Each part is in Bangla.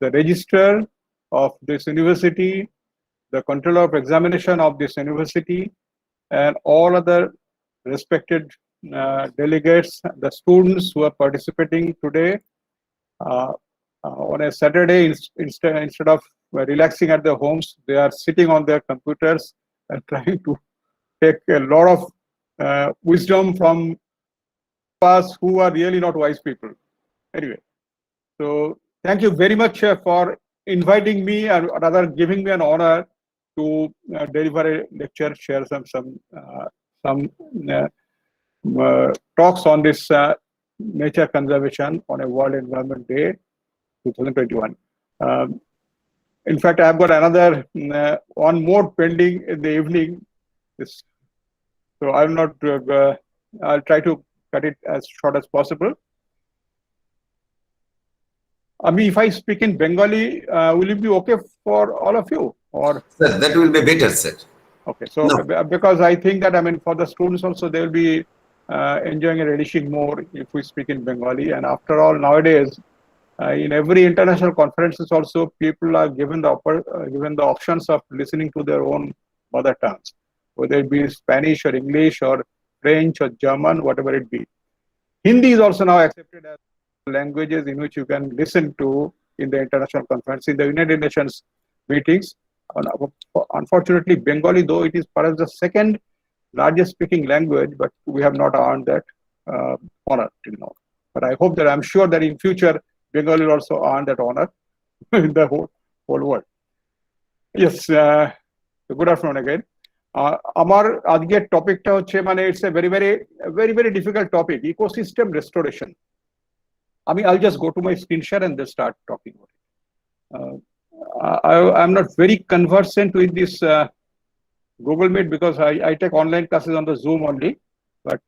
the registrar of this university, the controller of examination of this university, and all other respected delegates, the students who are participating today. On a Saturday, instead of relaxing at their homes, they are sitting on their computers and trying to take a lot of wisdom from us who are really not wise people. Anyway, so thank you very much for inviting me, and rather giving me an honor to deliver a lecture, share some talks on this nature conservation on a World Environment Day 2021. In fact, I've got another one more pending in the evening. So I'm not. I'll try to cut it as short as possible. If I speak in Bengali, will it be okay for all of you? Or sir, that will be better, sir. Okay, so no. Because I think that for the students also, they will be enjoying and relishing more if we speak in Bengali. And after all, nowadays, in every international conferences also, people are given the options of listening to their own mother tongues, whether it be Spanish or English or French or German, whatever it be. Hindi is also now accepted as languages in which you can listen to in the international conference, in the United Nations meetings. Unfortunately, Bengali, though it is perhaps the second largest speaking language, but we have not earned that honor till now. But I hope that, I'm sure that in future, Bengali will also earn that honor in the whole world. Yes, good afternoon again. আমার আজকের টপিকটা হচ্ছে it's a very difficult topic, ecosystem restoration. I'll just go to my screen share and then start talking about it. I'm not very conversant with this Google Meet because I take online classes on the Zoom only. But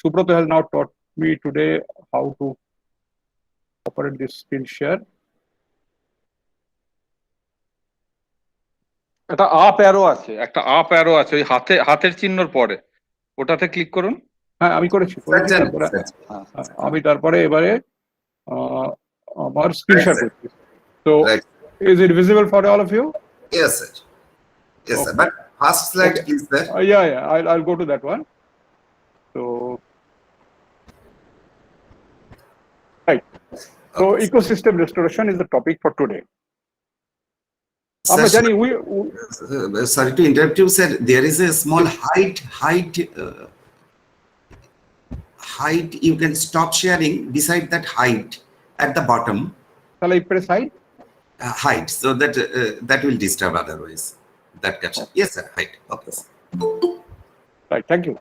Subroto has now taught me today how to operate this screen share. একটা আপ অ্যারো আছে ওই হাতের চিহ্নর পরে, ওটাতে ক্লিক করুন। হ্যাঁ, আমি করেছি। আমি তারপরে এবারে আমার স্ক্রিন শেয়ার করছি। So is it visible for all of you? Yes, sir. Yes, sir. But first slide is there. Yeah. I'll go to that one. So right. So ecosystem restoration is the topic for today. Sorry to interrupt you, sir. There is a small height. You can stop sharing beside that height at the bottom. Shall I press height? Height, so that will disturb otherwise. That caption. Okay. Yes, sir. Height. Okay. Right. Thank you.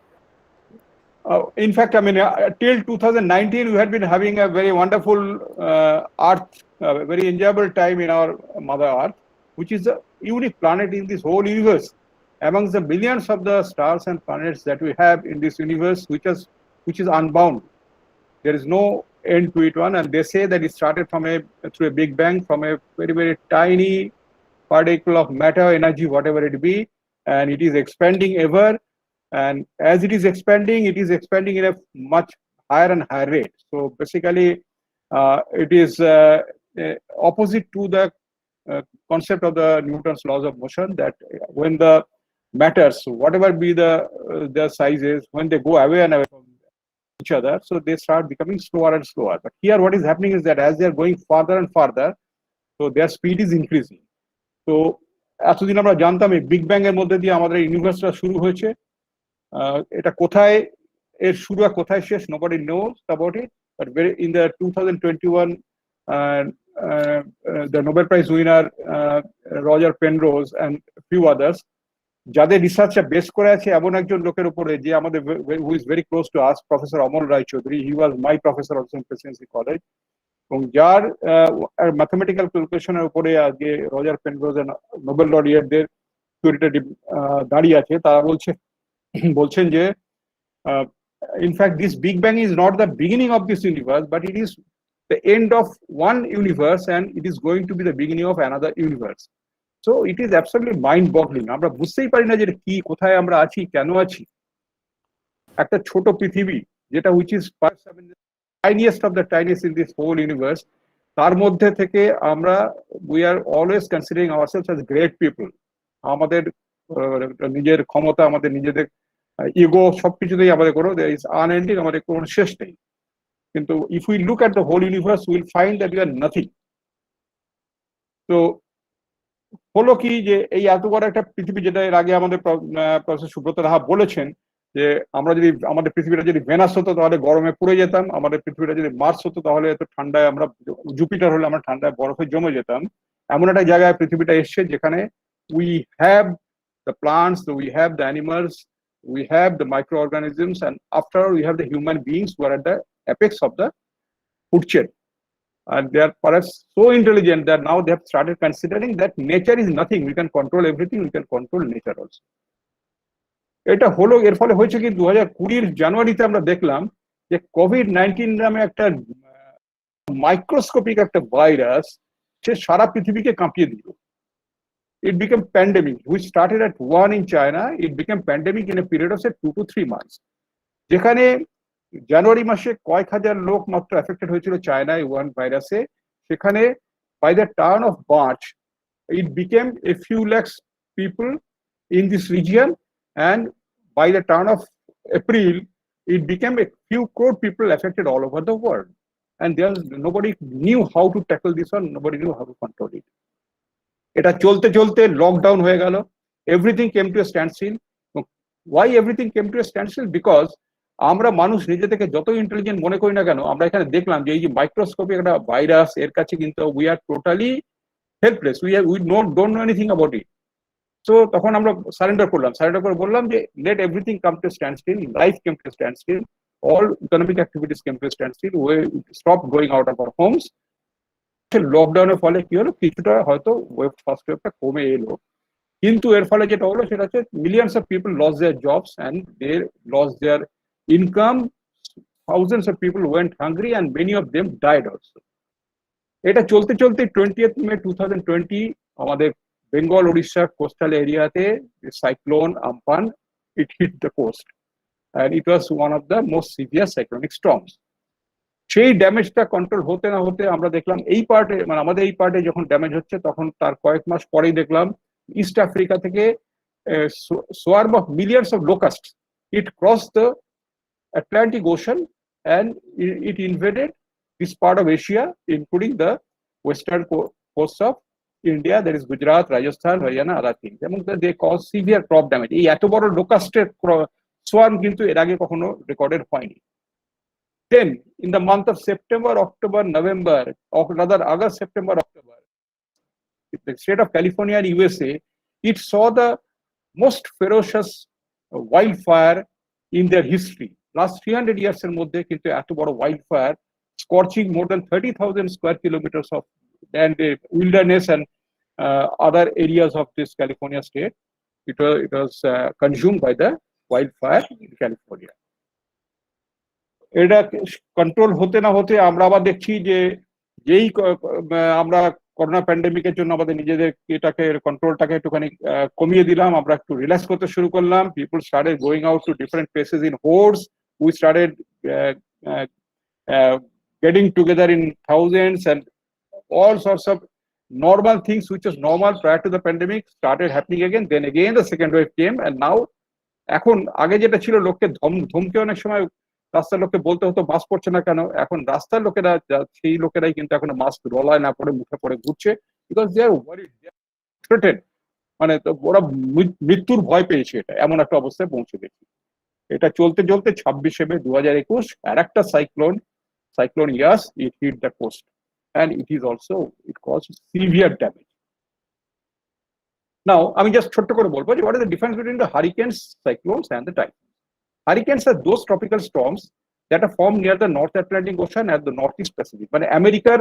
In fact, till 2019, we had been having a very wonderful Earth, very enjoyable time in our Mother Earth, which is a unique planet in this whole universe. Amongst the millions of the stars and planets that we have in this universe, which is unbound. There is no end to it one, and they say that it started through a big bang, from a very tiny particle of matter, energy, whatever it be, and it is expanding ever. And as it is expanding in a much higher and higher rate. So basically, it is opposite to the concept of the Newton's laws of motion, that when the matters, whatever be the sizes, when they go away and away from each other, so they start becoming slower and slower. But here what is happening is that as they are going farther and farther, so their speed is increasing. So এতদিন আমরা জানতাম এই বিগ ব্যাং এর মধ্যে দিয়ে আমাদের ইউনিভার্সটা শুরু হয়েছে। এটা কোথায় এর শুরু আর কোথায় শেষ, nobody knows about it. But in the 2021 the Nobel Prize winner Roger Penrose and few others, যাদের রিসার্চে বেস করে আছে এমন একজন লোকের উপরে, যে আমাদের who is very close to us, professor Amal Roy Chowdhury. He was my professor also in Presidency College, এবং যার ম্যাথমেটিক্যাল ক্যালকুলেশনের উপরে আজকে রজার পেনরোজ নোবেল লরিয়েটদের থিওরিটা দাঁড়িয়ে আছে। তারা বলছেন যে in fact this big bang is not the beginning of this universe, but it is the end of one universe, and it is going to be the beginning of another universe. So it is absolutely mind boggling. আমরা বুঝতেই পারি না যে কি, কোথায় আমরা আছি, কেন আছি। একটা ছোট পৃথিবী যেটা which is tiniest of the tiniest in this whole universe, তার মধ্যে থেকে আমরা we are always considering ourselves as great people. আমাদের নিজের ক্ষমতা, আমাদের নিজেদের ইগো সবকিছুতেই আমাদের কোনো ইজ আনএন্ডিং, আমাদের কোনো শেষ নেই। কিন্তু if we look at the whole universe will find that we are nothing. তো হলো কি যে এই এত বড় একটা পৃথিবী, যেটা এর আগে আমাদের প্রফেসর সুব্রত রাহা বলেছেন যে আমরা যদি আমাদের পৃথিবীটা যদি ভেনাস হতো তাহলে গরমে পুড়ে যেতাম, আমাদের পৃথিবীটা যদি মার্স হতো তাহলে এত ঠান্ডায় আমরা, জুপিটার হলে আমরা ঠান্ডায় বরফে জমে যেতাম। এমন একটা জায়গায় পৃথিবীটা এসছে যেখানে we have the plants, we have the animals, we have the microorganisms, and after all we have the human beings who are at the apex of the food chain, and they are perhaps so intelligent that now they have started considering that nature is nothing, we can control everything, we can control nature also. এটা হলো, এর ফলে হয়েছে কি 2020 জানুয়ারিতে আমরা দেখলাম যে কোভিড-19 নামে একটা মাইক্রোস্কোপিক একটা ভাইরাস সে সারা পৃথিবীকে কাঁপিয়ে দিল। It became pandemic, which started at 1 in China. It became pandemic in a period of say 2 to 3 months. যেখানে জানুয়ারি মাসে কয়েক হাজার লোক মাত্র এফেক্টেড হয়েছিল চায়নায় ওয়ান ভাইরাসে, সেখানে by the turn of March it became a few lakhs people in this region, and by the turn of April it became a few crore people affected all over the world, and there nobody knew how to tackle this one, nobody knew how to control it. এটা চলতে চলতে লকডাউন হয়ে গেল, everything came to a standstill. Why everything came to a standstill? Because আমরা মানুষ নিজে থেকে যত ইন্টেলিজেন্ট মনে করি না কেন, আমরা এখানে দেখলাম যে এই যে মাইক্রোস্কোপিক একটা ভাইরাস, এর কাছে কিন্তু we are totally helpless, we don't know anything about it. So তখন আমরা সারেন্ডার করে বললাম যে let everything come to standstill, life came to standstill, all economic activities came to standstill, we stop going out of our homes. লকডাউনের ফলে কি হলো, কিছুটা হয়তো ফার্স্ট ওয়েভটা কমে এলো, কিন্তু এর ফলে যেটা হলো সেটা হচ্ছে millions of people loss their jobs and they loss their income, thousands of people went hungry and many of them died also. এটা চলতে চলতে 20th May 2020 আমাদের বেঙ্গল উড়িষ্যা কোস্টাল এরিয়াতে cyclone Amphan it hit the coast, and it was one of the most severe cyclonic storms. সেই ড্যামেজটা কন্ট্রোল হতে না হতে আমরা দেখলাম এই পার্টে, মানে আমাদের এই পার্টে যখন ড্যামেজ হচ্ছে তখন তার কয়েক মাস পরেই দেখলাম ইস্ট আফ্রিকা থেকে swarm of millions of locusts, it crossed the Atlantic Ocean and it invaded this part of Asia, including the western coast of India, that is Gujarat, Rajasthan, Haryana, other things, এবং they cause severe crop damage. এই এত বড় লোকাস্টের সোয়ার্ম কিন্তু এর আগে কখনো রেকর্ডেড হয়নি। Then in the month of September, October, November, or rather August, September, October, the state of California and USA, it saw the most ferocious wildfire in their history. Last 300 years এর মধ্যে কিন্তু এত বড় wildfire scorching more than 30,000 square kilometers of and wilderness and other areas of this California state. It was consumed by the wildfire in California. এটা কন্ট্রোল হতে না হতে আমরা আবার দেখছি যে যেই আমরা করোনা প্যান্ডেমিকের জন্য আমাদের নিজেদের এটাকে কন্ট্রোলটাকে একটুখানি কমিয়ে দিলাম, আমরা একটু রিল্যাক্স করতে শুরু করলাম, people started going out to different places in hordes, we started getting together in thousands, and all sorts of normal things which was normal prior to the pandemic started happening again. Then again the second wave came, and now এখন আগে যেটা ছিল লোককে ধমকে অনেক সময় রাস্তার লোককে বলতে হতো মাস্ক পরছে না কেন, এখন রাস্তার লোকেরা সেই লোকেরাই কিন্তু এখন মাস্ক গলায় না পরে মুখে পরে ঘুরছে, বিকজ দে আর ওয়ারিড, দে আর থ্রেটেড, মানে ওরা মৃত্যুর ভয় পেয়েছে। এটা এমন একটা অবস্থায় পৌঁছে গেছে। এটা চলতে চলতে 26 May 2021 আর একটা cyclone Yaas, it hit the coast and it is also, it caused severe damage. Now আমি জাস্ট ছোট্ট করে বলবো যে what is the difference between the hurricanes, cyclones and the typhoons. Hurricanes are those tropical storms that are formed near the North Atlantic Ocean and the Northeast Pacific, মানে আমেরিকার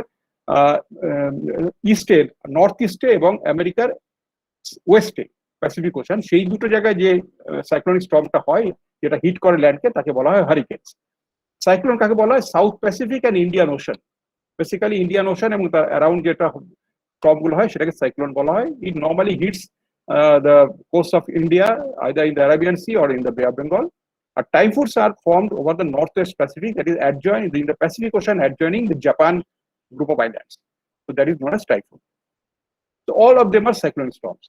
ইস্টে, নর্থ ইস্টে এবং আমেরিকার ওয়েস্টে প্যাসিফিক ওশান, সেই দুটো জায়গায় যে সাইক্লোনিক স্টর্মটা হয় যেটা হিট করে ল্যান্ডকে, তাকে বলা হয় হারিকেনস। সাইক্লোন কাকে বলা হয়? South Pacific and Indian ocean, basically Indian ocean এবং তার অ্যারাউন্ড যেটা স্টর্মগুলো হয় সেটাকে সাইক্লোন বলা হয়। It normally hits the coast of India, either in the Arabian Sea or in the Bay of Bengal. Typhoons are formed over the Northwest Pacific, that is adjoining in the Pacific Ocean, adjoining the Japan group of islands. So that is known as typhoon. So all of them are cyclonic storms.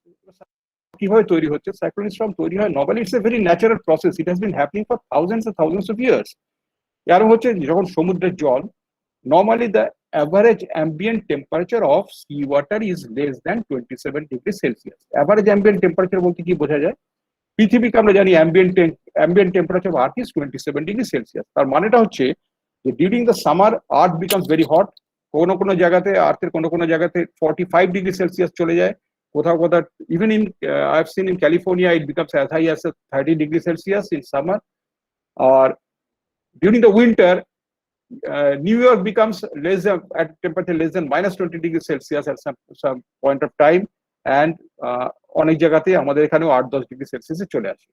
কিভাবে তৈরি হচ্ছে? সাইক্লোনিক স্টর্ম তৈরি হয় normally, it's a very natural process, it has been happening for thousands of years. কারণ হচ্ছে যখন সমুদ্রের জল, normally the average ambient temperature of sea water is less than 27 degrees Celsius. Average ambient temperature বলতে কি বোঝা যায়? পৃথিবীকে আমরা জানি ambient temperature of Earth is 27 degrees Celsius. তার মানেটা হচ্ছে যে during the summer earth becomes very hot, কোনো জায়গাতে আর্থের কোনো জায়গাতে 45 ডিগ্রি সেলসিয়াস চলে যায়, কোথাও even in I have seen in California it becomes as high as 30 degree Celsius in summer. আর during the winter New York becomes at temperature less than -20 degrees Celsius at some point of time, and অনেক জায়গাতে আমাদের এখানেও 8-10 ডিগ্রি সেলসিয়াসে চলে আসে।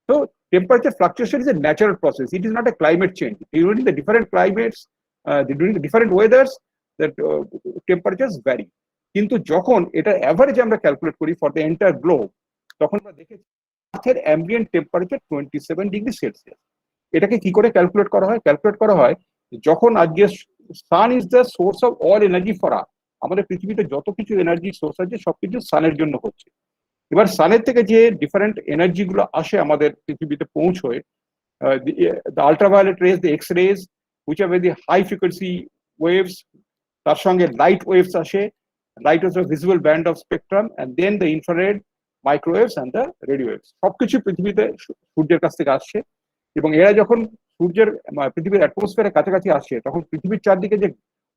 So temperature fluctuation is a natural process. It is not a climate change. During the different climates, during the different weathers, the temperatures vary. কিন্তু যখন এটা অ্যাভারেজ আমরা ক্যালকুলেট করি ফর দ্য এন্টায়ার গ্লোব, তখন আমরা দেখেছি আর্থের অ্যাম্বিয়েন্ট টেম্পারেচার 27 ডিগ্রি সেলসিয়াস। এটাকে কি করে ক্যালকুলেট করা হয়? ক্যালকুলেট করা হয় যখন আজকে sun is the source of all energy for earth, আমাদের পৃথিবীতে যত কিছু এনার্জি সোর্স আছে সবকিছু সানের জন্য হচ্ছে। এবার সানের থেকে যে ডিফারেন্ট এনার্জি গুলো আসে আমাদের পৃথিবীতে পৌঁছয়, the ultraviolet rays, the X-rays, which are very high frequency waves, তার সঙ্গে লাইট ওয়েভস আসে, light waves visible band of spectrum, and then the infrared, microwaves and the radio waves, সবকিছু পৃথিবীতে সূর্যের কাছ থেকে আসছে। এবং এরা যখন পৃথিবীর অ্যাটমসফিয়ারের কাছাকাছি আসে, তখন পৃথিবীর চারদিকে যে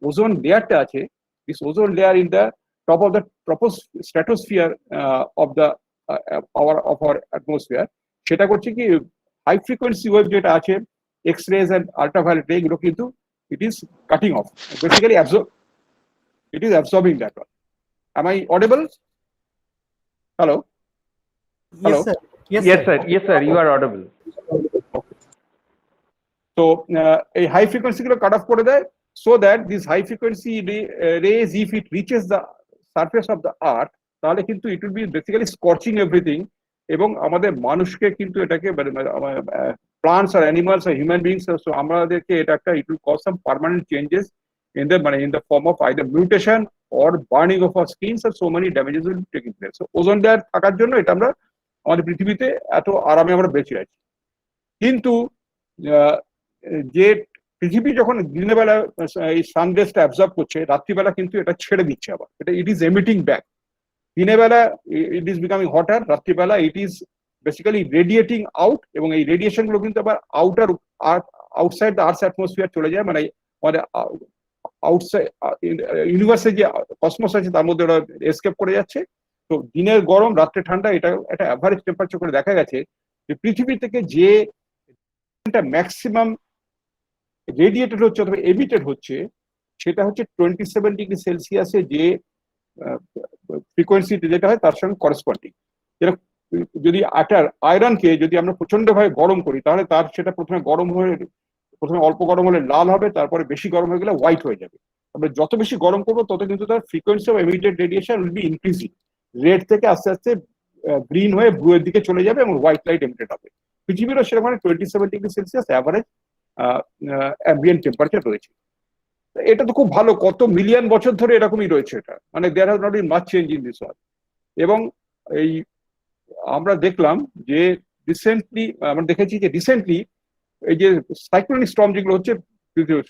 ওজোন লেয়ারটা আছে, this ozone layer in the top of the stratosphere of the our atmosphere, সেটা করছে কি হাই ফ্রিকোয়েন্সি ওয়েভ যেটা আছে, এক্স রেজ এন্ড আল্ট্রাভায়োলেট রে, এগুলো কিন্তু it is cutting of, basically it is absorbing that one. Am I audible? Hello? Hello? Yes, sir, you are audible. So a high frequency গুলো কাট অফ করে দেয়, so that this high frequency rays, if it reaches the surface of the earth, তাহলে কিন্তু it will be basically scorching everything, এবং আমাদের মানুষকে কিন্তু এটাকে plants or animals or human beings, so আমাদেরকে এটা একটা it will cause some permanent changes in the form of either mutation or burning of our skins, or so many damages will be taking place. So ozone layer থাকার জন্য এটা আমরা আমাদের পৃথিবীতে এত আরামে আমরা বেঁচে আছি। কিন্তু যে পৃথিবী যখন দিনের বেলা এই সানরেজটা অ্যাবজর্ব করছে, রাত্রিবেলা কিন্তু এটা ছেড়ে দিচ্ছে আবার, এটা ইট ইজ এমিটিং ব্যাক। দিনের বেলা ইট ইজ বিকামিং হটার, রাত্রিবেলা ইট ইজ বেসিক্যালি রেডিয়েটিং আউট, এবং এই রেডিয়েশন গুলো কিন্তু আবার আউটসাইড দ্য আর্থস অ্যাটমসফিয়ার চলে যায়, মানে আমাদের আউটসাইড ইউনিভার্সে যে কসমস আছে তার মধ্যে ওরা এসকেপ করে যাচ্ছে। তো দিনের গরম, রাত্রে ঠান্ডা, এটা একটা অ্যাভারেজ টেম্পারেচার করে দেখা গেছে যে পৃথিবী থেকে যে ম্যাক্সিমাম রেডিয়েটেড হচ্ছে অথবা এমিটেড হচ্ছে, সেটা হচ্ছে 27 ডিগ্রি সেলসিয়াসে যে ফ্রিকোয়েন্সি যেটা হয় তার সঙ্গে করেসপন্ডিং। যেটা যদি আয়রনকে যদি আমরা প্রচন্ড ভাবে গরম করি, তাহলে তার সেটা প্রথমে অল্প গরম হলে লাল হবে, তারপরে বেশি গরম হয়ে গেলে হোয়াইট হয়ে যাবে। আমরা যত বেশি গরম করবো তত কিন্তু তার frequency of emitted radiation will be increasing, red থেকে আস্তে আস্তে গ্রিন হয়ে ব্লু এর দিকে চলে যাবে এবং হোয়াইট লাইট এমিটেড হবে। পৃথিবীরও সেরকম 27 degree Celsius average ambient temperature রয়েছে। এটা তো খুব ভালো, কত মিলিয়ন বছর ধরে এরকমই রয়েছে এটা, মানে there has not been much change in this world. এবং এই আমরা দেখলাম যে আমরা দেখেছি যে রিসেন্টলি এই যে সাইক্লোনিক স্টর্ম যেগুলো হচ্ছে,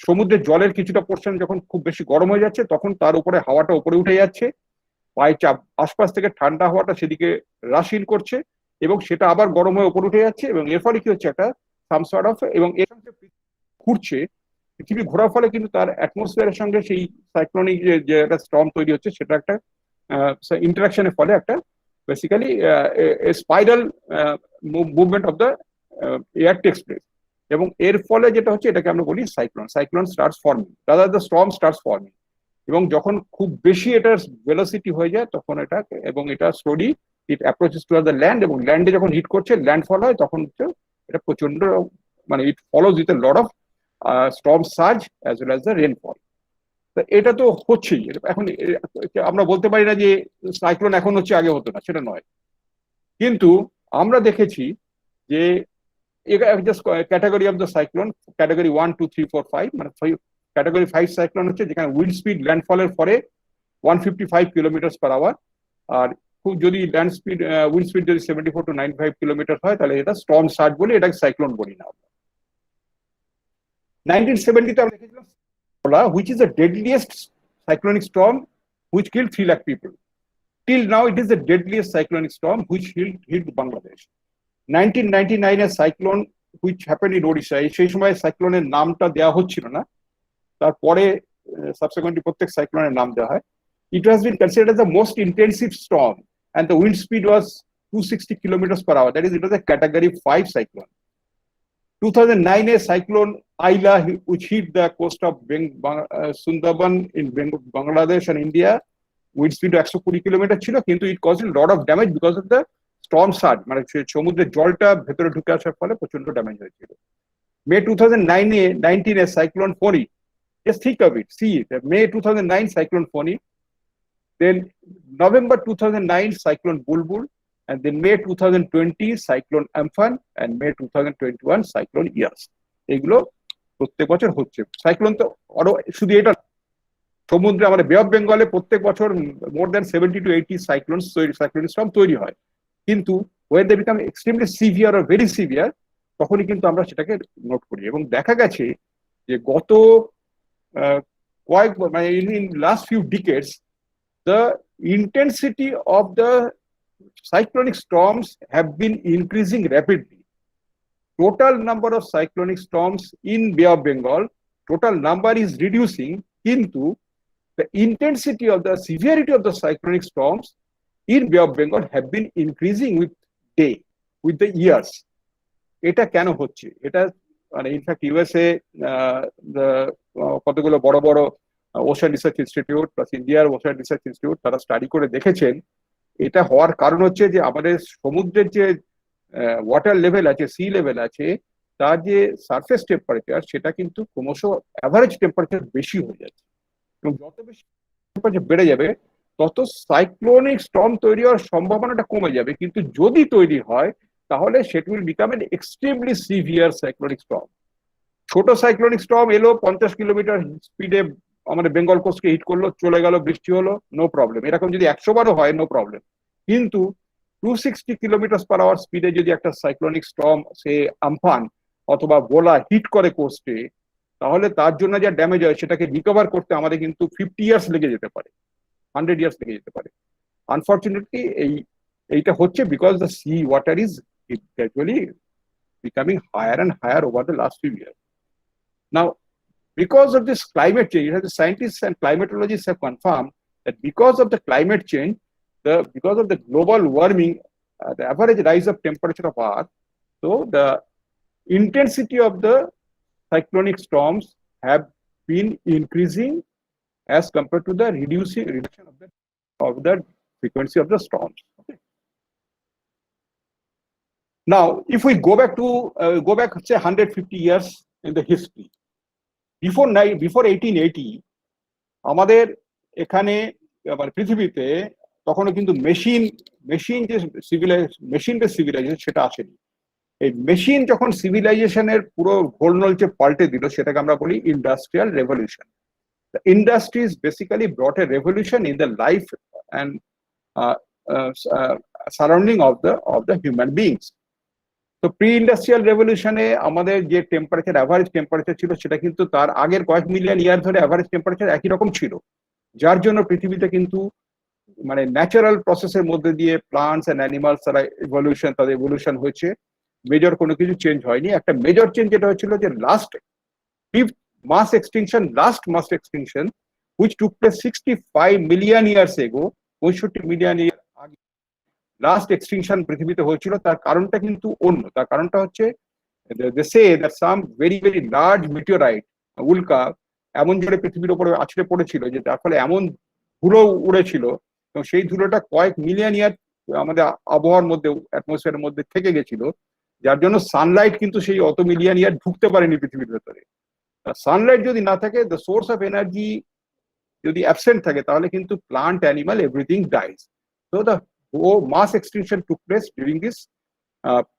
সমুদ্রের জলের কিছুটা পোর্শন যখন খুব বেশি গরম হয়ে যাচ্ছে, তখন তার উপরে হাওয়াটা উপরে উঠে যাচ্ছে, পায়ে চাপ আশপাশ থেকে ঠান্ডা হাওয়াটা সেদিকে রাশিন করছে, এবং সেটা আবার গরম হয়ে উপরে উঠে যাচ্ছে, এবং এর ফলে কি হচ্ছে একটা সাম সর্ট অফ, এবং এর সঙ্গে ঘুরছে পৃথিবী ঘোরার ফলে কিন্তু তার অ্যাটমসফিয়ারের সঙ্গে সেই সাইক্লোনিক যে একটা স্টর্ম তৈরি হচ্ছে, সেটা একটা ইন্টারাকশনের ফলে একটা basically spiral movement of the air takes place, এবং এর ফলে যেটা হচ্ছে এটাকে আমরা বলি cyclone starts forming, rather the storm starts forming. এবং যখন খুব বেশি এটার ভেলোসিটি হয়ে যায় তখন এটা, এবং এটা slowly it approaches to the land, এবং ল্যান্ডে যখন হিট করছে, ল্যান্ডফল হয়, তখন হচ্ছে এটা প্রচন্ড, মানে it follows with a lot of storm surge as well as the rainfall. এটা তো হচ্ছেই। এখন আমরা বলতে পারি না যে সাইক্লোন এখন হচ্ছে আগে হতো না, সেটা নয়। কিন্তু আমরা দেখেছি যে just category of the cyclone, category 1, 2, 3, 4, 5, মানে ক্যাটাগরি 5 সাইক্লোন হচ্ছে যেখানে উইন্ড স্পিড ল্যান্ডফলের পরে 155 কিলোমিটার পার আওয়ার। আর খুব যদি ল্যান্ড স্পিড উইন্ড স্পিড যদি 74 to 95 কিলোমিটার হয় তাহলে এটা স্টর্ম সার্জ বলি, এটাকে সাইক্লোন বলি না। 1970 আমরা দেখেছিলাম which is the deadliest cyclonic storm which killed 3 lakh people. Till now it is the deadliest cyclonic storm which hit Bangladesh. 1999 a cyclone which happened in Odisha, সেই সময় সাইক্লোনের নামটা দেওয়া হচ্ছিল না, তারপরে সাবসিকুয়েন্টলি প্রত্যেক সাইক্লোনের নাম দেওয়া হয়। It has been considered as the most intensive storm and the wind speed was 260 kilometers per hour. That is, it was a category 5 cyclone. 2009 a cyclone Aila which hit the coast of Sundarban in Bangladesh and India. Wind speed 120 kilometre ছিল, কিন্তু it caused a lot of damage because of the storm surge, মানে সমুদ্রের জলটা ভেতরে ঢুকে আসার ফলে প্রচন্ড ড্যামেজ হয়েছিল। May 2019 a cyclone Foni. Just think of it. See it. May 2009 cyclone Foni. Then November 2009 cyclone Bulbul, and then May 2020 cyclone Amphan, and May 2021 cyclone Yas. এগুলো প্রত্যেক বছর হচ্ছে। সাইক্লোন তো আরো শুধু এটা সমুদ্রে আমাদের বে অফ বেঙ্গলে প্রত্যেক বছর more than 70 to 80 cyclonic storm তৈরি হয়, কিন্তু when they become extremely severe or very severe তখনই কিন্তু আমরা সেটাকে নোট করি। এবং দেখা গেছে যে গত কয়েক মানে in last few ডিকেডস the intensity of the cyclonic storms have been increasing rapidly. Total number of cyclonic storms in Bay of Bengal, total number is reducing, কিন্তু the intensity of the severity of the cyclonic storms in Bay of Bengal have been increasing with the years. এটা কেন হচ্ছে? এটা মানে ইনফ্যাক্ট ইউএসএ কতগুলো বড় বড় ওশান রিসার্চ ইনস্টিটিউট প্লাস ইন্ডিয়ার ওশান রিসার্চ ইনস্টিটিউট তারা স্টাডি করে দেখেছেন এটা হওয়ার কারণ হচ্ছে যে আমাদের সমুদ্রের যে ওয়াটার লেভেল আছে, সি লেভেল আছে, তার যে সারফেস টেম্পারেচার সেটা কিন্তু ক্রমশ অ্যাভারেজ টেম্পারেচার বেশি হয়ে যাচ্ছে, এবং যত বেশি টেম্পারেচার বেড়ে যাবে তত সাইক্লোনিক স্টর্ম তৈরি হওয়ার সম্ভাবনাটা কমে যাবে, কিন্তু যদি তৈরি হয় তাহলে set will become N extremely severe cyclonic Sturm. ছোট সাইক্লোনিক স্টর্ম এলো 50 কিলোমিটার স্পিডে আমাদের বেঙ্গল কোস্টকে হিট করলো, চলে গেল, বৃষ্টি হলো, নো প্রবলেম। এরকম যদি 100 বারও হয় নো প্রবলেম, কিন্তু 260 কিলোমিটার পার আওয়ার স্পিডে যদি একটা সাইক্লোনিক স্টর্ম সে আমফান অথবা বোলা হিট করে কোস্টে, তাহলে তার জন্য যা ড্যামেজ হয় সেটাকে রিকভার করতে আমাদের কিন্তু 50 ইয়ার্স লেগে যেতে পারে, 100 ইয়ার্স লেগে যেতে পারে। আনফর্চুনেটলি এইটা হচ্ছে because the sea water is gradually becoming higher and higher over the last few years. Now, because of this climate change, the scientists and climatologists have confirmed that because of the climate change, because of the global warming, the average rise of temperature of Earth, so the intensity of the cyclonic storms have been increasing as compared to the reduction of the frequency of the storms. Okay. Now, if we go back say 150 years in the history, before 1880 আমাদের এখানে পৃথিবীতে তখনও কিন্তু মেশিন যে সিভিলাইজেশন সেটা আসেনি। এই মেশিন যখন সিভিলাইজেশনের পুরো ঘোলনলচে পাল্টে দিল সেটাকে আমরা বলি industrial revolution. The industries basically brought a revolution in the life and surrounding of the human beings. তো প্রি ইন্ডাস্ট্রিয়াল রেভলিউশনে আমাদের যে টেম্পারেচার অ্যাভারেজ টেম্পারেচার ছিল সেটা কিন্তু তার আগের কয়েক মিলিয়ন ইয়ার ধরে অ্যাভারেজ টেম্পারেচার একই রকম ছিল, যার জন্য পৃথিবীতে কিন্তু মানে ন্যাচারাল প্রসেসের মধ্যে দিয়ে প্লান্টস এন্ড অ্যানিমালস তারা তাদের ইভলিউশন হয়েছে, মেজর কোনো কিছু চেঞ্জ হয়নি। একটা মেজর চেঞ্জ যেটা হয়েছিল যে last mass extinction which took place 65 million years ago, 65 million year আগে লাস্ট এক্সটিংশন পৃথিবীতে হয়েছিল। তার কারণটা কিন্তু অন্য, তার কারণটা হচ্ছে they say that some very very large meteorite উল্কা এমন জোরে পৃথিবীর উপরে আছড়ে পড়েছিল যে তার ফলে এমন ধুলো উড়েছিল, এবং সেই ধুলোটা কয়েক মিলিয়ন ইয়ার আমাদের আবহাওয়ার মধ্যে অ্যাটমসফিয়ারের মধ্যে থেকে গেছিল, যার জন্য সানলাইট কিন্তু সেই অত মিলিয়ন ইয়ার ঢুকতে পারেনি পৃথিবীর ভেতরে। সানলাইট যদি না থাকে, দ্য সোর্স অফ এনার্জি যদি অ্যাবসেন্ট থাকে, তাহলে কিন্তু plant animal everything dies. So the mass extinction took place during this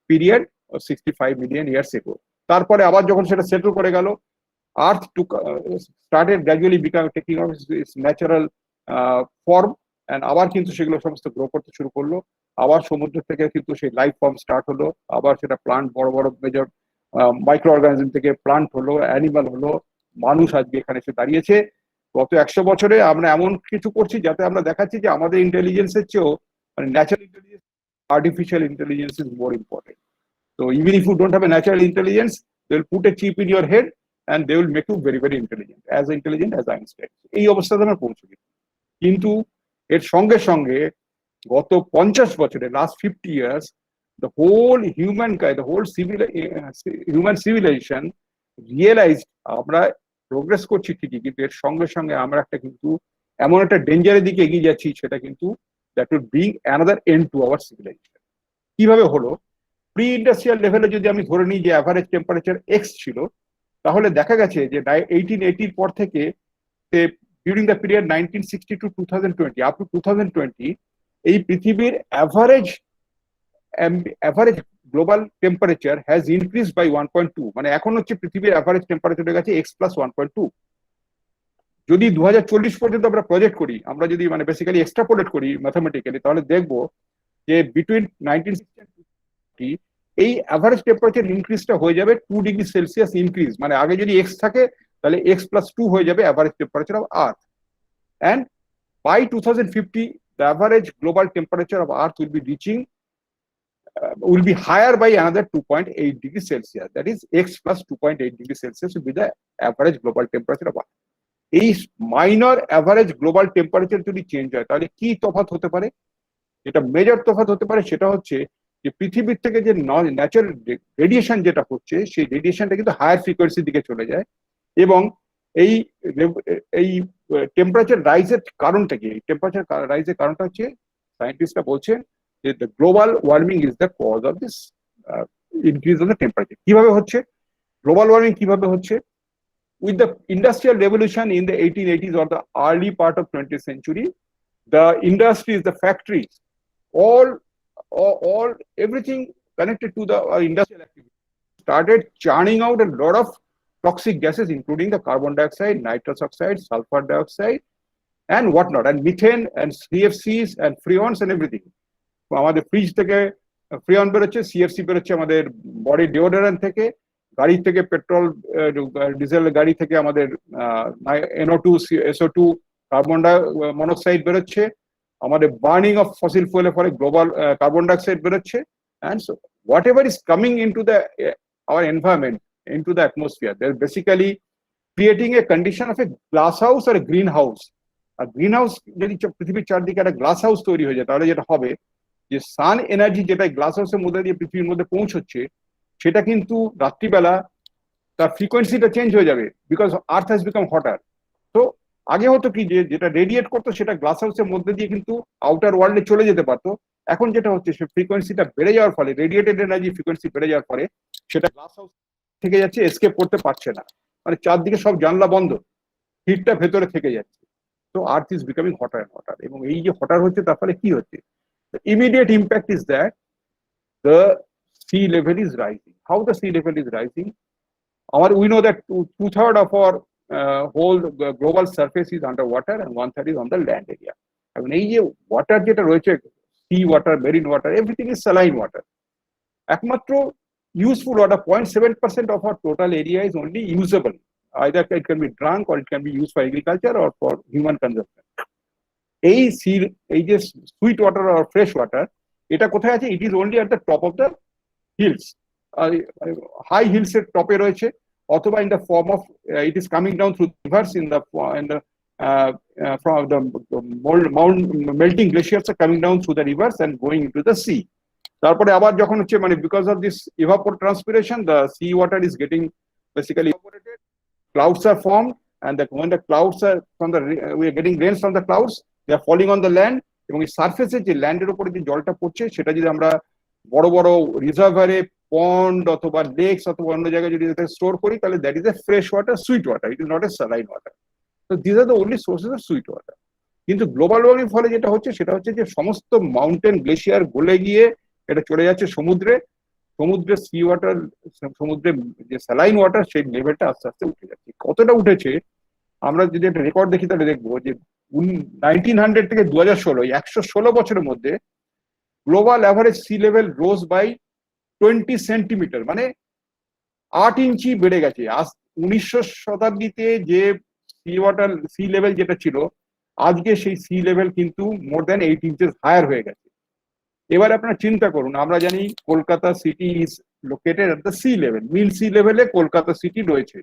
period of 65 million years ago. তারপরে আবার যখন সেটা সেটেল করে গেল, আর্থ started gradually taking off its natural form, and আবার কিন্তু সেগুলো সমস্ত গ্রো করতে শুরু করলো। আবার সমুদ্র থেকে কিন্তু সেই লাইফ ফর্ম স্টার্ট হলো, আবার সেটা প্লান্ট, বড় বড় মেজর মাইক্রো অর্গানিজম থেকে প্লান্ট হলো, অ্যানিমাল হলো, মানুষ আজকে এখানে এসে দাঁড়িয়েছে। গত 100 বছরে আমরা এমন কিছু করছি যাতে আমরা দেখাচ্ছি যে আমাদের ইন্টেলিজেন্সের চেয়েও মানে natural intelligence, artificial intelligence is more important. So even if you don't have a natural intelligence, they'll put a chip in your head and they will make you very, very intelligent as Einstein. এই অবস্থাতে আমরা পৌঁছে গেছি। কিন্তু এর সঙ্গে সঙ্গে গত 50 বছরে, last 50 years, the whole humankind, the whole human civilization realized আমরা প্রোগ্রেস করছি ঠিকই, কিন্তু এর সঙ্গে সঙ্গে আমরা একটা কিন্তু এমন একটা ডেঞ্জারের দিকে এগিয়ে যাচ্ছি, সেটা কিন্তু that would bring another end to our civilization. কিভাবে হলো? প্রি ইন্ডাস্ট্রিয়াল লেভেলে যদি আমি ধরে নিই যে অ্যাভারেজ টেম্পারেচার এক্স ছিল, তাহলে দেখা গেছে যে 1880 পর থেকে during the period 1960 to 2020 up to 2020 এই পৃথিবীর average global temperature has increase by 1.2, মানে এখন হচ্ছে পৃথিবীর অ্যাভারেজ টেম্পারেচার হয়ে গেছে এক্স প্লাস 1.2। যদি 2040 পর্যন্ত আমরা প্রজেক্ট করি, আমরা যদি মানে বেসিক্যালি এক্সট্রাপোলেট করি ম্যাথামেটিক্যালি, তাহলে দেখবো যে বিটুইন 1960 এই অ্যাভারেজ টেম্পারেচার ইনক্রিজটা হয়ে যাবে 2 ডিগ্রি সেলসিয়াস ইনক্রিজ, মানে আগে যদি এক্স থাকে তাহলে এক্স প্লাস 2 হয়ে যাবে average temperature of earth. And by 2050 the average global temperature of earth will be reaching will be higher by another 2.8 degrees Celsius, that is x plus 2.8 degrees Celsius will be the average global temperature of earth. এই মাইনর অ্যাভারেজ গ্লোবাল টেম্পারেচার যদি চেঞ্জ হয় তাহলে কি তফাৎ হতে পারে? যেটা মেজর তফাৎ হতে পারে সেটা হচ্ছে যে পৃথিবীর থেকে যে ন্যাচারাল রেডিয়েশন যেটা হচ্ছে, সেই রেডিয়েশনটা কিন্তু হায়ার ফ্রিকোয়েন্সির দিকে চলে যায়। এবং এই এই টেম্পারেচার রাইজের কারণটা কি? টেম্পারেচার রাইজের কারণটা হচ্ছে সায়েন্টিস্টরা বলছেন যে the global warming is the cause of this increase of the temperature. কিভাবে হচ্ছে গ্লোবাল ওয়ার্মিং? কিভাবে হচ্ছে? With the industrial revolution in the 1880s or the early part of 20th century, the industries, the factories, all everything connected to the industrial activity started churning out a lot of toxic gases, including the carbon dioxide, nitrous oxide, sulfur dioxide, and whatnot, and methane and CFCs and freons and everything. আমাদের ফ্রিজ থেকে ফ্রিয়ন বেরোচ্ছে, সিএফসি বেরোচ্ছে আমাদের বডি ডিওডোরেন্ট থেকে, গাড়ি থেকে পেট্রোল ডিজেল গাড়ি থেকে আমাদের NO2 SO2 কার্বন মনোক্সাইড বেরোচ্ছে, আমাদের বার্নিং অফ ফসিল ফুয়েলের ফলে গ্লোবাল কার্বন ডাইঅক্সাইড বেরোচ্ছে। And so whatever is coming into the our environment, into the atmosphere, they are basically creating a condition of a glass house আর গ্রিন হাউস। আর গ্রিন হাউস যদি পৃথিবীর চারদিকে একটা গ্লাস হাউস তৈরি হয়ে যায়, তাহলে যেটা হবে যে সান এনার্জি যেটা গ্লাস হাউসের মধ্যে দিয়ে পৃথিবীর মধ্যে পৌঁছচ্ছে, সেটা কিন্তু রাত্রিবেলা তার ফ্রিকোয়েন্সিটা চেঞ্জ হয়ে যাবে, বিকজ আর্থ হ্যাজ বিকাম হটার। তো আগে হতো কি যে যেটা রেডিয়েট করতো সেটা গ্লাস হাউসের মধ্যে দিয়ে কিন্তু আউটার ওয়ার্ল্ডে চলে যেতে পারতো। এখন যেটা হচ্ছে সে ফ্রিকোয়েন্সিটা বেড়ে যাওয়ার ফলে, রেডিয়েটেড এনার্জি ফ্রিকোয়েন্সি বেড়ে যাওয়ার ফলে সেটা গ্লাস হাউস থেকে যাচ্ছে, এসকেপ করতে পারছে না, মানে চারদিকে সব জানলা বন্ধ, হিটটা ভেতরে থেকে যাচ্ছে। তো আর্থ ইজ বিকামিং হটার অ্যান্ড হটার। এবং এই যে হটার হচ্ছে তার ফলে কি হচ্ছে? The immediate impact is that the sea level is rising. How the sea level is rising? We know that two-thirds of our whole global surface is underwater and 1/3 is on the land area. I mean, এই যে ওয়াটার যেটা রয়েছে, sea water, marine water, everything is saline water. একমাত্র useful water 0.7% of our total area is only usable. Either it can be drunk or it can be used for agriculture or for human consumption. এই সির এই যে সুইট ওয়াটার আর ফ্রেশ ওয়াটার, এটা কোথায় আছে? It is only at the top of the hills, high hills এর টপে রয়েছে, অথবা in the form of it is coming down through rivers in the from the melting glaciers are coming down through the rivers and going into the sea. তারপরে আবার যখন হচ্ছে মানে because of this evapotranspiration, the sea water is getting basically evaporated, clouds are formed, and when the clouds are we are getting rains from the clouds, they are falling on the land. এবং এই সারফেসে যে ল্যান্ডের উপরে যে জলটা পড়ছে, সেটা যদি আমরা বড় বড় রিজার্ভারে, পন্ড অথবা লেকস অথবা অন্য জায়গায় যদি স্টোর করি, তাহলে that is a fresh water, sweet water, it is not a saline water. তো this are the only sources of sweet water. কিন্তু গ্লোবাল ওয়ার্মিং ফলে যেটা হচ্ছে সেটা হচ্ছে যে সমস্ত মাউন্টেন গ্লেশিয়ার গলে গিয়ে এটা চলে যাচ্ছে সমুদ্রে, সমুদ্রের সি ওয়াটার, সমুদ্রের যে স্যালাইন ওয়াটার, সেই লেভেলটা আস্তে আস্তে উঠে যাচ্ছে। কতটা উঠেছে আমরা যদি একটা রেকর্ড দেখি তাহলে দেখবো যে 1900 থেকে 2016 116 বছরের মধ্যে global average sea level rose by 20 centimetre, মানে 8 ইঞ্চি বেড়ে গেছে। আজ 1900 শতাব্দীতে যে সি লেভেল যেটা ছিল, আজকে সেই সি লেভেল কিন্তু মোর দ্যান 8 ইঞ্চেস হায়ার হয়ে গেছে। এবার আপনারা চিন্তা করুন, আমরা জানি Kolkata city is located at the sea level, mean sea লেভেলে কলকাতা সিটি রয়েছে।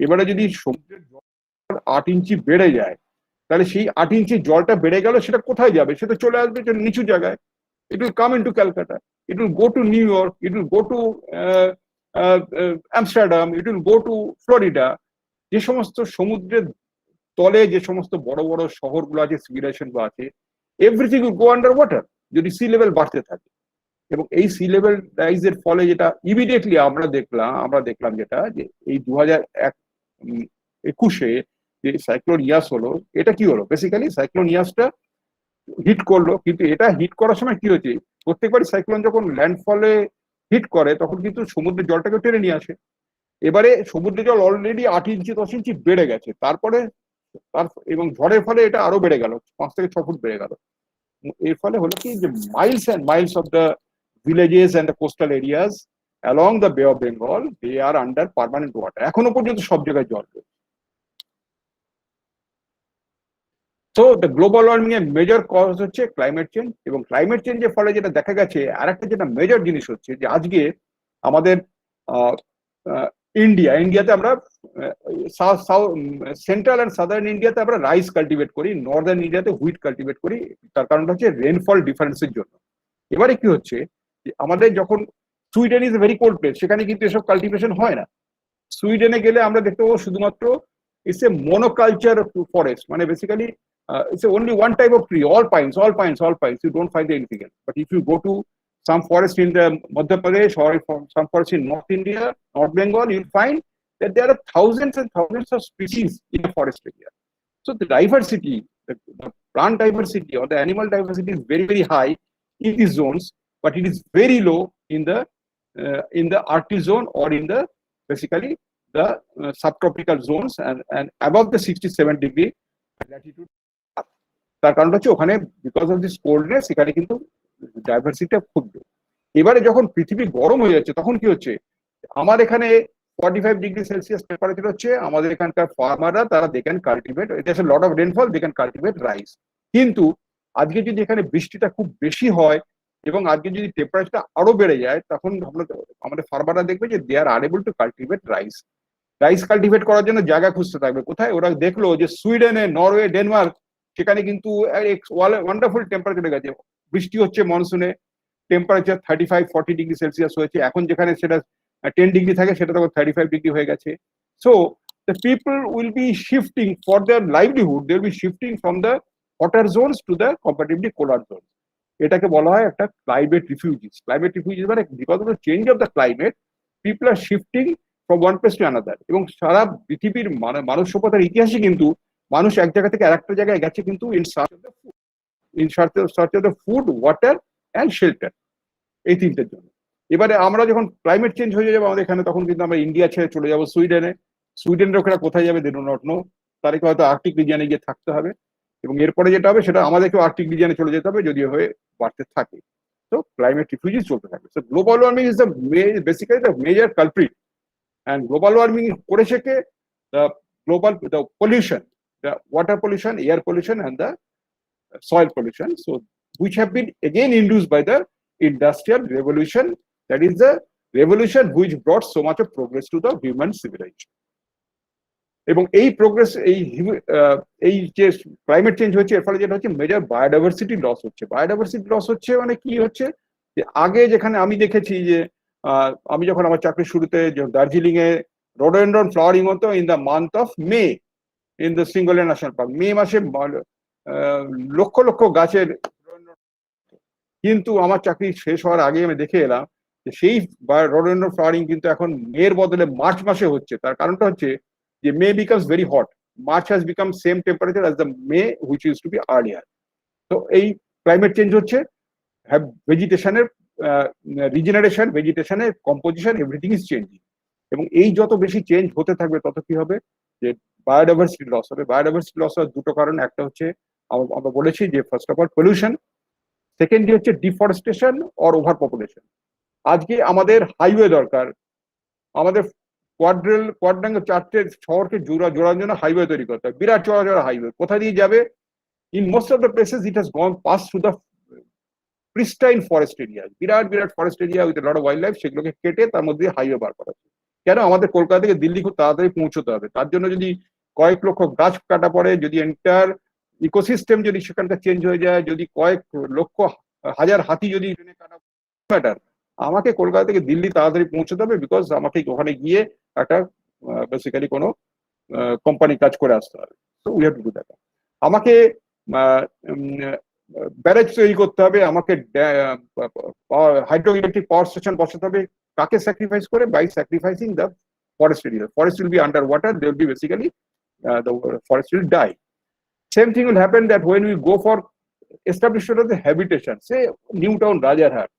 এবারে যদি সমুদ্রের জল 8 ইঞ্চি বেড়ে যায়, তাহলে সেই 8 ইঞ্চি জলটা বেড়ে গেল, সেটা কোথায় যাবে? সেটা চলে আসবে নিচু জায়গায়। It will come into Calcutta, it will go to New York, it will go to Amsterdam, it will go to Florida। যে সমস্ত সমুদ্রের তলে যে সমস্ত বড় বড় শহরগুলো আছে, সিভিলাইজেশন গুলো আছে, everything will go under water যদি সি লেভেল বাড়তে থাকে। এবং এই সি লেভেল রাইজের ফলে যেটা ইমিডিয়েটলি আমরা দেখলাম যেটা, যে এই 2021 যে সাইক্লোন ইয়াস হলো, এটা কি হলো? বেসিক্যালি সাইক্লোন ইয়াসটা হিট করলো, কিন্তু এটা হিট করার সময় কি হয়েছে, প্রত্যেকবারই সাইক্লোন যখন ল্যান্ডফলে হিট করে তখন কিন্তু সমুদ্রের জলটাকে টেনে নিয়ে আসে। এবারে সমুদ্রের জল অলরেডি 8 ইঞ্চি 10 ইঞ্চি বেড়ে গেছে, তারপরে এবং ঝড়ের ফলে এটা আরো বেড়ে গেল, 5 থেকে 6 ফুট বেড়ে গেল। এর ফলে হলো কি, যে Miles and Miles of the villages and the coastal areas along the Bay of Bengal, they are under permanent water। এখনো পর্যন্ত সব জায়গায় জল রয়েছে। সো দ্য গ্লোবাল ওয়ার্মিং এর মেজর কজ হচ্ছে ক্লাইমেট চেঞ্জ। এবং ক্লাইমেট চেঞ্জের ফলে যেটা দেখা গেছে, আর একটা যেটা মেজর জিনিস হচ্ছে, যে আজকে আমাদের ইন্ডিয়াতে আমরা সেন্ট্রাল অ্যান্ড সাদার্ন ইন্ডিয়াতে আমরা রাইস কাল্টিভেট করি, নর্দার্ন ইন্ডিয়াতে হুইট কাল্টিভেট করি। তার কারণটা হচ্ছে রেনফল ডিফারেন্সের জন্য। এবারে কি হচ্ছে, আমাদের যখন Sweden is very cold place, সেখানে কিন্তু এসব কাল্টিভেশন হয় না। সুইডেনে গেলে আমরা দেখতে পাবো শুধুমাত্র ইটস এ মনোকালচার ফরেস্ট, মানে basically it's only one type of tree, all pines, you don't find anything else. But if you go to some forest in the Madhya Pradesh or some forest in North India, North Bengal, you'll find that there are thousands and thousands of species in the forest area. So the diversity, the plant diversity or the animal diversity is very, very high in these zones, but it is very low in the Arctic zone or in the basically the subtropical zones and above the 67-degree latitude। তার কারণ হচ্ছে ওখানে বিকজ অফ দিস কোল্ডনেস এখানে কিন্তু ডাইভার্সিটিটা খুব। এবারে যখন পৃথিবী গরম হয়ে যাচ্ছে, তখন কি হচ্ছে, আমার এখানে 45 ডিগ্রি সেলসিয়াস টেম্পারেচার হচ্ছে, আমাদের এখানকার ফার্মাররা তারা they can cultivate, it has a lot of rainfall, they can cultivate rice. কিন্তু আজকে যদি এখানে বৃষ্টিটা খুব বেশি হয় এবং আজকে যদি টেম্পারেচারটা আরো বেড়ে যায়, তখন আমাদের ফার্মাররা দেখবে যে they are unable to cultivate rice cultivate করার জন্য জায়গা খুঁজতে থাকবে কোথায়। ওরা দেখলো যে সুইডেনে, নরওয়ে, ডেনমার্ক, সেখানে কিন্তু ওয়ান্ডারফুল টেম্পারেচার গেছে, বৃষ্টি হচ্ছে মনসুনে, টেম্পারেচার 35-40 ডিগ্রি সেলসিয়াস হয়েছে। এখন যেখানে সেটা 10 ডিগ্রি থাকে, সেটা তখন 35 ডিগ্রি হয়ে গেছে। So the people will be shifting for their livelihood, they will be shifting from the hotter zones to the comparatively cooler zone. এটাকে বলা হয় একটা ক্লাইমেট রিফিউজিস। মানে because of the change of the climate, people are shifting from one place to another. এবং সারা পৃথিবীর মানব সভ্যতার ইতিহাসে কিন্তু মানুষ এক জায়গা থেকে আরেকটা জায়গায় গেছে কিন্তু in search of the food, water and shelter, এই তিনটের জন্য। এবারে আমরা যখন ক্লাইমেট চেঞ্জ হয়ে যাবে আমাদের এখানে, তখন কিন্তু আমরা ইন্ডিয়া ছেড়ে চলে যাবো সুইডেনের লোকেরা কোথায় যাবে, দে ডু নট নো। তাদেরকে হয়তো আর্কটিক রিজিয়নে গিয়ে থাকতে হবে, এবং এরপরে যেটা হবে সেটা আমাদেরকেও আর্কটিক রিজিয়নে চলে যেতে হবে যদি হয়ে বাড়তে থাকে। তো ক্লাইমেট রিফিউজিস চলতে থাকবে। So global warming is the basically the major culprit. And global warming করেছে কে? The pollution, the water pollution, air pollution, and the soil pollution, so which have been again induced by the industrial revolution, that is the revolution which brought so much of progress to the human civilization। এবং এই প্রোগ্রেস, এই যে ক্লাইমেট চেঞ্জ হচ্ছে, এর ফলে যেটা হচ্ছে মেজর বায়োডাইভার্সিটি লস হচ্ছে। বায়োডাইভার্সিটি লস হচ্ছে মানে কি হচ্ছে, যে আগে যেখানে আমি দেখেছি যে আমি যখন আমার চাকরির শুরুতে দার্জিলিং এ রোডোডেনড্রন ফ্লাওয়ারিং হতো in the month of May in the সিঙ্গলের ন্যাশনাল পার্ক। মে মাসে লক্ষ লক্ষ গাছের, কিন্তু আমার চাকরি শেষ হওয়ার আগে আমি দেখে এলাম যে সেই রোডোডেনড্রন ফ্লাওয়ারিং কিন্তু এখন মের বদলে মার্চ মাসে হচ্ছে। তার কারণটা হচ্ছে যে May becomes very hot, March has become same temperature as the May which use to be earlier. তো এই ক্লাইমেট চেঞ্জ হচ্ছে, ভেজিটেশনের রিজেনারেশন, ভেজিটেশনের কম্পোজিশন, এভরিথিং ইজ চেঞ্জিং। এবং এই যত বেশি চেঞ্জ হতে থাকবে তত কি হবে, যে বায়োডাইভার্সিটি লস হবে। বায়োডাইভার্সিটি লস হওয়ার দুটো কারণ, একটা হচ্ছে আমরা বলেছি যে first of all pollution, secondly হচ্ছে ডিফরেস্টেশন অর ওভার পপুলেশন। আজকে আমাদের হাইওয়ে দরকার, আমাদের কোয়াড্রাঙ্গেল 4টে শহরকে জোড়ার জন্য হাইওয়ে তৈরি করতে হবে, বিরাট চড়া হাইওয়ে। কোথা দিয়ে যাবে? In most of the places it has gone pass through the pristine forest area, বিরাট forest area with lot of wild life, সেগুলোকে কেটে তার মধ্যে হাইওয়ে বার করা হচ্ছে। কেন? আমাদের কলকাতা থেকে দিল্লি খুব তাড়াতাড়ি পৌঁছতে হবে, তার জন্য যদি কয়েক লক্ষ গাছ কাটা পড়ে, যদি এন্টার ইকোসিস্টেম যদি সেখানকার চেঞ্জ হয়ে যায়, যদি কয়েক লক্ষ হাজার হাতি যদি কাটা ম্যাটার, আমাকে কলকাতা থেকে দিল্লি তাড়াতাড়ি পৌঁছতে হবে, বিকজ আমাকে ওখানে গিয়ে একটা বেসিক্যালি কোনো কোম্পানি কাজ করে আসতে হবে। So we have to do that. আমাকে ব্যারেজ তৈরি করতে হবে, আমাকে হাইড্রো ইলেকট্রিক পাওয়ার স্টেশন বসাতে হবে। কাকে স্যাক্রিফাইস করে? By sacrificing the forest area. Forest will be under water, they will be basically the forest will die. Same thing will happen that when we go for establishment of the habitation, say New Town, Rajarhat,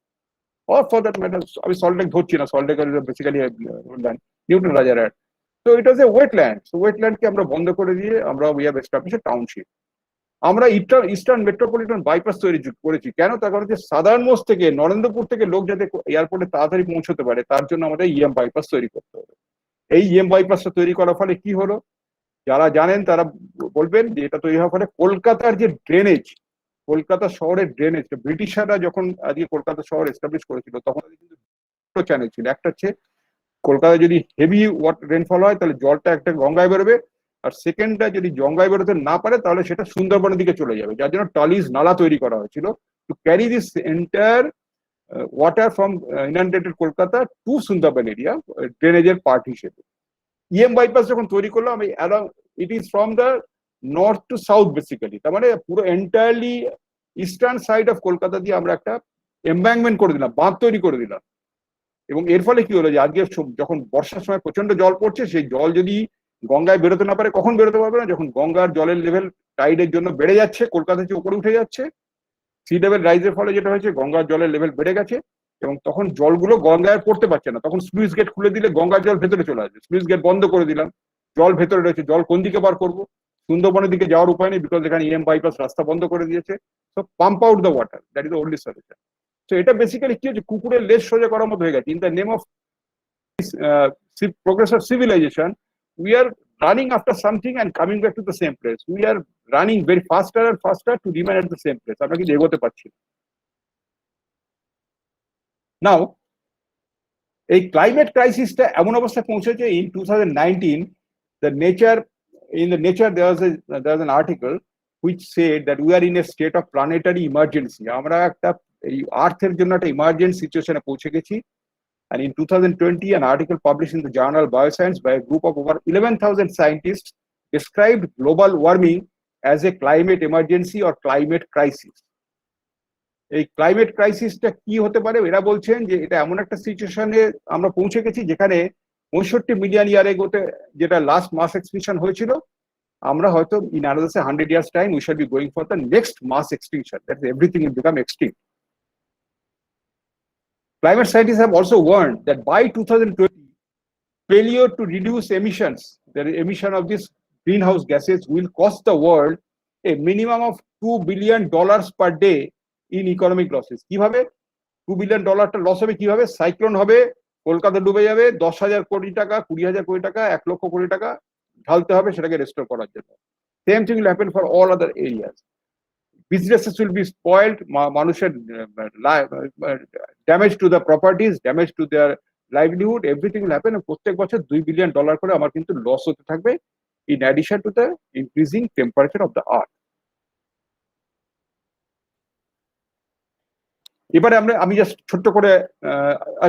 or for that matter, Salt Lake ধরছি না, Salt Lake is basically Newton, Rajarhat. So it was a wetland. So wetland কে আমরা বন্ধ করে দিয়ে আমরা we have established a township. আমরা ইস্টার্ন মেট্রোপলিটন বাইপাস তৈরি করেছি। কেন? তার কারণ যে সাধারণ মোস্ট থেকে নরেন্দ্রপুর থেকে লোক যাতে এয়ারপোর্টে তাড়াতাড়ি পৌঁছতে পারে, তার জন্য আমাদের ইএম বাইপাস তৈরি করতে হবে। এই ইএম বাইপাসটা তৈরি করার ফলে কি হলো, যারা জানেন তারা বলবেন যে এটা তৈরি হওয়ার ফলে কলকাতার যে ড্রেনেজ, কলকাতা শহরের ড্রেনেজ, ব্রিটিশাররা যখন আজকে কলকাতা শহর এস্টাবলিশ করেছিল তখন কিন্তু দুটো চ্যানেল ছিল। একটা হচ্ছে কলকাতায় যদি হেভি রেনফল হয় তাহলে জলটা একটা গঙ্গায় বেরোবে, আর সেকেন্ডটা যদি গঙ্গায় বেরোতে না পারে তাহলে সেটা সুন্দরবনের দিকে চলে যাবে, যার জন্য টালিজ নালা তৈরি করা হয়েছিল to carry this entire water from inundated Kolkata to Sundarban area, ড্রেনেজের পার্ট হিসেবে। ইএম বাইপাস যখন তৈরি করলাম, আমি it is from the north to south basically, তার মানে পুরো entirely eastern side of Kolkata দিয়ে আমরা একটা এমব্যাঙ্কমেন্ট করে দিলাম, বাঁধ তৈরি করে দিলাম। এবং এর ফলে কি হলো যে আজকে যখন বর্ষার সময় প্রচন্ড জল পড়ছে, সেই জল যদি গঙ্গায় বেরোতে না পারে, কখন বেরোতে পারবে না? যখন গঙ্গার জলের লেভেল টাইডের জন্য বেড়ে যাচ্ছে, কলকাতা থেকে উপরে উঠে যাচ্ছে, সি লেভেল রাইজের ফলে যেটা হয়েছে গঙ্গার জলের লেভেল বেড়ে গেছে, এবং তখন জলগুলো গঙ্গায় পড়তে পারছে না। তখন স্লুইস গেট খুলে দিলে গঙ্গার জল ভেতরে চলে আসবে, স্লুইস গেট বন্ধ করে দিলাম, জল ভেতরে রয়েছে, জল কোন দিকে বার করবো? সুন্দরবনের দিকে যাওয়ার উপায় নেই, বিকজ এখানে ইএম বাইপাস রাস্তা বন্ধ করে দিয়েছে। So pump out the water, that is the only solution. তো এটা বেসিক্যালি কি হচ্ছে, কুকুরের লেজ সোজা করার মতো হয়ে গেছে। In the name of progress of civilization, we are running after something and coming back to the same place. We are running very faster and faster to remain at the same place. আমরা কিন্তু এগোতে পারছি না। নাও এই ক্লাইমেট ক্রাইসিসটা এমন অবস্থায় পৌঁছেছে in 2019, in the nature there was an article which said that we are in a state of planetary emergency. আমরা একটা এই আর্থের জন্য একটা ইমার্জেন্সি সিচুয়েশনে পৌঁছে গেছি। And in 2020, an article published in the journal Bioscience by a group of over 11,000 scientists described global warming as a climate emergency or climate crisis. এই ক্লাইমেট ক্রাইসিসটা কি হতে পারে? এরা বলছেন যে এটা এমন একটা সিচুয়েশনে আমরা পৌঁছে গেছি যেখানে 65 মিলিয়ন ইয়ার এগোতে যেটা লাস্ট মাস এক্সটিংশন হয়েছিল, আমরা হয়তো in another 100 years time we shall be going for the next mass extinction, that everything will become extinct. Climate scientists have also warned that by 2020, failure to reduce emissions, the emission of these greenhouse gases, will cost the world a minimum of $2 billion per day in economic losses. কিভাবে $2 billion লস হবে? কিভাবে? সাইক্লোন হবে, কলকাতা ডুবে যাবে, 10,000 কোটি টাকা, 20,000 কোটি টাকা, 1 লক্ষ কোটি টাকা ঢালতে হবে সেটাকে রেস্টোর করার জন্য। Same thing will happen for all other areas. Businesses will be spoiled, মানুষের damage to the properties, damage to their livelihood, everything will happen. প্রত্যেক বছর $2 billion করে আমার কিন্তু লস হতে থাকবে, in addition to the increasing temperature of the earth. এবারে আমি জাস্ট ছোট্ট করে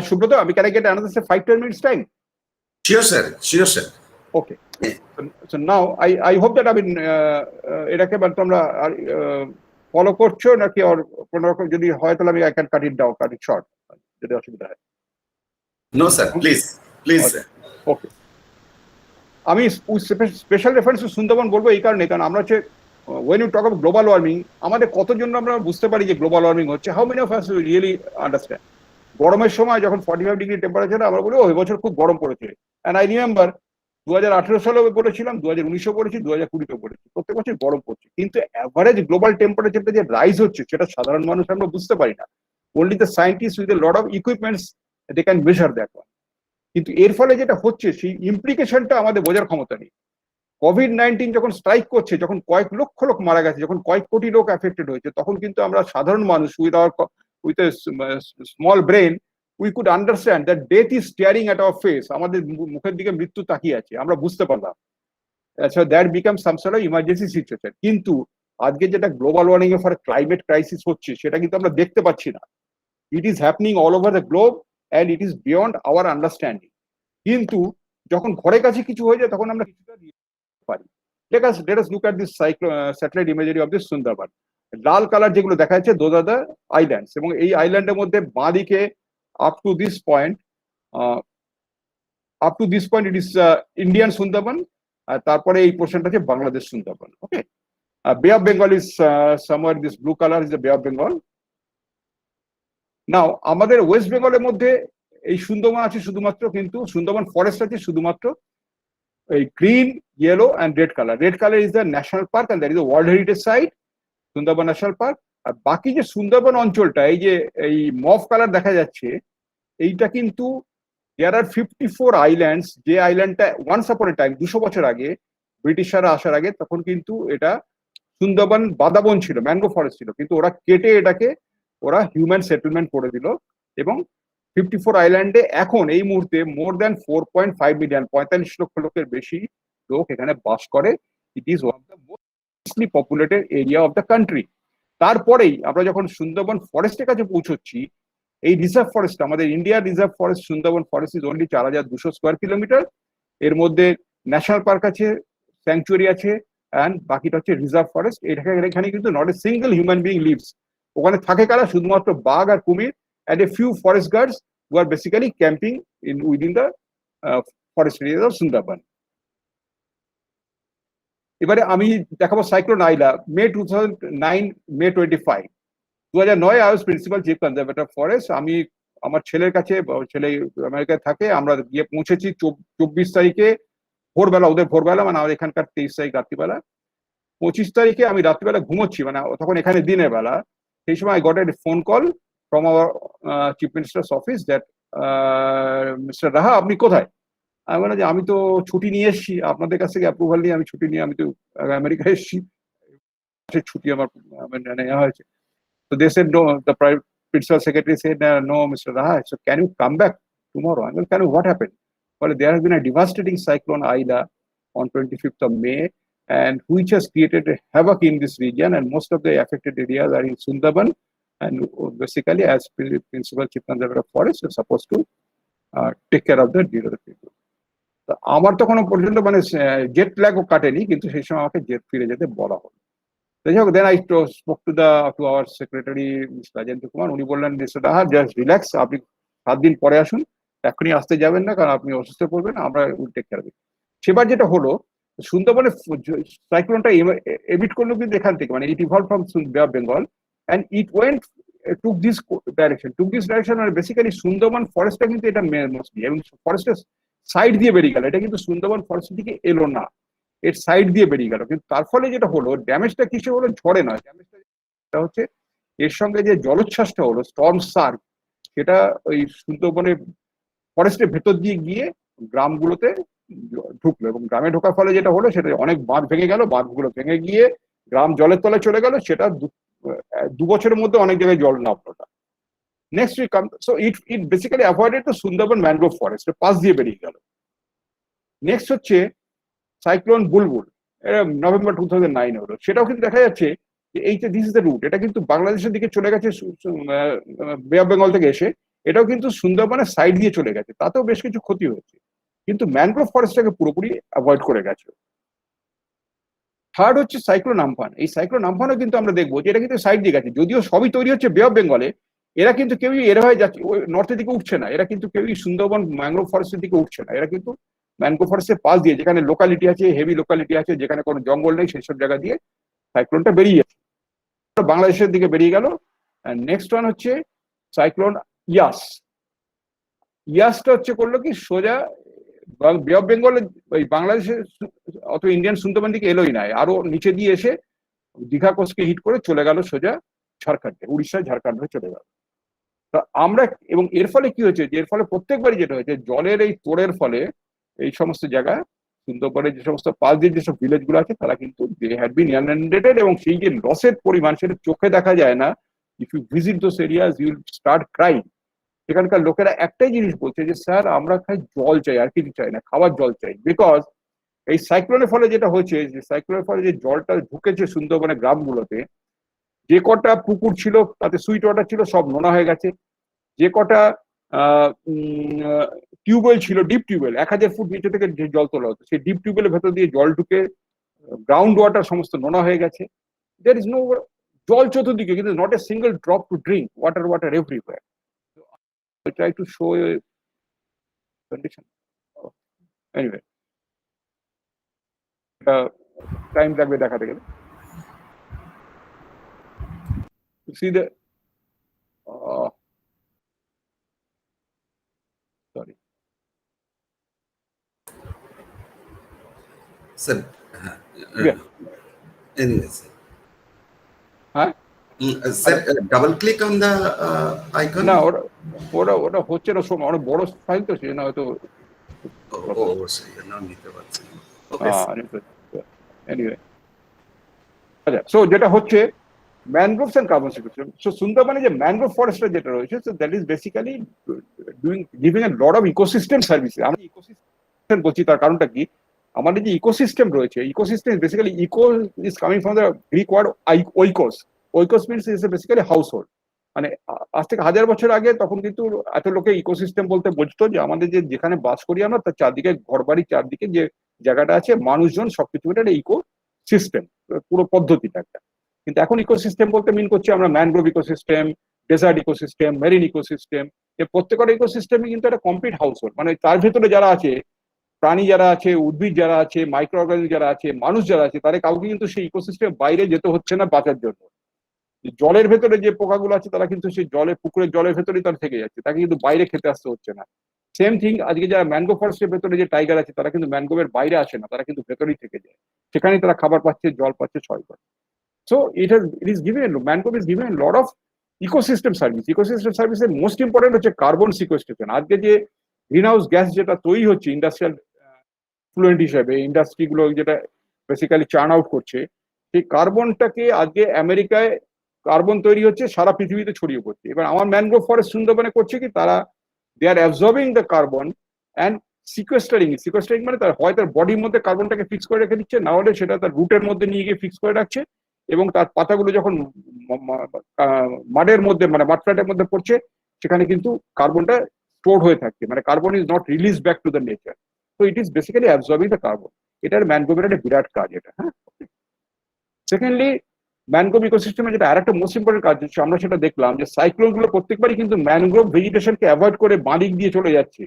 সুব্রত, আমি can I get another 5-10 minutes time? Sure, sir. Sure, sir. Okay. So now I hope that এটাকে তোমরা ফলো করছো নাকি, আর কোনো রকম যদি হয় তাহলে আমি I can cut it short যদি অসুবিধা হয়। No, sir. Please, sir. Okay. আমি স্পেশাল রেফারেন্স সুন্দরবন বলবো এই কারণে, কারণ আমরা হচ্ছে when you talk about global warming, আমাদের কতজন আমরা বুঝতে পারি যে গ্লোবাল ওয়ার্মিং হচ্ছে, how many of us really understand? গরমের সময় যখন 45 ডিগ্রি টেম্পারেচার আমরা বলি ও এবছর খুব গরম পড়েছে, and I remember 2018 সালেও বলেছিলাম, 2019-এও বলেছি, 2020-তেও বলেছি, প্রত্যেক বছর গরম পড়ছে, কিন্তু অ্যাভারেজ গ্লোবাল টেম্পারেচারটা যে রাইজ হচ্ছে সেটা সাধারণ মানুষ আমরা বুঝতে পারি না। only the scientists with a lot of equipments they can measure that one. কিন্তু এর ফলে যেটা হচ্ছে সেই ইমপ্লিকেশনটা আমাদের বোঝার ক্ষমতা নেই। কোভিড-19 যখন স্ট্রাইক করছে, যখন কয়েক লক্ষ লোক মারা গেছে, যখন কয়েক কোটি লোক অ্যাফেক্টেড হয়েছে, তখন কিন্তু আমরা সাধারণ মানুষ with a small brain we could understand that death is steering at our face, আমাদের মুখের দিকে মৃত্যু তাকিয়ে আছে, আমরা বুঝতে পারলাম। So that become some sort of emergency situation. কিন্তু আজকে যেটা গ্লোবাল ওয়ার্মিং এর ফলে ক্লাইমেট ক্রাইসিস হচ্ছে সেটা কিন্তু আমরা দেখতে পাচ্ছি না। It is happening all over the globe and it is beyond our understanding. কিন্তু যখন ঘরে কাছে কিছু হয়ে যায় তখন আমরা কিছুটা পারি। Let us look at this satellite imagery of this Sundarban. Lal colour যেগুলো দেখা যাচ্ছে those are the islands, এবং এই আইল্যান্ডের মধ্যে বাঁদিকে up to this point it is Indian Sundarban, আর তারপরে এই পোর্শনটা হচ্ছে বাংলাদেশ সুন্দরবন। ওকে, Bay of Bengal is somewhere, this blue color is the Bay of Bengal. নাও আমাদের ওয়েস্ট বেঙ্গলের মধ্যে এই সুন্দরবন আছে শুধুমাত্র, কিন্তু সুন্দরবন ফরেস্ট আছে শুধুমাত্র এই green, yellow and red colour. Red colour is the national park and that is the world heritage site, Sundarban national park. আর বাকি যে সুন্দরবন অঞ্চলটা, এই যে এই মফ কালার দেখা যাচ্ছে, এইটা কিন্তু দেয়ার আর 54 আইল্যান্ডস। যে আইল্যান্ডটা ওয়ান্স আপন এ টাইম 200 বছর আগে ব্রিটিশরা আসার আগে তখন কিন্তু এটা সুন্দরবন বাদাবন ছিল, ম্যানগ্রোভ ফরেস্ট ছিল, কিন্তু ওরা কেটে এটাকে ওরা হিউম্যান সেটেলমেন্ট করে দিল, এবং 54 আইল্যান্ডে এখন এই মুহূর্তে মোর দ্যান 4.5 মিলিয়ন, 45 লক্ষ লোকের বেশি লোক এখানে বাস করে। It is one of the mostly populated area of the country. তারপরেই আমরা যখন সুন্দরবন ফরেস্টের কাছে পৌঁছচ্ছি, এই রিজার্ভ ফরেস্ট, আমাদের ইন্ডিয়ার reserve forest Sundarban forest is only 4200 square kilometre. এর মধ্যে ন্যাশনাল পার্ক আছে, স্যাংচুয়ারি আছে, অ্যান্ড বাকিটা হচ্ছে রিজার্ভ ফরেস্ট। এখানে কিন্তু not a single human being lives. ওখানে থাকে কারা? শুধুমাত্র বাঘ আর কুমির and a few forest guards who are basically camping within the forest areas of Sundarban. এবারে আমি দেখাবো cyclone Aila, May 2009, May 25, 2009 I was principal chief conservator forest. আমি আমার ছেলের কাছে, ছেলে আমেরিকায় থাকে, আমরা গিয়ে পৌঁছেছি 24 তারিখে ভোরবেলা, ওদের ভোরবেলা, মানে আমাদের এখানকার 23 তারিখ রাত্রিবেলা। 25 তারিখে আমি রাত্রিবেলা ঘুমোচ্ছি, মানে তখন এখানে দিনের বেলা। সেই সময় I got a phone call from our chief minister's office that Mr. Raha, আপনি কোথায়? আমি বললাম যে আমি তো ছুটি নিয়ে এসেছি, আপনাদের কাছ থেকে অ্যাপ্রুভাল নিয়ে আমি ছুটি নিয়ে আমি তো আমেরিকায় এসেছি, ছুটি আমার নেওয়া হয়েছে। So they said no, the principal secretary said no Mr. Raha, so can you come back tomorrow? I mean, what happened? Well, there has been a devastating cyclone Aida on 25th of May, and which has created a havoc in this region, and most of the affected areas are in Sundarban. And basically, as principal chief conservator of forest, you're supposed to take care of the deer of the people. আমার তো কোনো পর্যন্ত মানে জেট ল্যাগও কাটেনি, কিন্তু সেই সময় আমাকে জেট ফিরে যেতে বলা হলো। Then I spoke to our secretary mister Rajendra Kumar. উনি বললেন জাস্ট রিল্যাক্স, আপনি 7 দিন পরে আসুন, এখনই আসতে যাবেন না, কারণ আপনি অসুস্থ পড়বেন, আমরা will take care of it. সেবার যেটা হলো, সুন্দরবনে সাইক্লোনটা এমিট করলো কিন্তু এখান থেকে, মানে ইট ইভলভ ফ্রম বে of Bengal and it went took this direction, মানে বেসিক্যালি সুন্দরবন ফরেস্টটা কিন্তু এটা মোস্টলি, এবং ফরেস্টের সাইড দিয়ে বেরিয়ে গেল, এটা কিন্তু সুন্দরবন ফরেস্টের দিকে এলো না, এর সাইড দিয়ে বেরিয়ে গেল। কিন্তু তার ফলে যেটা হলো, ড্যামেজটা কিসে হলো? ঝড়ে নয়, ড্যামেজটা হচ্ছে এর সঙ্গে যে জলোচ্ছ্বাসটা হলো, স্টর্ম সার্জ, সেটা ওই সুন্দরবনের ফরেস্টের ভেতর দিয়ে গিয়ে গ্রামগুলোতে ঢুকলো, এবং গ্রামে ঢোকার ফলে যেটা হলো, সেটা অনেক বাঁধ ভেঙে গেল, বাঁধগুলো ভেঙে গিয়ে গ্রাম জলের তলায় চলে গেল। সেটা 2 বছরের মধ্যে অনেক জায়গায় জল নামলো। Next week so it basically avoided the Sundarban mangrove forest, পাশ দিয়ে বেরিয়ে গেল। নেক্সট হচ্ছে সাইক্লোন বুলবুল, এটা নভেম্বর 2009 হলো। সেটাও কিন্তু দেখা যাচ্ছে যে এইটা দিস ইজ দ্য রুট, এটা কিন্তু বাংলাদেশের দিকে চলে গেছে বে অফ বেঙ্গল থেকে এসে, এটাও কিন্তু সুন্দরবনের সাইড দিয়ে চলে গেছে, তাতেও বেশ কিছু ক্ষতি হয়েছে, কিন্তু ম্যানগ্রোভ ফরেস্টটাকে পুরোপুরি অ্যাভয়েড করে গেছে। থার্ড হচ্ছে সাইক্লোন আমফান। এই সাইক্লোন আমফানও কিন্তু আমরা দেখবো যে এটা কিন্তু সাইড দিয়ে গেছে, যদিও সবই তৈরি হচ্ছে বে অফ বেঙ্গলে, এরা কিন্তু কেউই এরা হয়ে যাচ্ছে ওই নর্থের দিকে উঠছে না, এরা কিন্তু কেউই সুন্দরবন ম্যানগ্রোভ ফরেস্টের দিকে উঠছে না, এরা কিন্তু ম্যানগ্রোভ ফরেস্টের পাশ দিয়ে, যেখানে লোকালিটি আছে, হেভি লোকালিটি আছে, যেখানে কোনো জঙ্গল নেই, সেই সব জায়গা দিয়ে সাইক্লোনটা বেরিয়ে যাচ্ছে, বাংলাদেশের দিকে বেরিয়ে গেল। নেক্সট ওয়ান হচ্ছে সাইক্লোন ইয়াসটা হচ্ছে করলো কি, সোজা বে অফ বেঙ্গলে ওই বাংলাদেশে অত ইন্ডিয়ান সুন্দরবন দিকে এলোই নাই, আরো নিচে দিয়ে এসে দীঘা কোস্টকে হিট করে চলে গেল সোজা ঝাড়খণ্ডে, উড়িষ্যা ঝাড়খণ্ড হয়ে চলে গেল। তা আমরা এবং এর ফলে কি হয়েছে, যে এর ফলে প্রত্যেকবারই যেটা হয়েছে জলের এই তোড়ের ফলে এই সমস্ত জায়গা সুন্দরবনের যে সমস্ত পাশ দিয়ে যেসব ভিলেজ গুলো আছে তারা কিন্তু দে হ্যাড বিন ইনআন্ডেটেড, এবং সেই যে লসের পরিমাণ সেটা চোখে দেখা যায় না। If you visit those areas you will start crying. এখানকার লোকেরা একটাই জিনিস বলছে যে স্যার আমরা খাই জল চাই, আর কিছু চাই না, খাওয়ার জল চাই। বিকজ এই সাইক্লোনের ফলে যেটা হয়েছে, যে সাইক্লোনের ফলে যে জলটা ঢুকেছে সুন্দরবনের গ্রামগুলোতে, যে কটা পুকুর ছিল তাতে সুইট ওয়াটার ছিল সব নোনা হয়ে গেছে। যে কটা টিউবওয়েল ছিল, ডিপ টিউবওয়েল 1000 ফুট নিচে থেকে যে জল তোলা হতো, সেই ডিপ টিউবওয়েলের ভেতর দিয়ে জল ঢুকে গ্রাউন্ড ওয়াটার সমস্ত নোনা হয়ে গেছে। দেয়ার ইজ নো জল চতুর্দিকে, কিন্তু not a single drop to drink, water everywhere. I try to show a condition. Anyway, time লাগবে দেখাতে গেলে। See the sorry. Sir, Yeah. anyway, sir. Huh? Sir, double click on the icon. না ওটা হচ্ছে না, সময় অনেক বড় ফাইল তো সেজন্য হয়তো অবশ্যই নাম নিতে পারছি। ওকে এনিওয়ে। আচ্ছা, সো যেটা হচ্ছে mangroves and carbon sequestration. So সুন্দরবনে যে ম্যানগ্রোভ ফরেস্টটা যেটা রয়েছে, so that is basically giving a lot of ecosystem services. আমরা ইকোসিস্টেম বলছি তার কারণটা কি, আমাদের যে ইকোসিস্টেম রয়েছে, ecosystem basically eco is coming from the Greek word oikos. Oikos means is basically household. মানে আজ থেকে 1000 বছর আগে তখন কিন্তু এত লোকে ইকোসিস্টেম বলতে বুঝতো যে আমাদের যে যেখানে বাস করি আমরা তার চারদিকে ঘর বাড়ির চারদিকে যে জায়গাটা আছে মানুষজন সবকিছু এটা ইকো সিস্টেম, পুরো পদ্ধতিটা একটা। কিন্তু এখন ইকোসিস্টেম বলতে মিন করছি আমরা mangrove ecosystem, desert ecosystem, marine ecosystem. এই প্রত্যেকটা ইকোসিস্টেমই কিন্তু একটা কমপ্লিট হাউস হোল্ড। মানে তার ভেতরে যারা আছে, প্রাণী যারা আছে, উদ্ভিদ যারা আছে, মাইক্রো অর্গানিজম যারা আছে, মানুষ যারা আছে, তাদের কাউকে কিন্তু সেই ইকোসিস্টেম বাইরে যেতে হচ্ছে না বাঁচার জন্য। জলের ভেতরে যে পোকাগুলো আছে তারা কিন্তু সেই পুকুরের জলের ভেতরেই তারা থেকে যাচ্ছে, তাকে কিন্তু বাইরে খেতে আসতে হচ্ছে না। সেম থিং আজকে যারা ম্যানগ্রোভ ফরেস্টের ভেতরে যে টাইগার আছে তারা কিন্তু ম্যানগ্রোভের বাইরে আসে না, তারা কিন্তু ভেতরেই থেকে যায়, সেখানেই তারা খাবার পাচ্ছে, জল পাচ্ছে, ছয় পাচ্ছে। So it is given, mangrove is given lot of ecosystem service. Ecosystem সার্ভিসের মোস্ট ইম্পর্টেন্ট হচ্ছে কার্বন সিকোয়েস্ট্রেশন। আজকে যে গ্রিন হাউস গ্যাস যেটা তৈরি হচ্ছে ইন্ডাস্ট্রিয়াল ফ্লুয়েন্ট হিসেবে, ইন্ডাস্ট্রিগুলো যেটা বেসিক্যালি চার্ন আউট করছে, সেই কার্বনটাকে আজকে আমেরিকায় কার্বন তৈরি হচ্ছে, সারা পৃথিবীতে ছড়িয়ে পড়ছে। এবার আমার ম্যানগ্রোভ ফরেস্ট সুন্দরবনে করছে কি, তারা দে আর অ্যাবজর্বিং দ্য কার্বন অ্যান্ড সিকোয়েস্টারিং। সিকোয়েস্টারিং মানে তার হয় তার বডির মধ্যে কার্বনটাকে ফিক্স করে রেখে দিচ্ছে, না হলে সেটা তার রুটের মধ্যে নিয়ে গিয়ে ফিক্স করে রাখছে, এবং তার পাতাগুলো যখন মাডের মধ্যে মানে মাডফ্ল্যাটের মধ্যে পড়ছে সেখানে কিন্তু কার্বনটা স্টোর হয়ে থাকছে, মানে carbon is not release back to the nature. তো it is basically absorbing the carbon. এটার ম্যানগ্রোভের একটা বিরাট কাজ এটা। হ্যাঁ, সেকেন্ডলি ম্যানগ্রোভ ইকোসিস্টেমে যেটা আরেকটা মোস্ট ইম্পর্টেন্ট কাজ হচ্ছে, আমরা সেটা দেখলাম যে সাইক্লোন গুলো প্রত্যেকবারই কিন্তু ম্যানগ্রোভ ভেজিটেশনকে অ্যাভয়েড করে বাঁদিক দিয়ে চলে যাচ্ছে,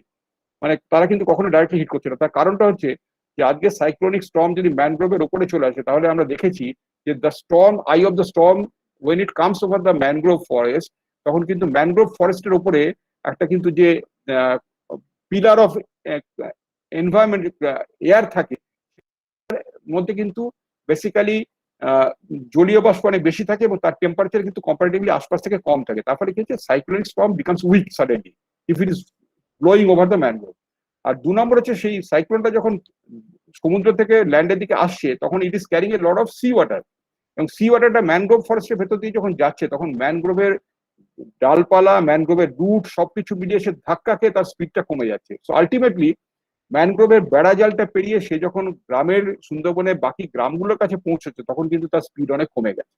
মানে তারা কিন্তু কখনো ডাইরেক্টলি হিট করছে না। তার কারণটা হচ্ছে যে আজকে সাইক্লোনিক স্টর্ম যদি ম্যানগ্রোভের উপরে চলে আসে, তাহলে আমরা দেখেছি যে the storm, eye of the storm when it comes over the mangrove forest, তখন কিন্তু ম্যানগ্রোভ ফরেস্টের উপরে একটা কিন্তু যে পিলার অফ এনভায়রনমেন্ট এয়ার থাকে মধ্যে কিন্তু বেসিক্যালি জলীয় বাষ্প অনেক বেশি থাকে এবং তার টেম্পারেচার কিন্তু কম্পারেটিভলি আশপাশ থেকে কম থাকে। তার ফলে কি হচ্ছে, cyclonic storm becomes weak suddenly if it is blowing over the mangrove. আর 2 নম্বর হচ্ছে সেই সাইক্লোনটা যখন সমুদ্র থেকে ল্যান্ডের দিকে আসছে তখন it is carrying a lot of sea water, এবং সি ওয়াটারটা ম্যানগ্রোভ ফরেস্টের ভেতর দিয়ে যখন যাচ্ছে তখন ম্যানগ্রোভের ডালপালা, ম্যানগ্রোভের রুট সবকিছু মিলিয়ে সে ধাক্কা খেয়ে তার স্পিডটা কমে যাচ্ছে। সো আলটিমেটলি ম্যানগ্রোভের বেড়া জালটা পেরিয়ে সে যখন গ্রামের সুন্দরবনের বাকি গ্রামগুলোর কাছে পৌঁছেছে তখন কিন্তু তার স্পিড অনেক কমে গেছে।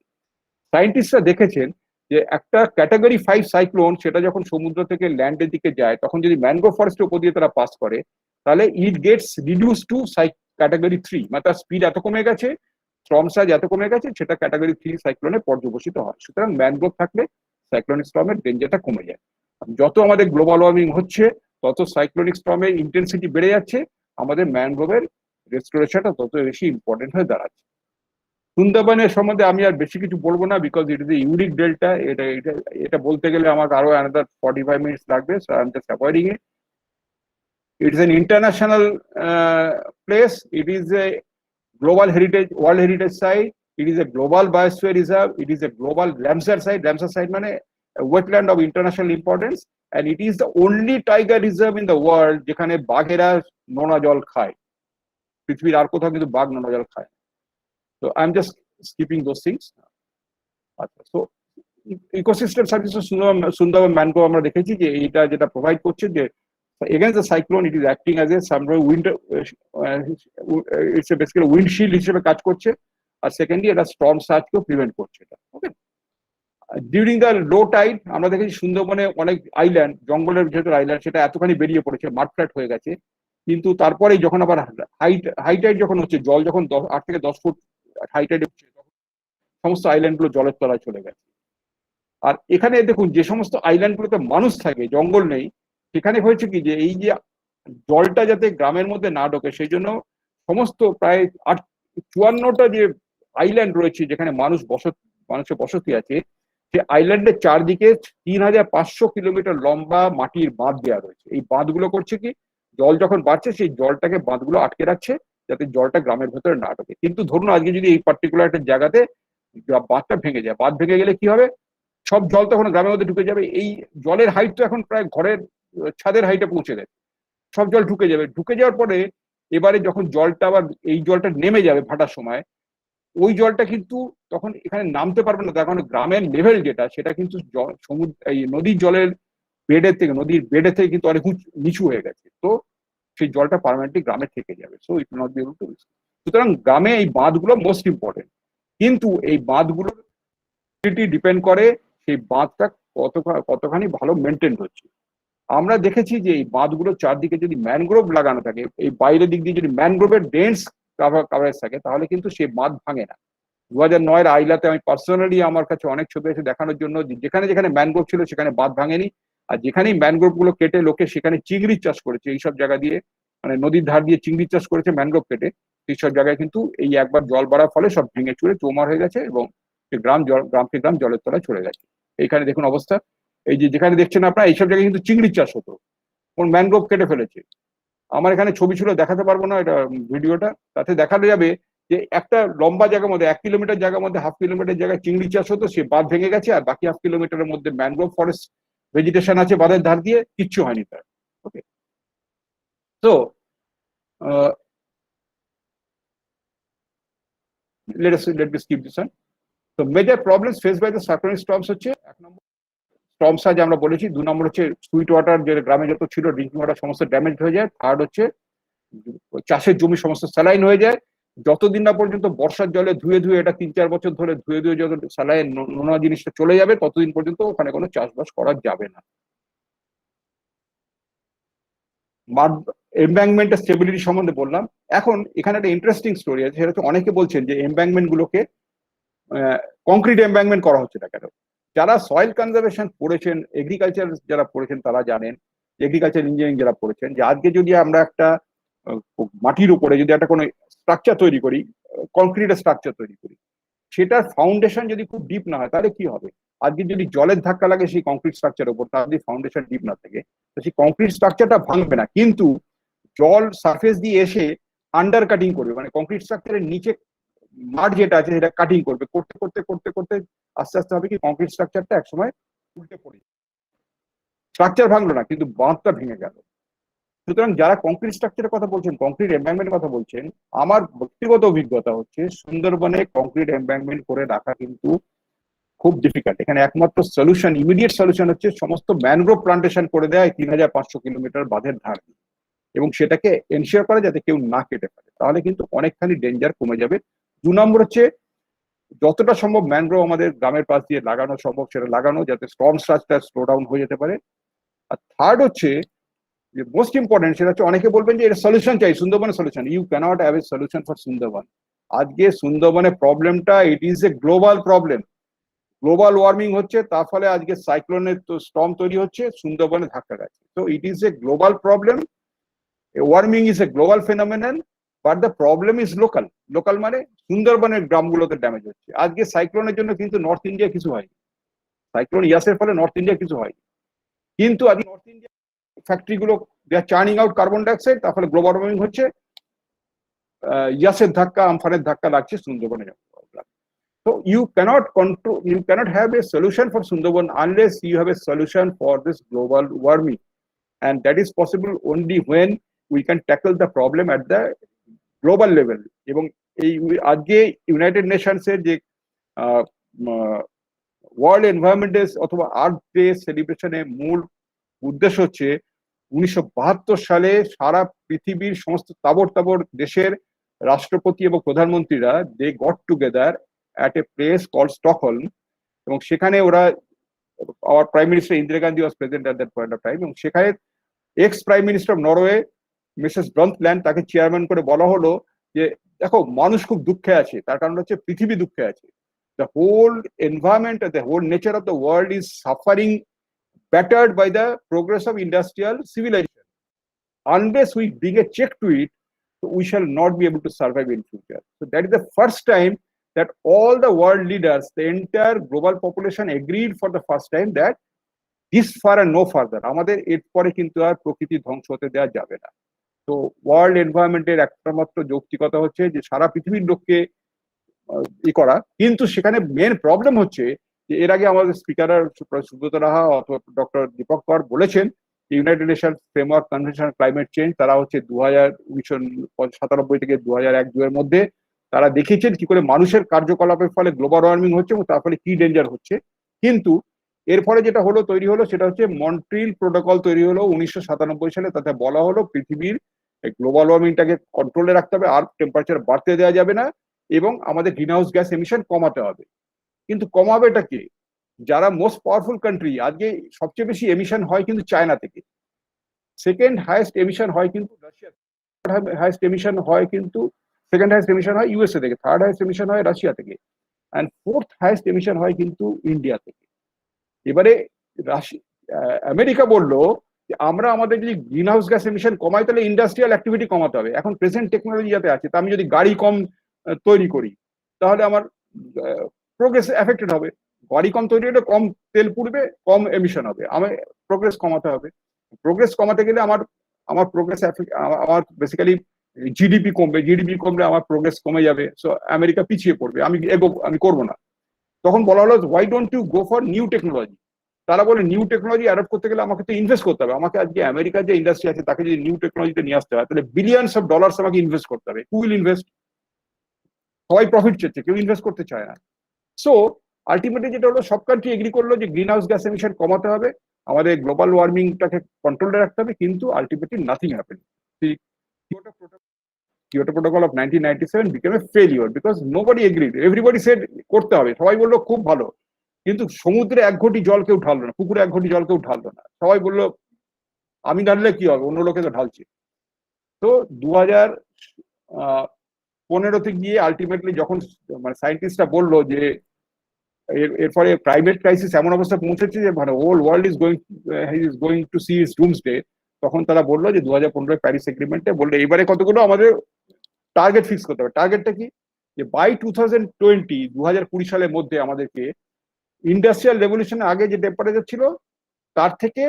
সায়েন্টিস্টরা দেখেছেন যে একটা ক্যাটাগরি 5 সাইক্লোন সেটা যখন সমুদ্র থেকে ল্যান্ডের দিকে যায় তখন যদি ম্যানগ্রোভ ফরেস্টের উপর দিয়ে তারা পাস করে তাহলে it gets reduce to category 3, মানে তার স্পিড এত কমে গেছে, স্টর্ম সাইজ এত কমে গেছে, সেটা ক্যাটাগরি 3 সাইক্লোনে পর্যবসিত হয়। সুতরাং ম্যানগ্রোভ থাকলে সাইক্লোনিক স্টর্মের ডেঞ্জারটা কমে যায়। যত আমাদের গ্লোবাল ওয়ার্মিং হচ্ছে তত সাইক্লোনিক স্টর্মের ইন্টেন্সিটি বেড়ে যাচ্ছে, আমাদের ম্যানগ্রোভের রেস্টোরেশনটা তত বেশি ইম্পর্টেন্ট হয়ে দাঁড়াচ্ছে। সুন্দরবনের সম্বন্ধে আমি আর বেশি কিছু বলবো না, because it is a unique delta. এটা বলতে গেলে আমাকে আরো অ্যানাদার 45 মিনিটস লাগবে, so I am just avoiding it. It is an international place. It is a global heritage, world heritage site. It is a global biosphere reserve. It is a global Ramsar site. Ramsar site মানে a wetland of international importance, and it is the only tiger reserve in the world যেখানে বাঘেরা নোনা জল খায়। পৃথিবীর আর কোথাও কিন্তু বাঘ নোনা জল খায়। So I'm just skipping those things. So ecosystem services Sundarban mangrove আমরা দেখেছি যে এটা যেটা প্রোভাইড করছে যে against the cyclone it is acting as a somewhere winter it's a basically windshield হিসেবে কাজ করছে, আর সেকেন্ডলি এটা স্টর্ম সার্জকেও প্রিভেন্ট করছে এটা। ওকে, ডিউরিং দ্য লো টাইড আমরা দেখেছি সুন্দরবনে অনেক আইল্যান্ড, জঙ্গলের ভেতর আইল্যান্ড, সেটা এতখানি বেরিয়ে পড়েছে, মাঠফ্ল্যাট হয়ে গেছে। কিন্তু তারপরে যখন আবার হাই টাইড যখন হচ্ছে, জল যখন 8 থেকে 10 ফুট হাই টাইড হচ্ছে, সমস্ত আইল্যান্ড গুলো জলের তলায় চলে গেছে। আর এখানে দেখুন যে সমস্ত আইল্যান্ড গুলোতে মানুষ থাকে, জঙ্গল নেই, সেখানে হয়েছে কি যে এই যে জলটা যাতে গ্রামের মধ্যে না ঢোকে সেই জন্য সমস্ত প্রায় 54টা যে আইল্যান্ড রয়েছে যেখানে মানুষের বসতি আছে, সে আইল্যান্ডের চারদিকে 3500 কিলোমিটার লম্বা মাটির বাঁধ দেওয়া রয়েছে। এই বাঁধগুলো করছে কি, জল যখন বাড়ছে সেই জলটাকে বাঁধগুলো আটকে রাখছে যাতে জলটা গ্রামের ভেতরে না ঢোকে। কিন্তু ধরুন আজকে যদি এই পার্টিকুলার একটা জায়গাতে বাঁধটা ভেঙে যায়, বাঁধ ভেঙে গেলে কি হবে, সব জল তখন গ্রামের মধ্যে ঢুকে যাবে। এই জলের হাইট তো এখন প্রায় ঘরের ছাদের হাইটে পৌঁছে গেছে, সব জল ঢুকে যাবে। ঢুকে যাওয়ার পরে এবারে যখন জলটা আবার এই জলটা নেমে যাবে ভাটার সময়, ওই জলটা কিন্তু তখন এখানে নামতে পারবে না, তার কারণে গ্রামের লেভেল যেটা সেটা কিন্তু সমুদ্র এই নদীর জলের নদীর বেডের থেকে কিন্তু অনেক নিচু হয়ে গেছে। তো সেই জলটা পার্মানেন্টলি গ্রামে থেকে যাবে। So it not be able to. সুতরাং গ্রামে এই বাঁধগুলো মোস্ট ইম্পর্টেন্ট, কিন্তু এই বাঁধগুলোর ডিপেন্ড করে সেই বাঁধটা কতখানি ভালো মেনটেন হচ্ছে। আমরা দেখেছি যে এই বাঁধগুলোর চারদিকে যদি ম্যানগ্রোভ লাগানো থাকে, এই বাইরের দিক দিয়ে যদি ম্যানগ্রোভের ডেন্স কাভারেজ থাকে, তাহলে কিন্তু সেই বাঁধ ভাঙে না। 2009-এর আইলাতে আমি পার্সোনালি, আমার কাছে অনেক ছবি আছে দেখানোর জন্য, যেখানে যেখানে ম্যানগ্রোভ ছিল সেখানে বাঁধ ভাঙেনি। আর যেখানেই ম্যানগ্রোভ গুলো কেটে লোকে সেখানে চিংড়ির চাষ করেছে, এইসব জায়গা দিয়ে মানে নদীর ধার দিয়ে চিংড়ির চাষ করেছে ম্যানগ্রোভ কেটে, সেই সব জায়গায় কিন্তু এই একবার জল বাড়ার ফলে সব ভেঙে চুরে চৌমার হয়ে গেছে এবং গ্রাম জলের তলায় চলে গেছে। এইখানে দেখুন অবস্থা, এই যে যেখানে দেখছেন আপনারা, এইসব জায়গায় কিন্তু চিংড়ির চাষ হতো, কোন ম্যানগ্রোভ কেটে ফেলেছে। আমার এখানে ছবি ছিল, দেখাতে পারবো না এটা ভিডিওটা, তাতে দেখানো যাবে যে একটা লম্বা জায়গার মধ্যে 1 কিলোমিটার জায়গার মধ্যে 1/2 কিলোমিটার জায়গায় চিংড়ি চাষ হতো, সে বাঁধ ভেঙে গেছে, আর বাকি 1/2 কিলোমিটারের মধ্যে ম্যানগ্রোভ ফরেস্ট ভেজিটেশন আছে বাঁধের ধার দিয়ে, কিচ্ছু হয়নি তার। ওকে, তো let me skip this one. So major problems faced by the cyclonic storms হচ্ছে, 1 নম্বর স্টর্ম সার্জ আমরা বলেছি, 2 নম্বর হচ্ছে সুইট ওয়াটার যে গ্রামে যত ছিল ড্রিঙ্কিং ওয়াটার সমস্ত ড্যামেজ হয়ে যায়, থার্ড হচ্ছে চাষের জমি সমস্ত স্যালাইন হয়ে যায়। যতদিন না পর্যন্ত বর্ষার জলে ধুয়ে ধুয়ে, এটা 3-4 বছর ধরে ধুয়ে ধুয়ে যত স্যালাইন নোনা জিনিসটা চলে যাবে, ততদিন পর্যন্ত ওখানে কোনো চাষবাস করা যাবে না। এমব্যাঙ্কমেন্টের স্টেবিলিটি সম্বন্ধে বললাম। এখন এখানে একটা ইন্টারেস্টিং স্টোরি আছে, সেটা হচ্ছে অনেকে বলছেন যে এমব্যাঙ্কমেন্ট গুলোকে কংক্রিট এমব্যাঙ্কমেন্ট করা হচ্ছে না কেন। যারা সয়েল কনজারভেশন পড়েছেন, এগ্রিকালচার যারা পড়েছেন তারা জানেন, এগ্রিকালচার ইঞ্জিনিয়ারিং যারা পড়েছেন, যে আজকে যদি আমরা একটা মাটির উপরে যদি একটা কোনো স্ট্রাকচার তৈরি করি, কংক্রিটের স্ট্রাকচার তৈরি করি, সেটার ফাউন্ডেশন যদি খুব ডিপ না হয় তাহলে কি হবে। আজকে যদি জলের ধাক্কা লাগে সেই কংক্রিট স্ট্রাকচারের উপর, তার যদি ফাউন্ডেশন ডিপ না থাকে, তো সেই কংক্রিট স্ট্রাকচারটা ভাঙবে না, কিন্তু জল সারফেস দিয়ে এসে আন্ডার কাটিং করবে, মানে কংক্রিট স্ট্রাকচারের নিচে মাঠ যেটা আছে সেটা কাটিং করবে, করতে করতে করতে করতে আস্তে আস্তে হবে কি কংক্রিট স্ট্রাকচারটা একসময় উল্টে পড়ে যাবে। স্ট্রাকচার ভাঙলো না, কিন্তু বাঁধটা ভেঙে গেল। সুতরাং যারা কংক্রিট স্ট্রাকচারের কথা বলছেন, কংক্রিট এমব্যাঙ্কমেন্টের কথা বলছেন, আমার ব্যক্তিগত অভিজ্ঞতা হচ্ছে সুন্দরবনে কংক্রিট এমব্যাঙ্কমেন্ট করে রাখা কিন্তু খুব ডিফিকাল্ট। এখানে একমাত্র সলিউশন, ইমিডিয়েট সলিউশন হচ্ছে সমস্ত ম্যানগ্রোভ প্লান্টেশন করে দেয় 3500 কিলোমিটার বাঁধের ধার দিয়ে, এবং সেটাকে এনশিওর করা যাতে কেউ না কেটে ফেলে, তাহলে কিন্তু অনেকখানি ডেঞ্জার কমে যাবে। 2 নম্বর হচ্ছে যতটা সম্ভব ম্যানগ্রোভ আমাদের গ্রামের পাশ দিয়ে লাগানো সম্ভব সেটা লাগানো, যাতে স্টর্ম সার্জটা স্লো ডাউন হয়ে যেতে পারে। আর থার্ড হচ্ছে যে মোস্ট ইম্পর্টেন্ট, সেটা হচ্ছে অনেকে বলবেন যে এটা সলিউশন চাই, সুন্দরবনের solution. You cannot have a solution for Sundarban. আজকে সুন্দরবনের প্রবলেমটা, it is a global problem. Global warming হচ্ছে, তার ফলে আজকে সাইক্লোনের স্টর্ম তৈরি হচ্ছে, সুন্দরবনে ধাক্কা গেছে। তো it is a global problem, warming is a global phenomenon, but the problem is local. Local মানে সুন্দরবনের গ্রামগুলোতে ড্যামেজ হচ্ছে। আজকে সাইক্লোনের জন্য কিন্তু নর্থ ইন্ডিয়া কিছু হয়নি, সাইক্লোন ইয়াসের ফলে নর্থ ইন্ডিয়া কিছু হয়নি, কিন্তু আজকে নর্থ ইন্ডিয়া ফ্যাক্টরি গুলো দে আর চার্নিং আউট কার্বন ডাইঅক্সাইড, তার ফলে গ্লোবাল ওয়ার্মিং হচ্ছে, ইয়াসের ধাক্কা আমফানের ধাক্কা লাগছে সুন্দরবনে। So you cannot control, you cannot have a solution for Sundarban unless you have a solution for this global warming, and that is possible only when we can tackle the problem at the global level. এবং এই আজকে ইউনাইটেড নেশনস এর যে ওয়ার্ল্ড এনভায়রনমেন্ট ডে অথবা আর্থ ডে সেলিব্রেশনের মূল উদ্দেশ্য হচ্ছে 1972 সালে সারা পৃথিবীর সমস্ত তাবড় তাবড় দেশের রাষ্ট্রপতি এবং প্রধানমন্ত্রীরা they got together at a place called Stockholm, এবং সেখানে ওরা, our Prime Minister Indira Gandhi was present at that point of time, এবং সেখানে ex prime minister of Norway Mrs Brundtland তাকে চেয়ারম্যান করে বলা হলো যে দেখো মানুষ খুব দুঃখে আছে, তার কারণ হচ্ছে পৃথিবী দুঃখে আছে, the whole environment and the whole nature of the world is suffering, battered by the progress of industrial civilization. Unless we bring a check to it, we shall not be able to survive in future. So that is the first time that all the world leaders, the entire global population agreed for the first time that this far and no further, আমাদের এরপরে কিন্তু আর প্রকৃতি ধ্বংস হতে দেওয়া যাবে না। তো ওয়ার্ল্ড এনভায়রনমেন্টের একটা মাত্র যৌক্তিকতা হচ্ছে যে সারা পৃথিবীর লোককে ই করা, কিন্তু সেখানে মেন প্রবলেম হচ্ছে যে এর আগে আমাদের স্পিকার সুব্রত রাহা অথবা ডক্টর দীপক কর বলেছেন United nation framework convention climate change, তারা হচ্ছে 1997 থেকে 2001-2 এর মধ্যে তারা দেখিয়েছেন কি করে মানুষের কার্যকলাপের ফলে গ্লোবাল ওয়ার্মিং হচ্ছে এবং তার ফলে কি ডেঞ্জার হচ্ছে। কিন্তু এর ফলে যেটা হলো তৈরি হলো সেটা হচ্ছে মন্ট্রিল প্রোটোকল তৈরি হলো 1997 সালে, তাতে বলা হলো পৃথিবীর গ্লোবাল ওয়ার্মিংটাকে কন্ট্রোলে রাখতে হবে, আর টেম্পারেচার বাড়তে দেওয়া যাবে না এবং আমাদের গ্রিনহাউস গ্যাস এমিশন কমাতে হবে। কিন্তু কমাবেটা কে? যারা মোস্ট পাওয়ারফুল কান্ট্রি, আজকে সবচেয়ে বেশি এমিশন হয় কিন্তু চায়না থেকে, সেকেন্ড হাইয়েস্ট এমিশন হয় কিন্তু রাশিয়া, হাইয়েস্ট এমিশন হয় কিন্তু সেকেন্ড হাইয়েস্ট এমিশন হয় ইউএসএ থেকে, থার্ড হাইয়েস্ট এমিশন হয় রাশিয়া থেকে, অ্যান্ড ফোর্থ হাইয়েস্ট এমিশন হয় কিন্তু ইন্ডিয়া থেকে। এবারে আমেরিকা বললো যে আমরা আমাদের যদি গ্রিন হাউস গ্যাস এমিশন কমাই তাহলে ইন্ডাস্ট্রিয়াল অ্যাক্টিভিটি কমাতে হবে। এখন প্রেজেন্ট টেকনোলজি যাতে আছে, তা আমি যদি গাড়ি কম তৈরি করি তাহলে আমার প্রোগ্রেস এফেক্টেড হবে। গাড়ি কম তৈরি হলে কম তেল পুড়বে, কম এমিশন হবে, আমার প্রোগ্রেস কমাতে হবে। প্রোগ্রেস কমাতে গেলে আমার প্রোগ্রেস আমার বেসিক্যালি জিডিপি কমবে, জিডিপি কমলে আমার প্রোগ্রেস কমে যাবে, সো আমেরিকা পিছিয়ে পড়বে, আমি করবো না। তখন বলা হলো why don't you go for new technology. তারা বলে নিউ টেকনোলজি অ্যাডপ্ট করতে গেলে আমাকে তো ইনভেস্ট করতে হবে, আমাকে আজকে আমেরিকার যে ইন্ডাস্ট্রি আছে তাকে যদি নিউ টেকনোলজিতে নিয়ে আসতে হয় তাহলে বিলিয়নস অফ ডলার্স আমাকে ইনভেস্ট করতে হবে। Who will invest? সবাই প্রফিট চাচ্ছে, কেউ ইনভেস্ট করতে চায় না। সো আলটিমেটলি যেটা হলো সব কান্ট্রি এগ্রি করলো যে গ্রিন হাউস গ্যাস এমিশন কমাতে হবে, আমাদের গ্লোবাল ওয়ার্মিংটাকে কন্ট্রোলে রাখতে হবে, কিন্তু ultimately nothing happen. Kyoto Protocol of 1997 became a failure because nobody agreed. Everybody said করতে হবে, সবাই বললো খুব ভালো, কিন্তু সমুদ্রে 1 ঘটি জল কেউ ঢাললো না, পুকুরে 1 ঘটি জল কেউ ঢাললো না। সবাই বললো আমি ঢাললে কি হবে, অন্য লোকে তো ঢালছে। তো 2015-তে গিয়ে আলটিমেটলি যখন মানে সায়েন্টিস্টরা বললো যে এরপরে ক্লাইমেট ক্রাইসিস এমন অবস্থা পৌঁছেছে যে মানে whole world is going to see it's doomsday, তখন তারা বললো যে 2015 প্যারিস এগ্রিমেন্টে বললো এবারে কতগুলো আমাদের টার্গেট ফিক্স করতে হবে। টার্গেটটা কি? যে বাই 2020 সালের মধ্যে আমাদেরকে ইন্ডাস্ট্রিয়াল রেভলিউশনের আগে যে টেম্পারেচার ছিল তার থেকে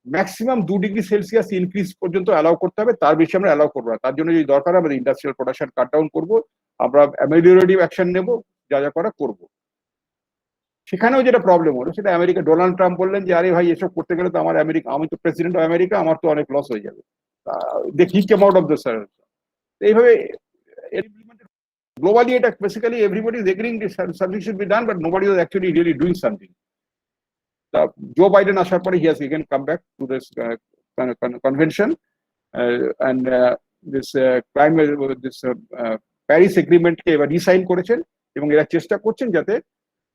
ম্যাক্সিমাম 2 ডিগ্রি সেলসিয়াস ইনক্রিজ পর্যন্ত অ্যালাউ করতে হবে, তার বেশি আমরা অ্যালাউ করবো না। তার জন্য যদি দরকার আমাদের ইন্ডাস্ট্রিয়াল প্রোডাকশন কাট ডাউন করবো, আমরা অ্যামেলিওরেটিভ অ্যাকশন নেবো, যা যা করা করবো। সেখানেও যেটা প্রবলেম হলো সেটা আমেরিকা, ডোনাল্ড ট্রাম্প বললেন যে আরে ভাই এসব করতে গেলে তো আমার আমি তো প্রেসিডেন্ট অফ আমেরিকা, আমার তো অনেক লস হয়ে যাবে। He came out of the service. এইভাবে globally এটা basically everybody is agreeing that something should be done, but nobody was actually really doing something. Joe Biden আসার পরে he has again come back to this convention and this Paris agreement কে এবার রিসাইন করেছেন এবং এরা চেষ্টা করছেন যাতে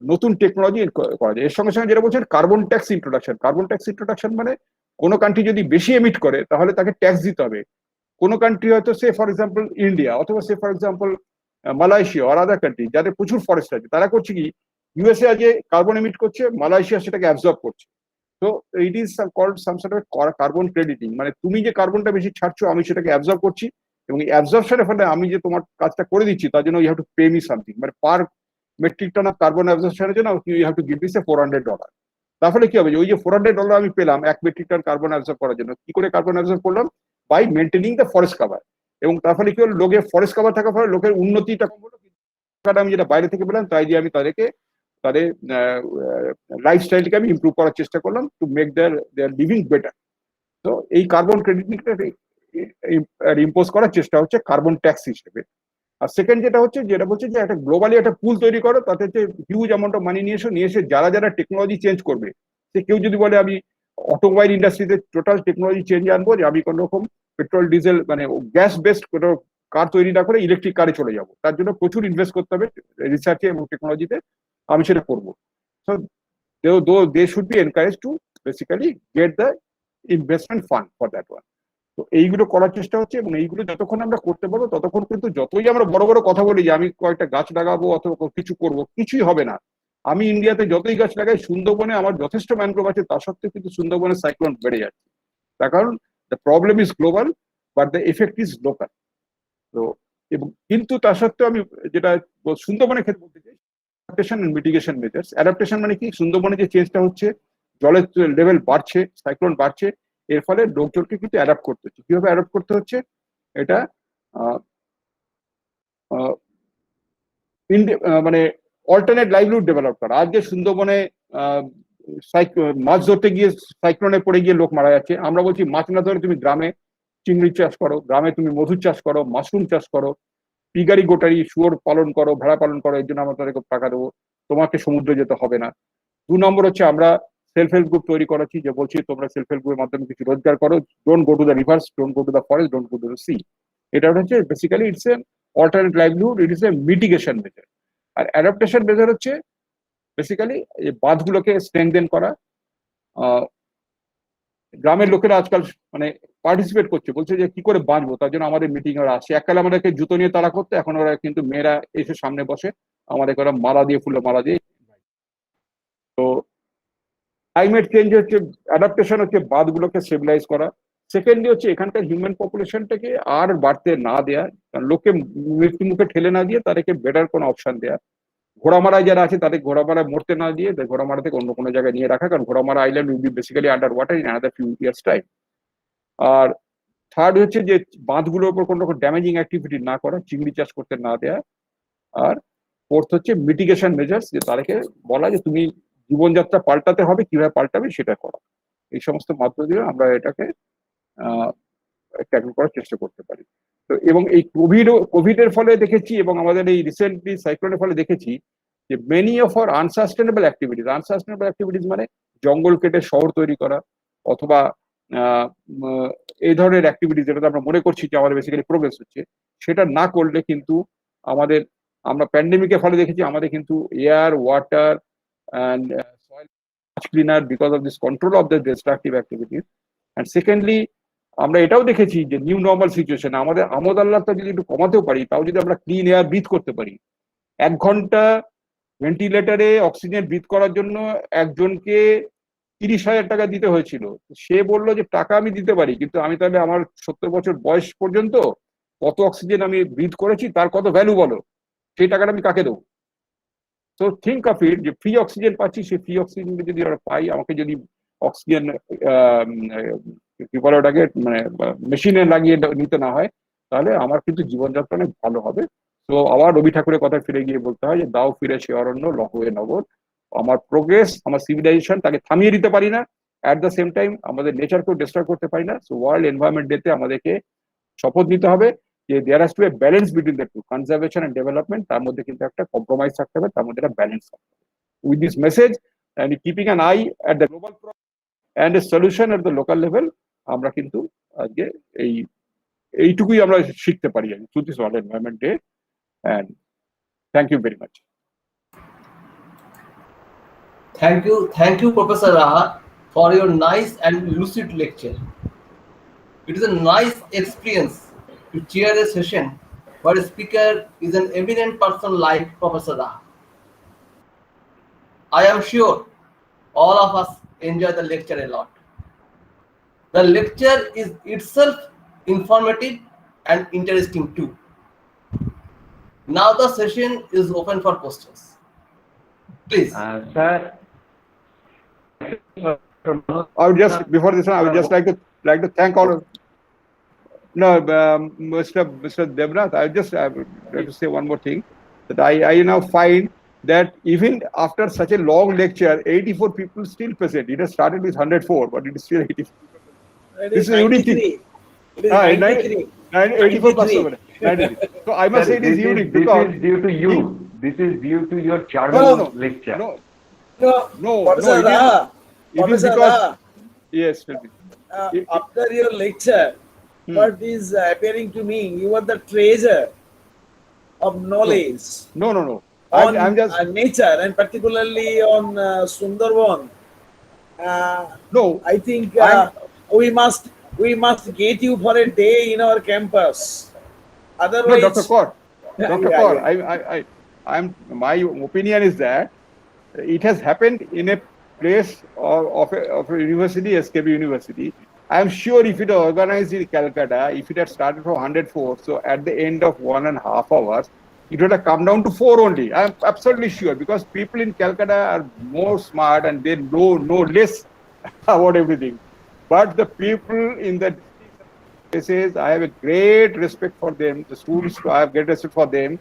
নতুন টেকনোলজি করা যায়। এর সঙ্গে সঙ্গে যেটা বলছেন carbon tax introduction. Carbon tax introduction মানে কোনো কান্ট্রি যদি বেশি এমিট করে তাহলে তাকে ট্যাক্স দিতে হবে। কোনো কান্ট্রি হয়তো সে ফর এক্সাম্পল ইন্ডিয়া অথবা সে ফর এক্সাম্পল মালয়েশিয়া আর আদার কান্ট্রি যাদের প্রচুর ফরেস্ট আছে, তারা করছে কি ইউএসএ আজকে কার্বন এমিট করছে, মালয়েশিয়া সেটাকে অ্যাবজর্ব করছে। তো it is called some sort of carbon crediting, মানে তুমি যে কার্বনটা বেশি ছাড়ছো আমি সেটাকে অ্যাবজর্ব করছি এবং এই অ্যাবজর্পশনের ফলে আমি যে তোমার কাজটা করে দিচ্ছি তার জন্য you have to pay me something, মানে per metric ton of carbon অ্যাবজর্পশনের জন্য you have to give this $400। তাহলে কি হবে, যে ওই যে $400 আমি পেলাম 1 মেট্রিক টন কার্বন অ্যাবজর্ব করার জন্য, কি করে কার্বন অ্যাবজর্ব করলাম? By maintaining the forest cover. এবং তাহলে কি হলো, লোকের ফরেস্ট কভার থাকার ফলে লোকের উন্নতিটা কম হলো, টাকাটা আমি যেটা বাইরে থেকে পেলাম তাই দিয়ে আমি তাদের লাইফস্টাইলকে আমি ইমপ্রুভ করার চেষ্টা করলাম to make their living better. তো এই কার্বন ক্রেডিটটা ইম্পোজ করার চেষ্টা হচ্ছে কার্বন ট্যাক্স হিসেবে। আর সেকেন্ড যেটা বলছে যে একটা গ্লোবালি একটা পুল তৈরি করো, তাতে হচ্ছে হিউজ অ্যামাউন্ট অফ মানি নিয়ে এসে যারা টেকনোলজি চেঞ্জ করবে, সে কেউ যদি বলে আমি অটোমোবাইল ইন্ডাস্ট্রিতে টোটাল টেকনোলজি চেঞ্জ আনবো, যে আমি কোনো রকম পেট্রোল ডিজেল মানে গ্যাস বেসড কোনো কার তৈরি না করে ইলেকট্রিক কারে চলে যাবো, তার জন্য প্রচুর ইনভেস্ট করতে হবে রিসার্চে এবং টেকনোলজিতে, আমি সেটা করবো। So they should be encourage to basically get the investment fund for that one. তো এইগুলো করার চেষ্টা হচ্ছে, এবং এইগুলো যতক্ষণ আমরা করতে পারবো ততক্ষণ কিন্তু যতই আমরা বড় বড় কথা বলি যে আমি কয়েকটা গাছ লাগাবো অথবা কিছু করব, কিছুই হবে না। আমি ইন্ডিয়াতে যতই গাছ লাগাই, সুন্দরবনে আমার যথেষ্ট ম্যানগ্রোভ আছে, তার সত্ত্বেও কিন্তু সুন্দরবনে সাইক্লোন বেড়ে যাচ্ছে। তার কারণ the problem is global but the effect is local. তো এবং কিন্তু তার সত্ত্বেও আমি যেটা সুন্দরবনের ক্ষেত্রে বলতে চাই, adaptation and mitigation measures. Adaptation মানে কি, সুন্দরবনে যে চেঞ্জটা হচ্ছে, জলের লেভেল বাড়ছে, সাইক্লোন বাড়ছে, এর ফলে লোকজনকে কিন্তু অ্যাডাপ্ট করতে হচ্ছে। কিভাবে অ্যাডাপ্ট করতে হচ্ছে? এটা মানে অল্টারনেট লাইভলিহুড ডেভেলপ করা। আজকে সুন্দরবনে মাছ ধরতে গিয়ে সাইক্লোনে পড়ে গিয়ে লোক মারা যাচ্ছে। আমরা বলছি মাছ না ধরে তুমি গ্রামে চিংড়ি চাষ করো, গ্রামে তুমি মধুর চাষ করো, মাশরুম চাষ করো, পিগারি গোটারি শুয়োর পালন করো, ভেড়া পালন করো, এর জন্য আমরা তাদেরকে টাকা দেবো, তোমাকে সমুদ্রে যেতে হবে না। 2 নম্বর হচ্ছে আমরা সেলফ হেল্প গ্রুপ তৈরি করাচ্ছি, যে বলছি তোমরা সেলফ হেল্প গ্রুপের মাধ্যমে কিছু রোজগার করো, don't go to the rivers, don't go to the forest, don't go to the sea. এটা হচ্ছে basically it's a alternate livelihood, it is a mitigation measure. আর অ্যাডাপ্টেশন মেজার হচ্ছে বেসিক্যালি বাঁধগুলোকে স্ট্রেংথেন করা। গ্রামের লোকেরা আজকাল মানে পার্টিসিপেট করছে, বলছে যে কি করে বাঁচবো, তার জন্য আমাদের মিটিং ওরা আসছে। এককালে আমাদেরকে জুতো নিয়ে তাড়া করতে, এখন ওরা কিন্তু মেয়েরা এসে সামনে বসে, আমাদেরকে ওরা মালা দিয়ে, ফুলে মালা দিয়ে। তো ক্লাইমেট চেঞ্জ হচ্ছে, অ্যাডাপ্টেশন হচ্ছে বাঁধগুলোকে স্টেবিলাইজ করা। সেকেন্ডলি হচ্ছে এখানকার হিউম্যান পপুলেশনটাকে আর বাড়তে না দেয়া, কারণ লোককে মৃত্যু মুখে ঠেলে না দিয়ে তাদেরকে বেটার কোনো অপশন দেয়া। ঘোড়ামারায় যারা আছে তাদের ঘোড়ামারায় মরতে না দিয়ে ঘোড়ামারা থেকে অন্য কোনো জায়গায় নিয়ে রাখা, কারণ Ghoramara island will be basically under water in another few years time. আর থার্ড হচ্ছে যে বাঁধগুলোর উপর কোনো রকম ড্যামেজিং অ্যাক্টিভিটি না করা, চিংড়ি চাষ করতে না দেয়া। আর ফোর্থ হচ্ছে মিটিগেশন মেজার্স, যে তাদেরকে বলা যে তুমি জীবনযাত্রা পাল্টাতে হবে, কিভাবে পাল্টাবে সেটা করা। এই সমস্ত মাধ্যম দিয়ে আমরা এটাকে ট্যাকল করার চেষ্টা করতে পারি। তো এবং এই কোভিডের ফলে দেখেছি, এবং আমাদের এই রিসেন্টলি সাইক্লোনের ফলে দেখেছি যে মেনি অফ আর আনসাস্টেনেবল অ্যাক্টিভিটিস মানে জঙ্গল কেটে শহর তৈরি করা, অথবা এই ধরনের অ্যাক্টিভিটিস যেটাতে আমরা মনে করছি যে আমাদের বেসিক্যালি প্রোগ্রেস হচ্ছে, সেটা না করলে কিন্তু আমরা প্যান্ডেমিকের ফলে দেখেছি আমাদের কিন্তু air, water and soil cleaner because of this control of the destructive activities. And secondly আমরা এটাও দেখেছি যে নিউ নর্মাল সিচুয়েশন আমাদের আমোদ আল্লাহটা যদি একটু কমাতেও পারি, তাও যদি আমরা ক্লিন এয়ার ব্রিথ করতে পারি। 1 ঘন্টা ভেন্টিলেটারে অক্সিজেন ব্রিথ করার জন্য একজনকে 30,000 টাকা দিতে হয়েছিল। সে বললো যে টাকা আমি দিতে পারি, কিন্তু আমি তাহলে আমার 70 বছর বয়স পর্যন্ত কত অক্সিজেন আমি ব্রিথ করেছি তার কত ভ্যালু বলো, সেই টাকাটা আমি কাকে দেবো? তো থিঙ্ক অফ ইট, যে ফ্রি অক্সিজেন পাচ্ছি, সেই ফ্রি অক্সিজেন যদি আমরা পাই, আমাকে যদি অক্সিজেন কি বলে ওটাকে মানে মেশিনে লাগিয়ে নিতে না হয়, তাহলে আমার কিন্তু জীবনযাত্রা অনেক ভালো হবে। তো আবার রবি ঠাকুরের কথা ফিরে গিয়ে বলতে হয় যে দাও ফিরে সে অরণ্য লহয়ে নগর। আমার প্রোগ্রেস, আমার সিভিলাইজেশন তাকে থামিয়ে দিতে পারি না, অ্যাট দ্য সেম টাইম আমাদের নেচারকেও ডিস্ট্রয় করতে পারি না। সো ওয়ার্ল্ড এনভায়রনমেন্ট ডেতে আমাদেরকে শপথ নিতে হবে যে there has to be a balance between the two, conservation and development. তার মধ্যে কিন্তু একটা কম্প্রোমাইজ থাকতে হবে, তার মধ্যে একটা ব্যালেন্স থাকতে হবে। With this message and keeping an eye at the global problem and a solution at the local level, আমরা কিন্তু আজকে এইটুকুই আমরা শিখতে পারি through this World Environment Day. And thank you very much. Thank you, Professor Raha, for your nice and lucid lecture. It is a nice experience to chair a session where a speaker is an eminent person like Professor Raha. I am sure all of us enjoy the lecture a lot. The lecture is itself informative and interesting too. Now the session is open for questions. Please. Sir, I would just, before this one, I would just like to thank all of, no, Mr. Devnath, I would like to say one more thing, that I now find that even after such a long lecture, 84 people still present. It has started with 104, but it is still 84. This is a unique thing. It is Ah, 93. 84 plus 93. 93. So I must say it is unique this because is due to you. This is due to your German no, lecture. no, Professor it is- Raha, it is Professor because Raha, yes, tell me. It- after your lecture, what is appearing to me, you are the treasure of knowledge No. on I'm just nature and particularly on Sundarban. no. I think I'm- we must get you for a day in our campus. No, Otherwise, Dr. Kaur. Dr. Yeah, Kaur, yeah. my opinion is that it has happened in a place of a university, SKB University. I am sure if it was organized in Calcutta, if it had started from 104, so at the end of 1.5 hours, it would have come down to 4 only. I am absolutely sure because people in Calcutta are more smart and they know less about everything. But the people in the places, I have a great respect for them. The students, I have great respect for them.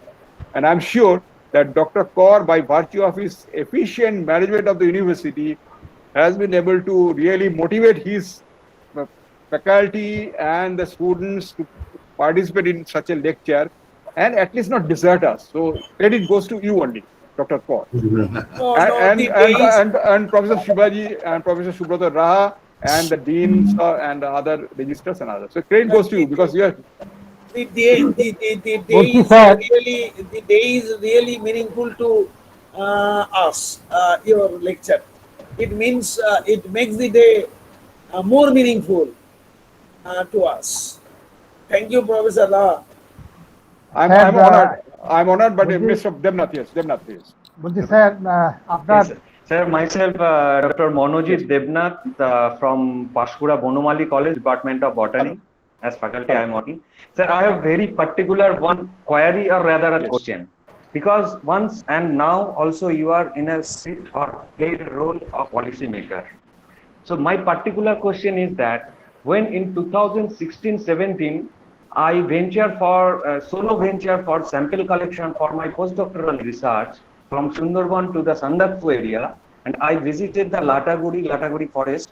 And I'm sure that Dr. Kaur, by virtue of his efficient management of the university, has been able to really motivate his faculty and the students to participate in such a lecture and at least not desert us. So credit goes to you only, Dr. Kaur. no, And, the days- and Professor Shivaji and Professor Subrata Raha and the deans and the other registrars and others. So credit goes to you because you are the day is really meaningful to us. Your lecture, it means it makes the day more meaningful to us. Thank you, Professor Raha. I'm Sir, honored. I'm honored, but would Mr. Devnath, yes, Devnath, please. বলছি স্যার আপনার Yes, sir, myself, Dr. Monojit Devnath from Pashkura Bonomali College, Department of Botany. As faculty, I am working. Sir, I have very particular one query or rather a question. Because once and now also you are in a seat or played a role of policy maker. So my particular question is that when in 2016-17, I venture for solo venture for sample collection for my postdoctoral research from Sundarban to the Sandarpur area, and I visited the Lataguri forest.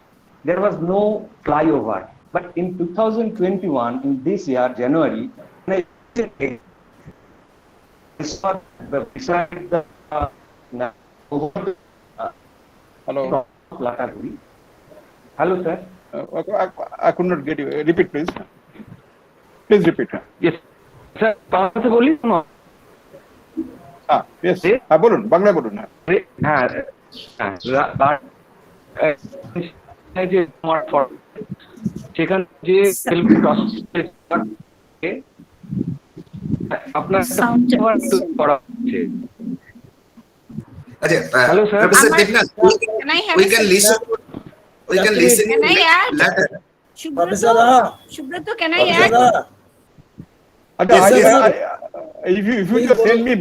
There was no flyover, but in 2021, in this year, January, when I visited, I saw beside the Hello. Lataguri. Hello, sir. I could not get you. Repeat, please. Please repeat. Yes, sir. কথা বলি না Yes. হ্যাঁ বলুন বাংলায় বলুন না হ্যাঁ যে তোমার সেখানে যে আপনার করা হচ্ছে Hello, sir. Professor Devnath, Can I have we a can second? listen. We can listen. Can I add? Later. Professor Shubhrato, Raha, Shubhrato, can I Professor add? Raha, Yes, Yes, sir. if you just send me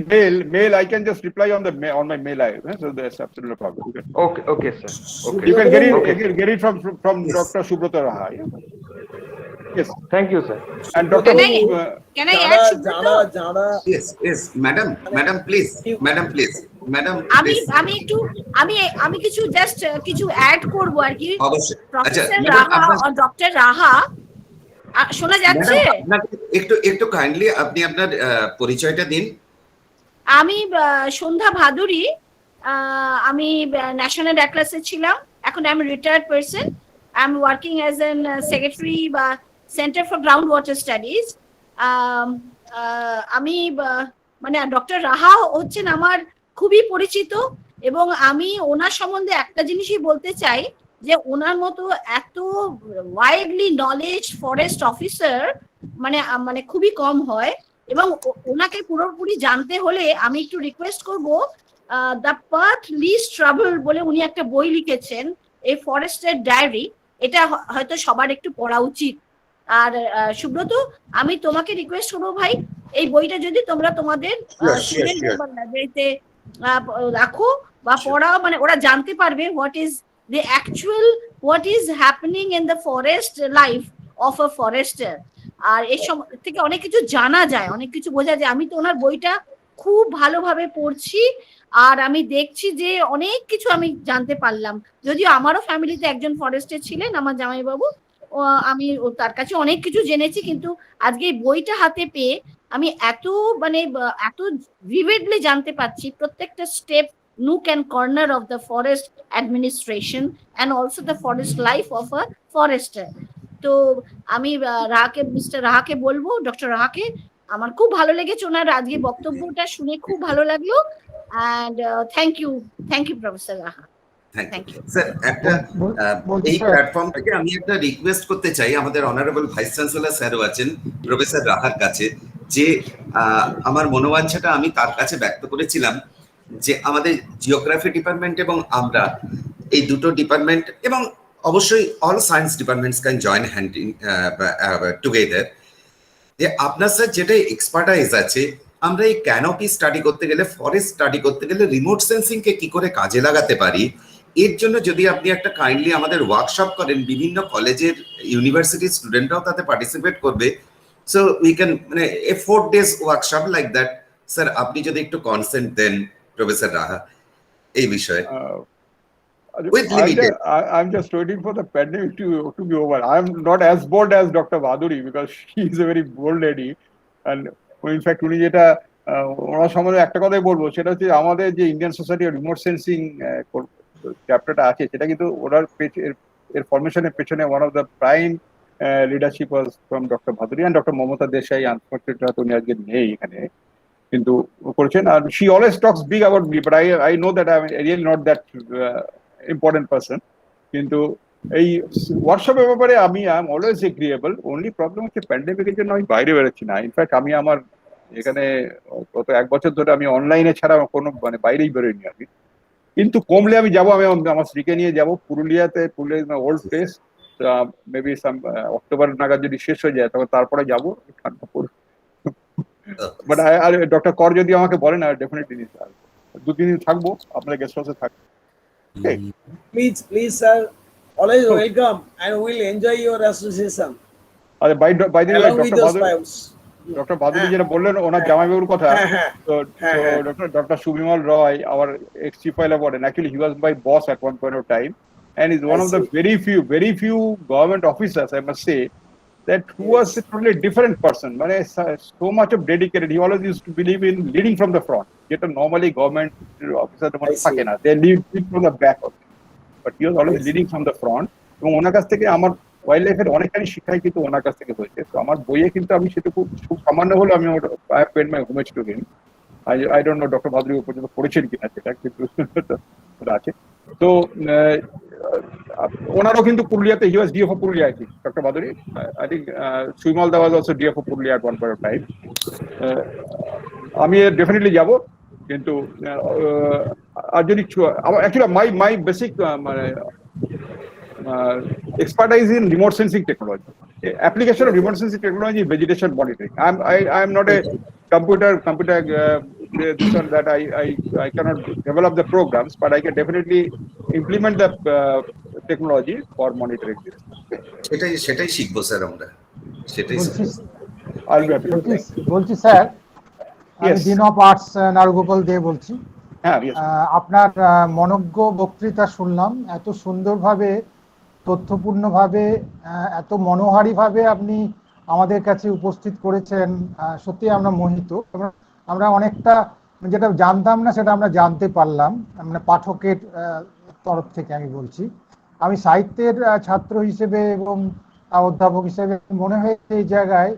mail, I can just reply on my mail. So that's absolutely no problem. Okay, sir. Okay. You can get it. Okay. You can get it from Yes. Dr. Subrata Raha. Yeah? Yes, Thank you, sir. and Dr. Can I add Shubhrato? Jana, Yes, madam, please, আমি কিছু অ্যাড করব আর কি অবশ্যই। আচ্ছা, প্রফেসর madam, রাহা আপনার- আর ডক্টর রাহা শোনা যাচ্ছে Madam, আপনাকে একটু কাইন্ডলি আপনি আপনার পরিচয়টা দিন। আমি সন্ধ্যা ভাদুরী আমি ন্যাশনাল অ্যাটলাসে ছিলাম এখন আমি retired person I am working as an secretary বা centre for ground water studies আমি মানে ডক্টর রাহা হচ্ছেন আমার খুবই পরিচিত এবং আমি ওনার সম্বন্ধে একটা জিনিসই বলতে চাই যে ওনার মতো এত ওয়াইডলি নলেজ ফরেস্ট অফিসার মানে খুবই কম হয় এবং ওনাকে পুরোপুরি জানতে হলে আমি একটু রিকোয়েস্ট করব দ্য পাথ লিস্ট ট্রাভেল বলে উনি একটা বই লিখেছেন এই ফরেস্টের ডায়েরি এটা হয়তো সবার একটু পড়া উচিত আর সুব্রত আমি তোমাকে রিকোয়েস্ট করবো ভাই এই বইটা যদি তোমরা তোমাদের স্টুডেন্ট লাইব্রেরিতে রাখো বা পড়াও মানে ওরা জানতে পারবে what is the actual what is happening in the forest life of a forester. আর এই থেকে অনেক কিছু জানা যায়, অনেক কিছু বোঝা যায়। আমি তো ওনার বইটা খুব ভালোভাবে পড়ছি, আর আমি দেখছি যে অনেক কিছু আমি জানতে পারলাম। যদিও আমারও ফ্যামিলিতে একজন ফরেস্টে ছিলেন, আমার জামাইবাবু, আমি তার কাছে অনেক কিছু জেনেছি, কিন্তু আজকে এই বইটা হাতে পেয়ে আমি এত মানে এত ভিভিডলি জানতে পারছি প্রত্যেকটা step, nook and corner of the forest administration and also the forest life of a forester. তো আমি মিস্টার রাহাকে বলবো, ডক্টর রাহাকে, আমার খুব ভালো লেগেছে ওনার আজকে বক্তব্যটা শুনে, খুব ভালো লাগলো। and thank you professor Raha. Thank you sir. একটা এই প্ল্যাটফর্ম থেকে আমি একটা রিকোয়েস্ট করতে চাই, আমাদের অনারেবল ভাইস চ্যান্সেলর স্যারও আছেন প্রফেসর রাহার কাছে, যে আমার মনোবাঞ্ছাটা আমি তার কাছে ব্যক্ত করেছিলাম যে আমাদের জিওগ্রাফি ডিপার্টমেন্ট এবং আমরা এই দুটো ডিপার্টমেন্ট এবং অবশ্যই all science departments can join hand together, যে আপনার স্যার যেটা এক্সপার্টাইজ আছে, আমরা এই ক্যানোপি স্টাডি করতে গেলে, ফরেস্ট স্টাডি করতে গেলে রিমোট সেন্সিং কে কি করে কাজে লাগাতে পারি, এর জন্য যদি আপনি একটা কাইন্ডলি আমাদের ওয়ার্কশপ করেন, বিভিন্ন কলেজের ইউনিভার্সিটির স্টুডেন্টরাও তাতে পার্টিসিপেট করবে, সো উই ক্যান মানে এ 4 days workshop like that. Sir আপনি যদি একটু কনসেন্ট দেন প্রফেসর রাহা এই বিষয়ে। I'm just waiting for the pandemic to be over. I'm not as bold as Dr. Bhaduri because she is a very bold lady, and in fact উনি যেটা ওনার সম্বন্ধে একটা কথাই বলবো, সেটা হচ্ছে আমাদের যে ইন্ডিয়ান সোসাইটি রিমোট সেন্সিং চ্যাপ্টারটা আছে, সেটা কিন্তু ওনার এর ফরমেশনের পেছনে one of the prime leadership was from doctor Bhaduri and doctor Mamata Desai. Unfortunately উনি আজকে নেই এখানে, কিন্তু করেছেন। আর she always talks big about me, but I know that I am really not that important person. কিন্তু এই ওয়ার্কশপের ব্যাপারে আমি I am always agreeable. Only problem হচ্ছে প্যান্ডেমিকের জন্য আমি বাইরে বেরোচ্ছি না। ইনফ্যাক্ট আমি আমার এখানে গত 1 বছর ধরে আমি অনলাইনে ছাড়া কোনো মানে বাইরেই বেরোইনি আমি। কিন্তু কমলে আমি যাবো, আমি আমার স্ত্রীকে নিয়ে যাবো পুরুলিয়াতে। Purulia is my old place. Maybe October নাগাদ যদি শেষ হয়ে যায়, তখন তারপরে যাবো, ঠান্ডা পড়বে। বাট ডক্টর কর যদি আমাকে বলেন, ডেফিনেটলি 2-3 দিন থাকবো আপনাদের গেস্ট হাউসে থাকবো। Please, sir, always welcome, and we'll enjoy your association. By the way, Dr. Dr. Bhaduri যেটা বললেন ওনার জামাইবাবুর কথা, তো Dr. Subhimal Roy, our ex-chief pilot warden, actually he was my boss at one point of time, and is one of the very few government officers, I must say, that who was a totally different person. But so much of dedicated. He always used to believe in leading from the front. Yet normally government officers they lead from the back of it. But he was always leading from the front. এবং ওনার কাছ থেকে আমার ওয়াইল্ড লাইফের অনেকখানি শিক্ষাই কিন্তু ওনার কাছ থেকে হয়েছে। তো আমার বইয়ে কিন্তু আমি সেটা খুব সামান্য হলেও আমি I have paid my homage to him. I don't know doctor Bhaduri পর্যন্ত পড়েছেন কিনা সেটা, কিন্তু আছে। তো ওনারও কিন্তু পুরুলিয়াতে, he was DFO Purulia, I think doctor Bhaduri. I think সুইমাল দা was also DFO Purulia at one point of time. আমি ডেফিনেটলি যাব, কিন্তু আর যদি অ্যাকচুয়ালি মাই বেসিক মানে expertise in remote sensing technology. Application of remote sensing technology is vegetation monitoring. I am not a computer this one that I cannot develop the programs, but I can definitely implement the technology for monitoring this. সেটাই শিখবো স্যার আমরা, সেটাই বলছি স্যার, আমি ডিন অফ আর্টস নারুগোপাল দে বলছি। আপনার মনজ্ঞ বক্তৃতা শুনলাম, এত সুন্দরভাবে, তথ্যপূর্ণভাবে, এত মনোহারীভাবে আপনি আমাদের কাছে উপস্থিত করেছেন। সত্যি আমরা মোহিত। আমরা অনেকটা যেটা জানতাম না সেটা আমরা জানতে পারলাম, মানে পাঠকের তরফ থেকে আমি বলছি। আমি সাহিত্যের ছাত্র হিসেবে এবং অধ্যাপক হিসেবে মনে হয়েছে এই জায়গায়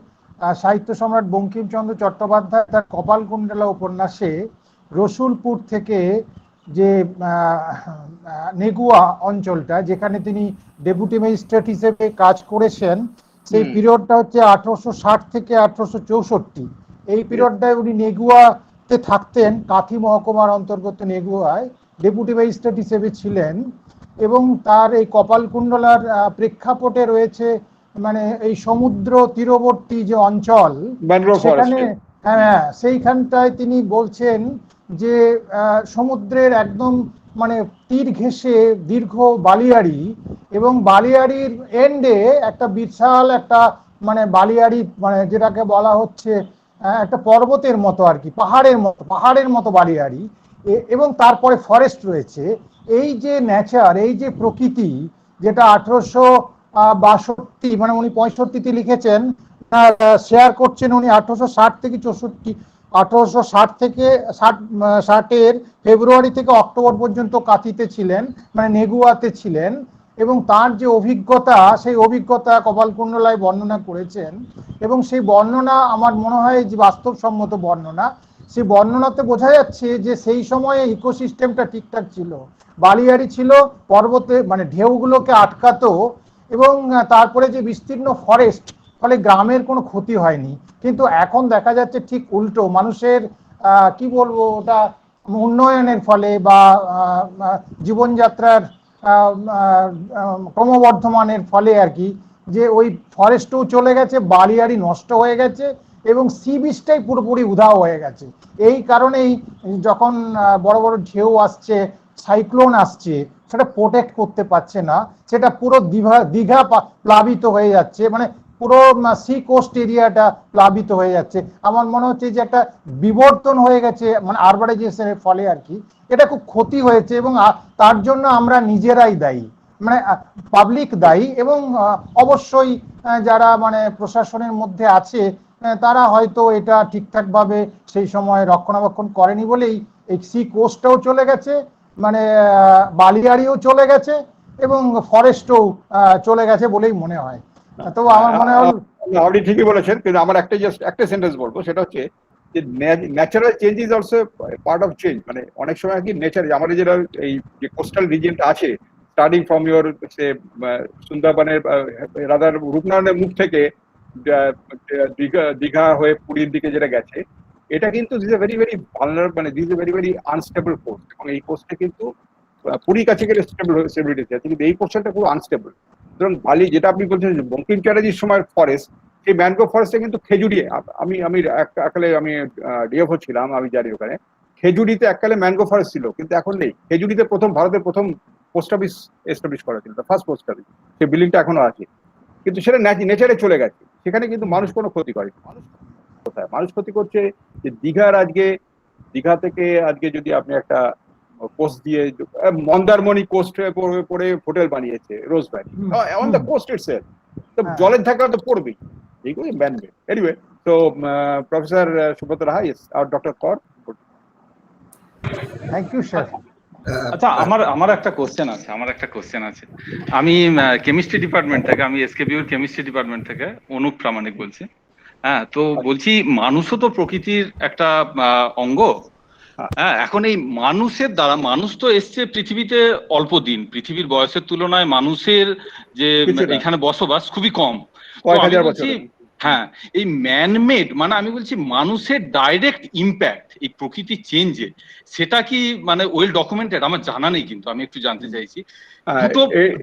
সাহিত্য সম্রাট বঙ্কিমচন্দ্র চট্টোপাধ্যায় তার কপালকুণ্ডলা উপন্যাসে রসুলপুর থেকে যে নেগুয়া অঞ্চলটা, যেখানে তিনি ডেপুটি ম্যাজিস্ট্রেট হিসেবে কাজ করেছেন, সেই পিরিয়ডটা হচ্ছে 1860 থেকে 1864। এই পিরিয়ডটায় উনি নেগুয়াতে থাকতেন, কাঁথি মহকুমার অন্তর্গত নেগুয়ায় ডেপুটি ম্যাজিস্ট্রেট হিসেবে ছিলেন। এবং তার এই কপালকুণ্ডলার প্রেক্ষাপটে রয়েছে মানে এই সমুদ্র তীরবর্তী যে অঞ্চল, সেখানে সেইখানটায় তিনি বলছেন যে সমুদ্রের একদম মানে তীর ঘেঁষে দীর্ঘ বালিয়াড়ি, এবং বালিয়াড়ির এন্ডে একটা বিশাল একটা মানে বালিয়াড়ি, মানে যেটাকে বলা হচ্ছে একটা পর্বতের মতো আর কি, পাহাড়ের মতো বালিয়াড়ি, এবং তারপরে ফরেস্ট রয়েছে। এই যে নেচার, এই যে প্রকৃতি, যেটা 1862 মানে উনি 65-তে লিখেছেন, শেয়ার করছেন উনি 1860 থেকে 64, 1860 থেকে 60-এর ফেব্রুয়ারি থেকে অক্টোবর পর্যন্ত কাঁথিতে ছিলেন, মানে নেগুয়াতে ছিলেন, এবং তার যে অভিজ্ঞতা, সেই অভিজ্ঞতা কপালকুণ্ডলায় বর্ণনা করেছেন, এবং সেই বর্ণনা আমার মনে হয় যে বাস্তবসম্মত বর্ণনা। সেই বর্ণনাতে বোঝা যাচ্ছে যে সেই সময়ে ইকোসিস্টেমটা ঠিকঠাক ছিল, বালিয়াড়ি ছিল, পর্বতে মানে ঢেউগুলোকে আটকাতো, এবং তারপরে যে বিস্তীর্ণ ফরেস্ট, ফলে গ্রামের কোনো ক্ষতি হয়নি। কিন্তু এখন দেখা যাচ্ছে ঠিক উল্টো, মানুষের কি বলবো, ওটা উন্নয়নের ফলে বা জীবনযাত্রার ক্রমবর্ধমানের ফলে আর কি, যে ওই ফরেস্টও চলে গেছে, বালিয়াড়ি নষ্ট হয়ে গেছে, এবং সি বিচটাই পুরোপুরি উধাও হয়ে গেছে। এই কারণেই যখন বড় বড় ঢেউ আসছে, সাইক্লোন আসছে, সেটা প্রোটেক্ট করতে পারছে না, সেটা পুরো দীঘা প্লাবিত হয়ে যাচ্ছে, মানে পুরো সি কোস্ট এরিয়াটা প্লাবিত হয়ে যাচ্ছে। আমার মনে হচ্ছে যে একটা বিবর্তন হয়ে গেছে, মানে আরবানাইজেশনের ফলে আর কি, এটা খুব ক্ষতি হয়েছে, এবং তার জন্য আমরা নিজেরাই দায়ী, মানে পাবলিক দায়ী, এবং অবশ্যই যারা মানে প্রশাসনের মধ্যে আছে তারা হয়তো এটা ঠিকঠাকভাবে সেই সময় রক্ষণাবেক্ষণ করেনি বলেই এই সি কোস্টটাও চলে গেছে, মানে বালিয়াড়িও চলে গেছে, এবং ফরেস্টও চলে গেছে বলেই মনে হয়। তো আমার মনে হয় আপনি ঠিকই বলেছেন, কিন্তু আমার একটা সেন্টেন্স বলবো, সেটা হচ্ছে যে natural change is also part of change. মানে অনেক সময় কি নেচার, আমাদের যেটা এই যে কোস্টাল রিজিয়নটা আছে, স্টার্টিং ফ্রম ইউর সে সুন্দরবনের রাদার রূপনারায়ণের মুখ থেকে দীঘা হয়ে পুরীর দিকে যেটা গেছে, এটা কিন্তু this a very very vulnerable, মানে this a very very unstable coast, এবং এই কোস্টে কিন্তু পুরী কাছে গেলে স্টেবিলিটি আছে, কিন্তু এই পোর্শনটা খুব আনস্টেবল। সুতরাং বালি, যেটা আপনি বলছেন বঙ্কিম চ্যাটার্জির সময় ফরেস্ট, সেই ম্যানগ্রোভ ফরেস্টে কিন্তু খেজুরি, আমি এককালে আমি ডিএফও ছিলাম, আমি জানি ওখানে খেজুরিতে এককালে ম্যানগ্রোভ ফরেস্ট ছিল, কিন্তু এখন নেই। খেজুরিতে ভারতের প্রথম পোস্ট অফিস এস্টাবলিশ করা ছিল, ফার্স্ট পোস্ট অফিস, সেই বিল্ডিংটা এখনো আছে, কিন্তু সেটা নেচারে চলে গেছে। সেখানে কিন্তু মানুষ কোনো ক্ষতি করে, মানুষ ক্ষতি করছে যে দীঘা থেকে আজকে যদি আপনি একটা কোস্ট দিয়ে মন্দারমণি কোস্ট পরে হোটেল বানিয়েছে Rose Valley on the coast itself, তো জলের ধাক্কা তো পড়বেই, এইগুলোই ম্যানমেড। এনিওয়ে, তো প্রফেসর সুব্রত রাহা, ইয়েস, আর doctor Kar. Thank you sir. আচ্ছা, আমার একটা কোশ্চেন আছে। আমি কেমিস্ট্রি ডিপার্টমেন্ট থেকে, আমি এসকেবিউর কেমিস্ট্রি ডিপার্টমেন্ট থেকে অনুপ প্রামাণিক বলছি। হ্যাঁ, তো বলছি, মানুষও তো প্রকৃতির একটা অঙ্গ। হ্যাঁ, এখন এই মানুষের দ্বারা, মানুষ তো এসছে পৃথিবীতে অল্প দিন, পৃথিবীর বয়সের তুলনায় মানুষের যে এখানে বসবাস খুবই কম। হ্যাঁ, এই ম্যানমেড, মানে আমি বলছি মানুষের ডাইরেক্ট ইম্প্যাক্ট এই প্রকৃতির চেঞ্জে, সেটা কি মানে ওয়েল ডকুমেন্টেড? আমার জানা নেই, কিন্তু আমি একটু জানতে চাইছি।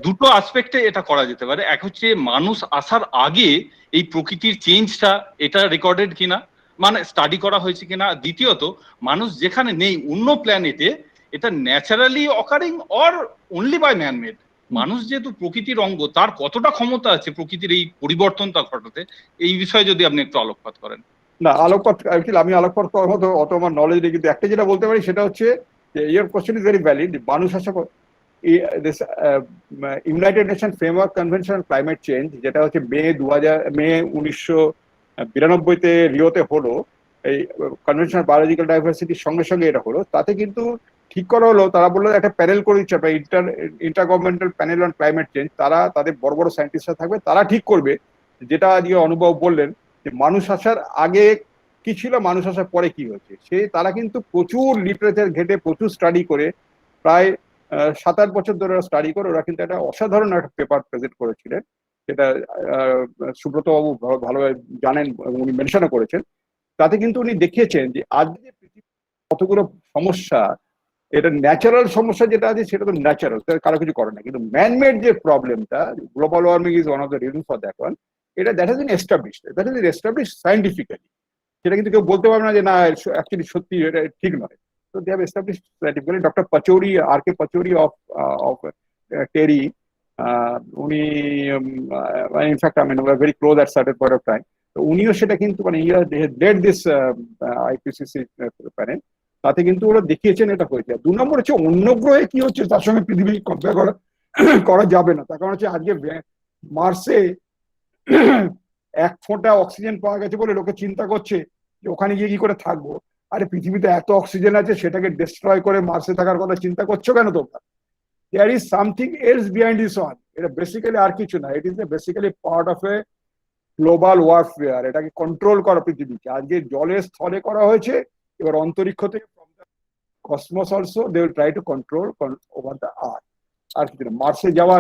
দুটো আসপেক্টে এটা করা যেতে পারে। এক হচ্ছে মানুষ আসার আগে এই প্রকৃতির চেঞ্জটা, এটা রেকর্ডেড কিনা, মানে স্টাডি করা হয়েছে কিনা। দ্বিতীয়ত, মানুষ যেখানে নেই, অন্য প্ল্যানেটে, এটা naturally occurring or only by manmade. মানুষ যেহেতু প্রকৃতির অঙ্গ, তার কতটা ক্ষমতা আছে প্রকৃতির এই পরিবর্তনটা ঘটাতে, এই বিষয়ে যদি আপনি একটু আলোকপাত করেন। না, আমি আলোকপাত করার মতো অত আমার নলেজ নেই, কিন্তু একটা যেটা বলতে পারি সেটা হচ্ছে যে your question is very valid. মানুষ আসা United nation framework convention on climate change, যেটা হচ্ছে মে 1992-তে রিওতে হলো, এই কনভেনশন অন বায়োলজিক্যাল ডাইভার্সিটির সঙ্গে সঙ্গে এটা হলো। তাতে কিন্তু ঠিক করা হলো, তারা বললো একটা প্যানেল করে দিচ্ছে, inter governmental panel on climate change. তারা তাদের বড় বড় সায়েন্টিস্টরা থাকবে, তারা ঠিক করবে, যেটা আজকে অনুভব বললেন যে মানুষ আসার আগে কি ছিল, মানুষ আসার পরে কি হয়েছে। তারা কিন্তু প্রচুর লিটারেচার ঘেটে, প্রচুর স্টাডি করে, প্রায় 7-8 বছর ধরে স্টাডি করে ওরা কিন্তু একটা অসাধারণ একটা পেপার প্রেজেন্ট করেছিলেন, যেটা সুব্রত বাবু ভালোভাবে জানেন, উনি মেনশনও করেছেন। তাতে কিন্তু উনি দেখিয়েছেন যে আজ যে পৃথিবীর কতগুলো সমস্যা, এটা ন্যাচারাল সমস্যা যেটা আছে সেটা তো ন্যাচারাল, কারো কিছু করে না, কিন্তু ম্যানমেড যে প্রবলেমটা, global warming is one of the reason for that one, এটা that has been established scientifically. সেটা কিন্তু কেউ বলতে পারবে না যে না অ্যাকচুয়ালি সত্যি এটা ঠিক নয়। তো So they have established scientifically. Dr. Pachauri, R.K. Pachauri of TERI, in fact, I mean, we were very close at certain point of time. So উনিও সেটা কিন্তু মানে they had led this IPCC panel. তাতে কিন্তু ওরা দেখিয়েছেন এটা হয়েছে। 2 নম্বর হচ্ছে অন্য গ্রহে কি হচ্ছে তার সঙ্গে পৃথিবী কম্পেয়ার করা যাবে না। তার কারণ হচ্ছে আজকে মার্সে 1 ফোঁটা অক্সিজেন পাওয়া গেছে বলে লোকে চিন্তা করছে যে ওখানে গিয়ে কি করে থাকবো। আরে পৃথিবীতে এত অক্সিজেন আছে, সেটাকে ডিস্ট্রয় করে মার্সে থাকার কথা চিন্তা করছো কেন তোমরা? There is something else behind this one. এটা বেসিক্যালি আর কিছু না, ইট is basically part of A global warfare. এটাকে কন্ট্রোল করা পৃথিবীকে। আজকে জলে স্থলে করা হয়েছে, এবার অন্তরিক্ষ থেকে cosmos also they will try to control over the earth. আর কিছু না। মার্সে যাওয়া,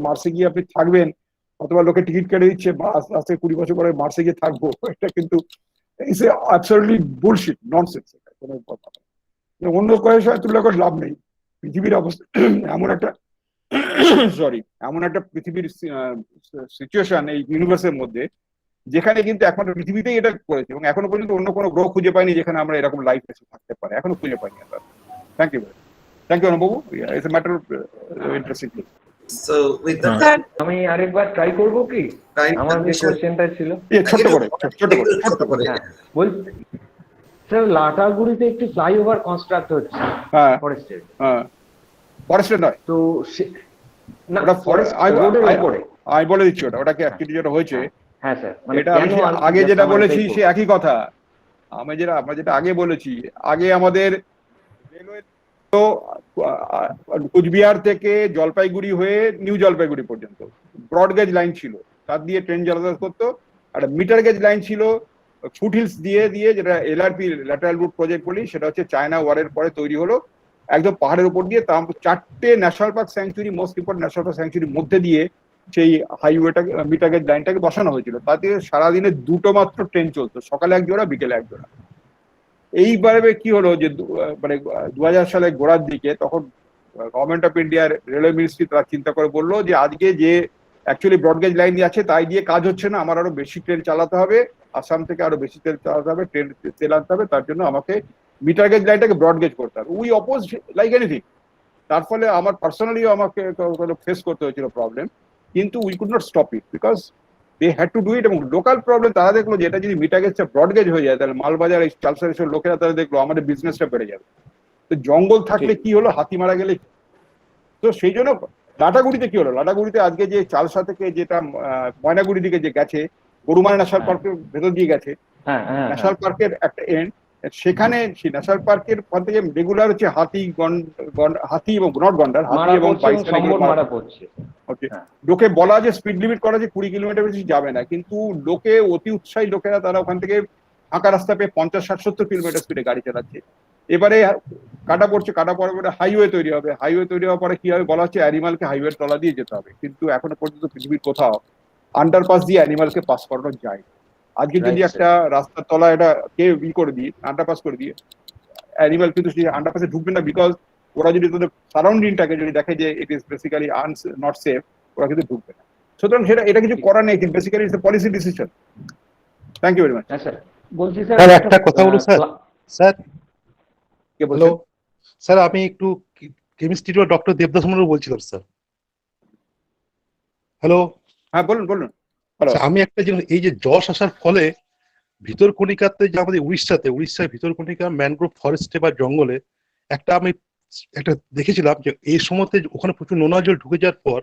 মার্সে গিয়ে আপনি থাকবেন, অথবা লোকে টিকিট কেটে দিচ্ছে বা আস্তে আস্তে 20 বছর পরে মার্সে গিয়ে থাকবো, এটা কিন্তু ইটস অ্যাবসলিউটলি বুলশিট, ননসেন্স। এটা কোনো কথা না। অন্য গ্রহের সাথে তুলনা করে লাভ নেই। পৃথিবীর অবস্থা এমন একটা পৃথিবীর সিচুয়েশন এই ইউনিভার্সের মধ্যে, যেখানে কিন্তু একমাত্র পৃথিবীতেই এটা করেছে, এবং এখনো পর্যন্ত অন্য কোনো গ্রহ খুঁজে পাইনি যেখানে আমরা এরকম লাইফ এসে থাকতে পারে। এখনো খুঁজে পাইনি আমরা। থ্যাংক ইউ অনুবাবু। It's a matter of interesting. So with that, আমি আরেকবার ট্রাই করব কি? আমার যে কোশ্চেনটা ছিল ছোট করে বলছি স্যার, লাটাগুড়িতে একটি ফ্লাইওভার কনস্ট্রাক্ট হচ্ছে। হ্যাঁ, ফরেস্টে ফরেস্টে নয় তো ওটা ফরেস্ট রোডের উপরে। আমি বলে দিচ্ছি ওটাকে অ্যাকচুয়ালি যেটা হয়েছে। হ্যাঁ স্যার, এটা আমি আগে যেটা বলেছি সে একই কথা। আমরা যেটা আগে বলেছি, আগে আমাদের রেলওয়ে তো কুচবিহার থেকে জলপাইগুড়ি হয়ে নিউ জলপাইগুড়ি পর্যন্ত ব্রডগেজ লাইন ছিল, তার দিয়ে ট্রেন যাতায়াত করতো। আর মিটার গেজ লাইন ছিল ফুটহিলস দিয়ে যেটা এলআরপি ল্যাটারাল রুট প্রজেক্ট বলি, সেটা হচ্ছে চায়না ওয়ারের পরে তৈরি হলো, একদম পাহাড়ের উপর দিয়ে। তার 4টে national park sanctuary, most important national park স্যাংচুরির মধ্যে দিয়ে সেই হাইওয়েটাকে, মিটার গেজ লাইনটাকে বসানো হয়েছিল। তাতে সারাদিনে 2টো মাত্র ট্রেন চলতো, সকালে 1 জোড়া, বিকেলে 1 জোড়া। এইবারে কি হলো যে মানে 2000 সালের গোড়ার দিকে তখন গভর্নমেন্ট অফ ইন্ডিয়ার রেলওয়ে মিনিস্ট্রি তারা চিন্তা করে বললো যে আজকে যে অ্যাকচুয়ালি ব্রডগেজ লাইন আছে তাই দিয়ে কাজ হচ্ছে না, আমার আরো বেশি ট্রেন চালাতে হবে, আসাম থেকে আরো বেশি তেল চালাতে হবে, তেল আনতে হবে, তার জন্য আমাকে মিটার গেজ লাইনটাকে ব্রডগেজ করতে হবে। We oppose like anything. তার ফলে আমার পার্সোনালিও আমাকে ফেস করতে হয়েছিল প্রবলেম, কিন্তু we could not stop it because they had to do it. এবং লোকাল প্রবলেম তারা দেখলো যে এটা যদি মিটার গেজটা ব্রডগেজ হয়ে যায় তাহলে মালবাজার এই চালসার লোকেরা তারা দেখলো আমাদের বিজনেসটা বেড়ে যাবে। তো জঙ্গল থাকলে কি হলো, হাতি মারা গেলে। তো সেই জন্য লাটাগুড়িতে কি হলো, লাটাগুড়িতে আজকে যে চালসা থেকে যেটা ময়নাগুড়ির দিকে যে গেছে, গরুমারা ন্যাশনাল পার্কের ভেতর দিয়ে গেছে, ন্যাশনাল পার্কের একটা এন্ড, সেখানে সেই ন্যাশনাল পার্কের ওখান থেকে রেগুলার হচ্ছে হাতি এবং নট গন্ডার, হাতি এবং লোকে বলা যে স্পিড লিমিট করা যে 20 কিলোমিটার বেশি যাবে না, কিন্তু লোকে অতি উৎসাহী লোকেরা তারা ওখান থেকে ফাঁকা রাস্তা পেয়ে 50, 60, 70 কিলোমিটার স্পিডে গাড়ি চালাচ্ছে। এবারে কাটা পড়ে পরে হাইওয়ে তৈরি হবে, হাইওয়ে তৈরি হওয়ার পরে কি হবে বলা হচ্ছে অ্যানিমালকে হাইওয়ের তলা দিয়ে যেতে হবে, কিন্তু এখনো পর্যন্ত পৃথিবীর কোথাও আন্ডারপাস দিয়ে অ্যানিমালকে পাস করানো যায়। আজকে যদি একটা রাস্তার তলা এটা কে করে দিই, আন্ডারপাস করে দিয়ে, অ্যানিমাল কিন্তু সেই আন্ডারপাসে ঢুকবে না, বিকজ ওরা যদি তাদের সারাউন্ডিংটাকে যদি দেখে যে ইট ইজ বেসিক্যালি নট সেফ, ওরা কিন্তু ঢুকবে না। সুতরাং এটা কিছু করার নেই, কিন্তু basically it's a policy decision. Thank you very much. Sir বলছি স্যার একটা কথা বলুন স্যার। স্যার হ্যালো স্যার, আমি একটু কেমিস্ট্রি ডক্টর দেবদাস মন্ডল বলছিলাম স্যার। হ্যালো, হ্যাঁ বলুন। আমি একটা জিনিস, এই যে যশ আসার ফলে ভিতরকণিকাতে যে আমাদের উড়িষ্যার ভিতরকণিকা ম্যানগ্রোভ ফরেস্টে বা জঙ্গলে আমি একটা দেখেছিলাম যে এই সময়তে ওখানে প্রচুর নোনা জল ঢুকে যাওয়ার পর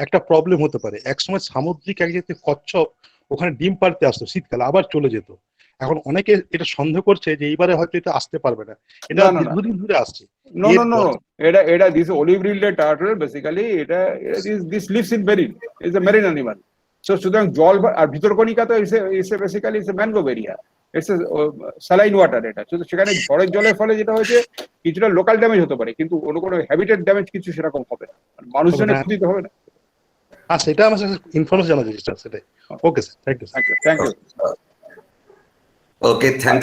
একটা প্রবলেম হতে পারে। একসময় সামুদ্রিক এক জাতীয় কচ্ছপ ওখানে ডিম পাড়তে আসতো শীতকালে, আবার চলে যেত। এখন অনেকে এটা সন্দেহ করছে যে এইবারে হয়তো এটা আসতে পারবে না, এটা দীর্ঘদিন ধরে আসছে। No. এটা this olive ringed turtle basically this lives in marine, is a marine animal. So সুতরাং জল আর ভিতরকণিকা তো basically it's A mangrove area, it's a saline water. এটা সেখানে ঝড়ের জলের ফলে যেটা হয়েছে কিছুটা লোকাল ড্যামেজ হতে পারে, কিন্তু কোনো হ্যাবিটেট ড্যামেজ কিছু সেরকম হবে না, মানুষজনের ক্ষতি তো হবে না। সেটা আমার ইনফরমেশন জানা যাচ্ছে সেটাই। Okay sir, thank you. Okay, thank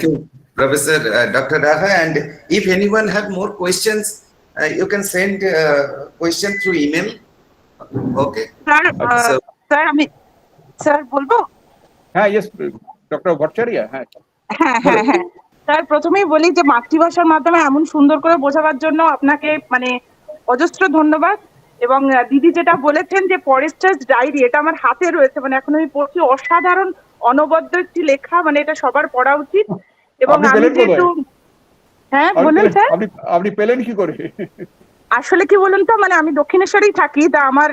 you, Professor Dr. Raha. And if anyone have more questions, you can send question through email. Okay. Sir বলবো? হ্যাঁ, yes, Dr. Bhattacharya. হ্যাঁ। স্যার প্রথমেই বলি যে মাতৃভাষার মাধ্যমে এমন সুন্দর করে বোঝাবার জন্য আপনাকে মানে অজস্র ধন্যবাদ। এবং দিদি যেটা বলেছেন যে ফরেস্টার্স ডায়েরি, এটা আমার হাতে রয়েছে, মানে এখন আমি পড়ছি, অসাধারণ অনবদ্য একটি লেখা, মানে এটা সবার পড়া উচিত। এবং আপনি আমি পেলেন যেহেতু কোথায়? হ্যাঁ আপনি বলুন পেলেন- স্যার। আপনি পেলেন কি করে? আসলে কি বলুন তো, মানে আমি দক্ষিণেশ্বরেই থাকি, তা আমার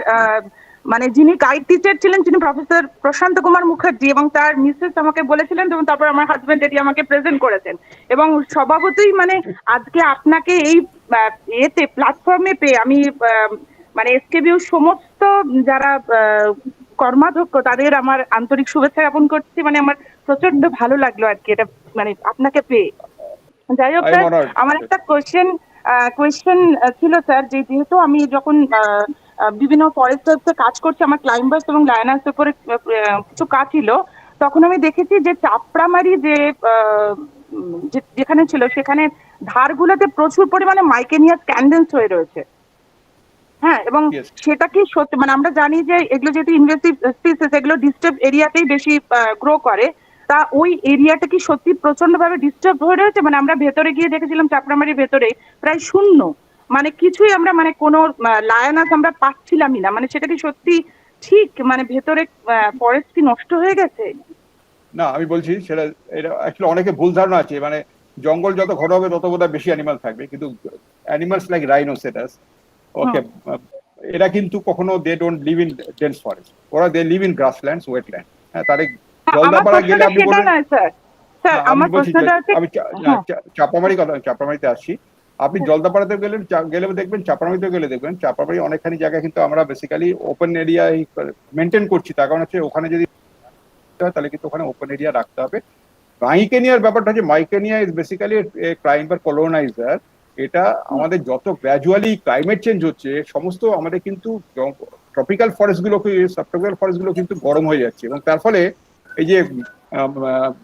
মানে যিনি গাইড টিচার ছিলেন তিনি প্রফেসর প্রশান্ত কুমার মুখার্জি, এবং তার মিসেস আমাকে বলেছিলেন, এবং তারপর আমার হাজবেন্ড এটি আমাকে প্রেজেন্ট করেছেন। এবং স্বভাবতই মানে আজকে আপনাকে এই এতে প্ল্যাটফর্মে পেয়ে আমি মানে এসকেবিউ সমস্ত যারা কর্মাধ্যক্ষ তাদের আমার আন্তরিক শুভেচ্ছা জ্ঞাপন করছি। মানে আমার প্রচন্ড ভালো লাগলো আর কি এটা মানে আপনাকে পেয়ে। যাই হোক I am স্যার, honored. আমার একটা কোয়েশ্চেন ছিল স্যার, যে যেহেতু আমি যখন বিভিন্ন ফরেস্টে কাজ করছি, আমার ক্লাইম্বার্স এবং লায়নার্স উপরে কিছু কাজ ছিল, তখন আমি দেখেছি যে চাপড়ামারি যে যেখানে ছিল সেখানে ধারগুলোতে প্রচুর পরিমাণে মাইকেনিয়াস ক্যান্ডেন্স হয়ে রয়েছে। হ্যাঁ, এবং Yes. সেটা কি সত্যি, মানে আমরা জানি যে এগুলো যেহেতু ইনভেসিভ স্পিসিস, এগুলো ডিস্টার্ব এরিয়াতেই বেশি গ্রো করে, তা ওই এরিয়াটা কি সত্যি প্রচন্ড ভাবে ডিস্টার্ব হয়ে রয়েছে? মানে আমরা ভেতরে গিয়ে দেখেছিলাম চাপড়ামারির ভেতরে প্রায় শূন্য, মানে কিছুই আমরা মানে কোনো লায়নাস আমরা পাচ্ছিলামই না, মানে সেটা কি সত্যি ঠিক, মানে ভেতরে ফরেস্ট কি নষ্ট হয়ে গেছে? না, আমি বলছি সেটা, এটা অ্যাকচুয়ালি অনেকে ভুল ধারণা আছে, মানে জঙ্গল যত ঘন হবে তত বোধহয় বেশি অ্যানিমাল থাকবে, কিন্তু অ্যানিমালস লাইক রাইনোসেরাস, ওকে, এরা কিন্তু কখনো they don't live in dense forest, ওরা they live in grasslands, wetland. হ্যাঁ, তারে আমার জলদাপাড়া গেলে প্রশ্নটা আপনি সেটা বলবেন, নয় স্যার। স্যার আমি আমার বলছি প্রশ্নটা হচ্ছে, আমি চাপামারিতে আসছি। আপনি জলদাপাড়াতে গেলে দেখবেন, চাপামারিতে গেলে দেখবেন, চাপামারি অনেকখানি জায়গা কিন্তু আমরা বেসিক্যালি ওপেন এরিয়া মেনটেন করছি, তার কারণ হচ্ছে ওখানে যদি তাহলে কিন্তু ওখানে ওপেন এরিয়া রাখতে হবে। মাইকেনিয়ার ব্যাপারটা হচ্ছে, মাইকেনিয়া ইজ বেসিক্যালি ক্লাইম্বার কলোনাইজার। এটা আমাদের যত গ্র্যাজুয়ালি ক্লাইমেট চেঞ্জ হচ্ছে, সমস্ত আমাদের কিন্তু ট্রপিক্যাল ফরেস্ট গুলো, সাবট্রপিক্যাল ফরেস্ট গুলো কিন্তু গরম হয়ে যাচ্ছে, এবং তার ফলে এই যে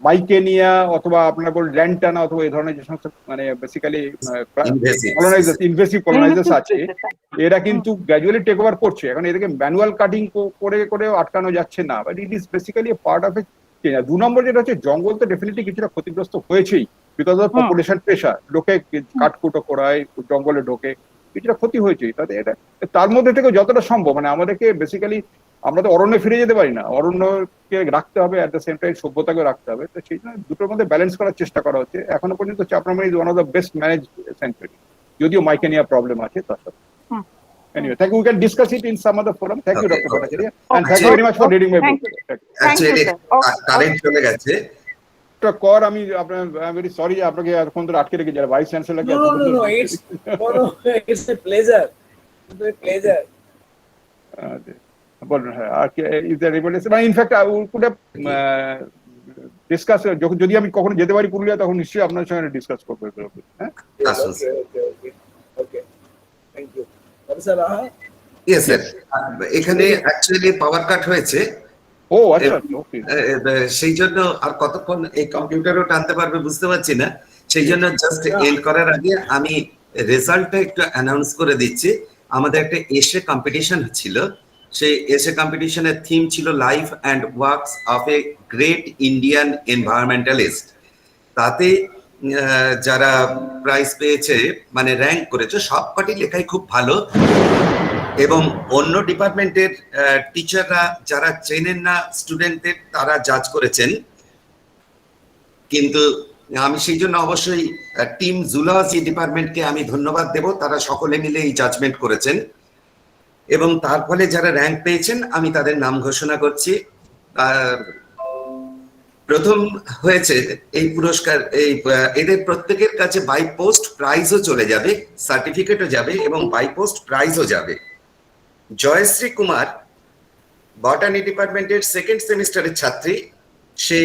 মাইকেনিয়া অথবা আপনার বল ল্যান্টানা অথবা এই ধরনের যে সমস্ত মানে বেসিক্যালি ইনভেসিভ কলোনাইজার্স আছে, এরা কিন্তু গ্র্যাজুয়ালি টেক ওভার করছে। এখন এদেরকে ম্যানুয়াল কাটিং করে আটকানো যাচ্ছে না, but it is basically part of a. 2 number যেটা হচ্ছে, জঙ্গল তো ডেফিনেটলি কিছুটা ক্ষতিগ্রস্ত হয়েছেই বিকজ অফ পপুলেশন প্রেশার, লোকে কাঠকুটো করায়, জঙ্গলে ঢোকে, কিছুটা ক্ষতি হয়েছে। তাতে এটা তার মধ্যে থেকে যতটা সম্ভব, মানে আমাদেরকে বেসিক্যালি আমরা তো অরণ্যে ফিরে যেতে পারি না, অরণ্যকে রাখতে হবে, অ্যাট দ্য সেম টাইম সভ্যতাকে রাখতে হবে। তো সেই জন্য দুটোর মধ্যে ব্যালেন্স করার চেষ্টা করা হচ্ছে। এখনো পর্যন্ত Chapramari is one of the best manage century, যদিও মাইকেনিয়া প্রবলেম আছে তার সাথে। Anyway, thank you. We can discuss it in some other forum. Thank you, Okay, Dr. okay. Bhattacharya. And thank you very much for reading my book. Actually current চলে গেছে। Dr. Kaur, আমি ভেরি সরি আপনাকে এতক্ষণ ধরে আটকে রেখে যাই, ভাইস চ্যান্সেলরকে। No, it's a pleasure. It's a pleasure. বলুন, হ্যাঁ, আর ইজ দ্যার এনিবডি এলস? মানে in fact I could have discuss, যদি আমি কখনো যেতে পারি পুরুলিয়া, তখন নিশ্চয়ই আপনার সঙ্গে ডিসকাস করবো। হ্যাঁ, Okay. Thank you. Professor Raha? Yes sir, এখানে অ্যাকচুয়ালি পাওয়ার কাট হয়েছে। ও আচ্ছা, ওকে। সেই জন্য আর কতক্ষণ এই কম্পিউটারও টানতে পারবে বুঝতে পারছি না, সেই জন্য জাস্ট এন্ড করার আগে আমি রেজাল্টটা একটু অ্যানাউন্স করে দিচ্ছি। আমাদের একটা এশে কম্পিটিশন ছিল, সেই এশে কম্পিটিশনের থিম ছিল life and works of a great Indian environmentalist. তাতে যারা প্রাইজ পেয়েছে, মানে র্যাঙ্ক করেছে, সবকটি লেখাই খুব ভালো, এবং অন্য ডিপার্টমেন্টের টিচাররা যারা চেনেন না স্টুডেন্টদের, তারা জাজ করেছেন। কিন্তু আমি সেই জন্য অবশ্যই টিম জুলজি ডিপার্টমেন্টকে আমি ধন্যবাদ দেব, তারা সকলে মিলে এই জাজমেন্ট করেছেন, এবং তার ফলে যারা র্যাঙ্ক পেয়েছেন আমি তাদের নাম ঘোষণা করছি। প্রথম হয়েছে এই পুরস্কার, এদের প্রত্যেকের কাছে বাই পোস্ট প্রাইজও চলে যাবে, সার্টিফিকেটও যাবে এবং বাই পোস্ট প্রাইজও যাবে। জয়শ্রী কুমার, বটানি ডিপার্টমেন্টের সেকেন্ড সেমিস্টারের ছাত্রী, সে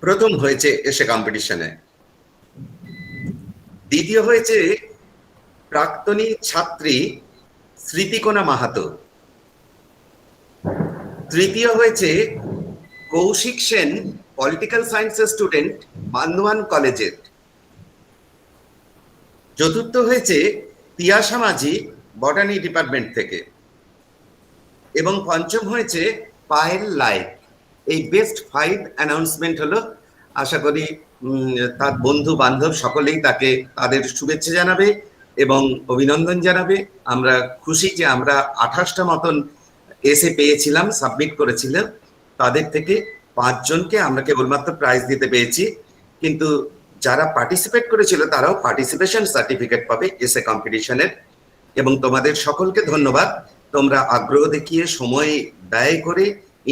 প্রথম হয়েছে এসে কম্পিটিশনে। দ্বিতীয় হয়েছে প্রাক্তনী ছাত্রী স্মৃতিকোনা মাহাতো। তৃতীয় হয়েছে কৌশিক সেন, পলিটিক্যাল সায়েন্সের স্টুডেন্ট, বান্দোয়ান কলেজের। চতুর্থ হয়েছে তিয়াশা মাঝি, বটানি ডিপার্টমেন্ট থেকে। এবং পঞ্চম হয়েছে পায়েল লাইক। এই বেস্ট 5 অ্যানাউন্সমেন্ট হলো। আশা করি তার বন্ধু বান্ধব সকলেই তাকে তাদের শুভেচ্ছা জানাবে এবং অভিনন্দন জানাবে। আমরা খুশি যে আমরা 28টা মতন এসে পেয়েছিলাম, সাবমিট করেছিলাম, তাদের থেকে 5 জনকে আমরা কেবলমাত্র প্রাইজ দিতে পেরেছি, কিন্তু যারা পার্টিসিপেট করেছিল তারাও পার্টিসিপেশন সার্টিফিকেট পাবে এসে কম্পিটিশনের। এবং তোমাদের সকলকে ধন্যবাদ, তোমরা আগ্রহ দেখিয়ে সময় ব্যয় করে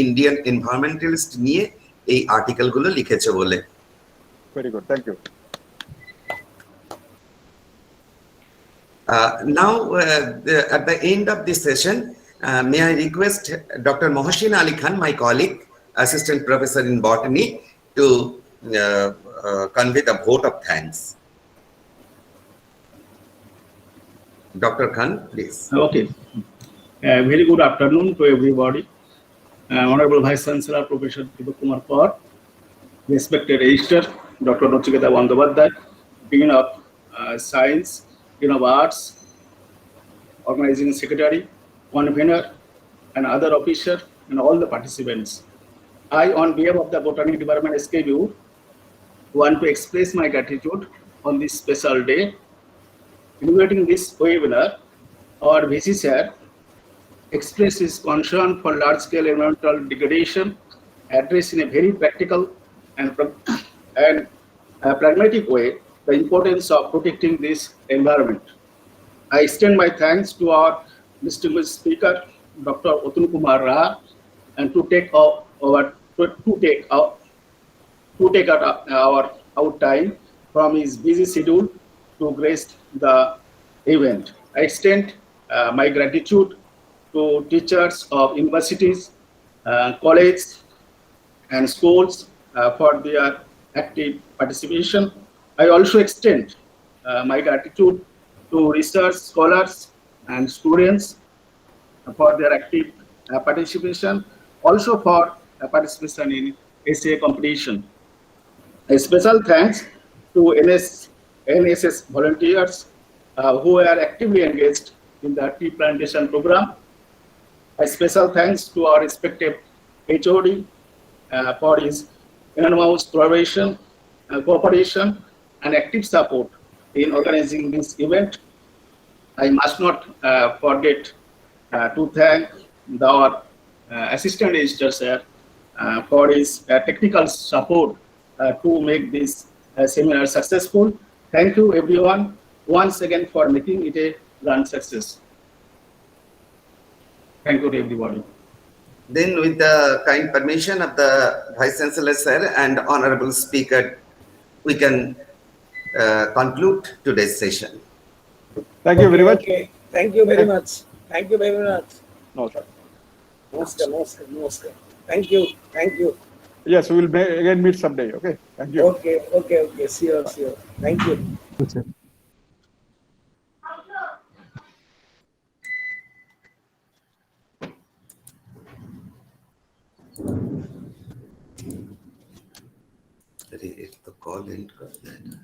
ইন্ডিয়ান এনভায়রনমেন্টালিস্ট নিয়ে এই আর্টিকেলগুলো লিখেছে বলে। Very good, thank you. Now, at the end of this session, may I request Dr. Mohsin Ali Khan, my colleague, Assistant Professor in Botany, to convey the vote of thanks. Dr. Khan, please. Okay. Very good afternoon to everybody. Honorable Vice Chancellor Professor Deepak Kumar Kaur, respected Registrar Dr. Nachiketa Bandyopadhyay, Dean of Science, Dean of Arts, Organizing Secretary, Convener, and other officers, and all the participants. I, on behalf of the Botany Department SKU, want to express my gratitude on this special day. Inaugurating this webinar, our VC sir expressed his concern for large-scale environmental degradation, addressed in a very practical and pragmatic way the importance of protecting this environment. I extend my thanks to our distinguished speaker, Dr. Uttam Kumar Raha, and to take our time from his busy schedule to grace the event. I extend my gratitude to teachers of universities, colleges, and schools for their active participation. I also extend my gratitude to research scholars and students for their active participation, also for participation in essay competition. A special thanks to NSS volunteers who are actively engaged in the tea plantation program. A special thanks to our respected HOD for his enormous cooperation and active support in organizing this event. I must not forget to thank our Assistant Registrar Sir for his technical support to make this seminar successful. Thank you everyone once again for making it a grand success. Thank you to everybody. Then, with the kind permission of the Vice Chancellor Sir and Honorable Speaker, we can conclude today's session. Thank you very much. Okay. Thank you very much. Thank you very much. No, sir. Namaskar. Thank you. Yes, we will again meet someday. Okay. Thank you. Okay. See you. Thank you. अरे एक तो कॉल एंड कर देना।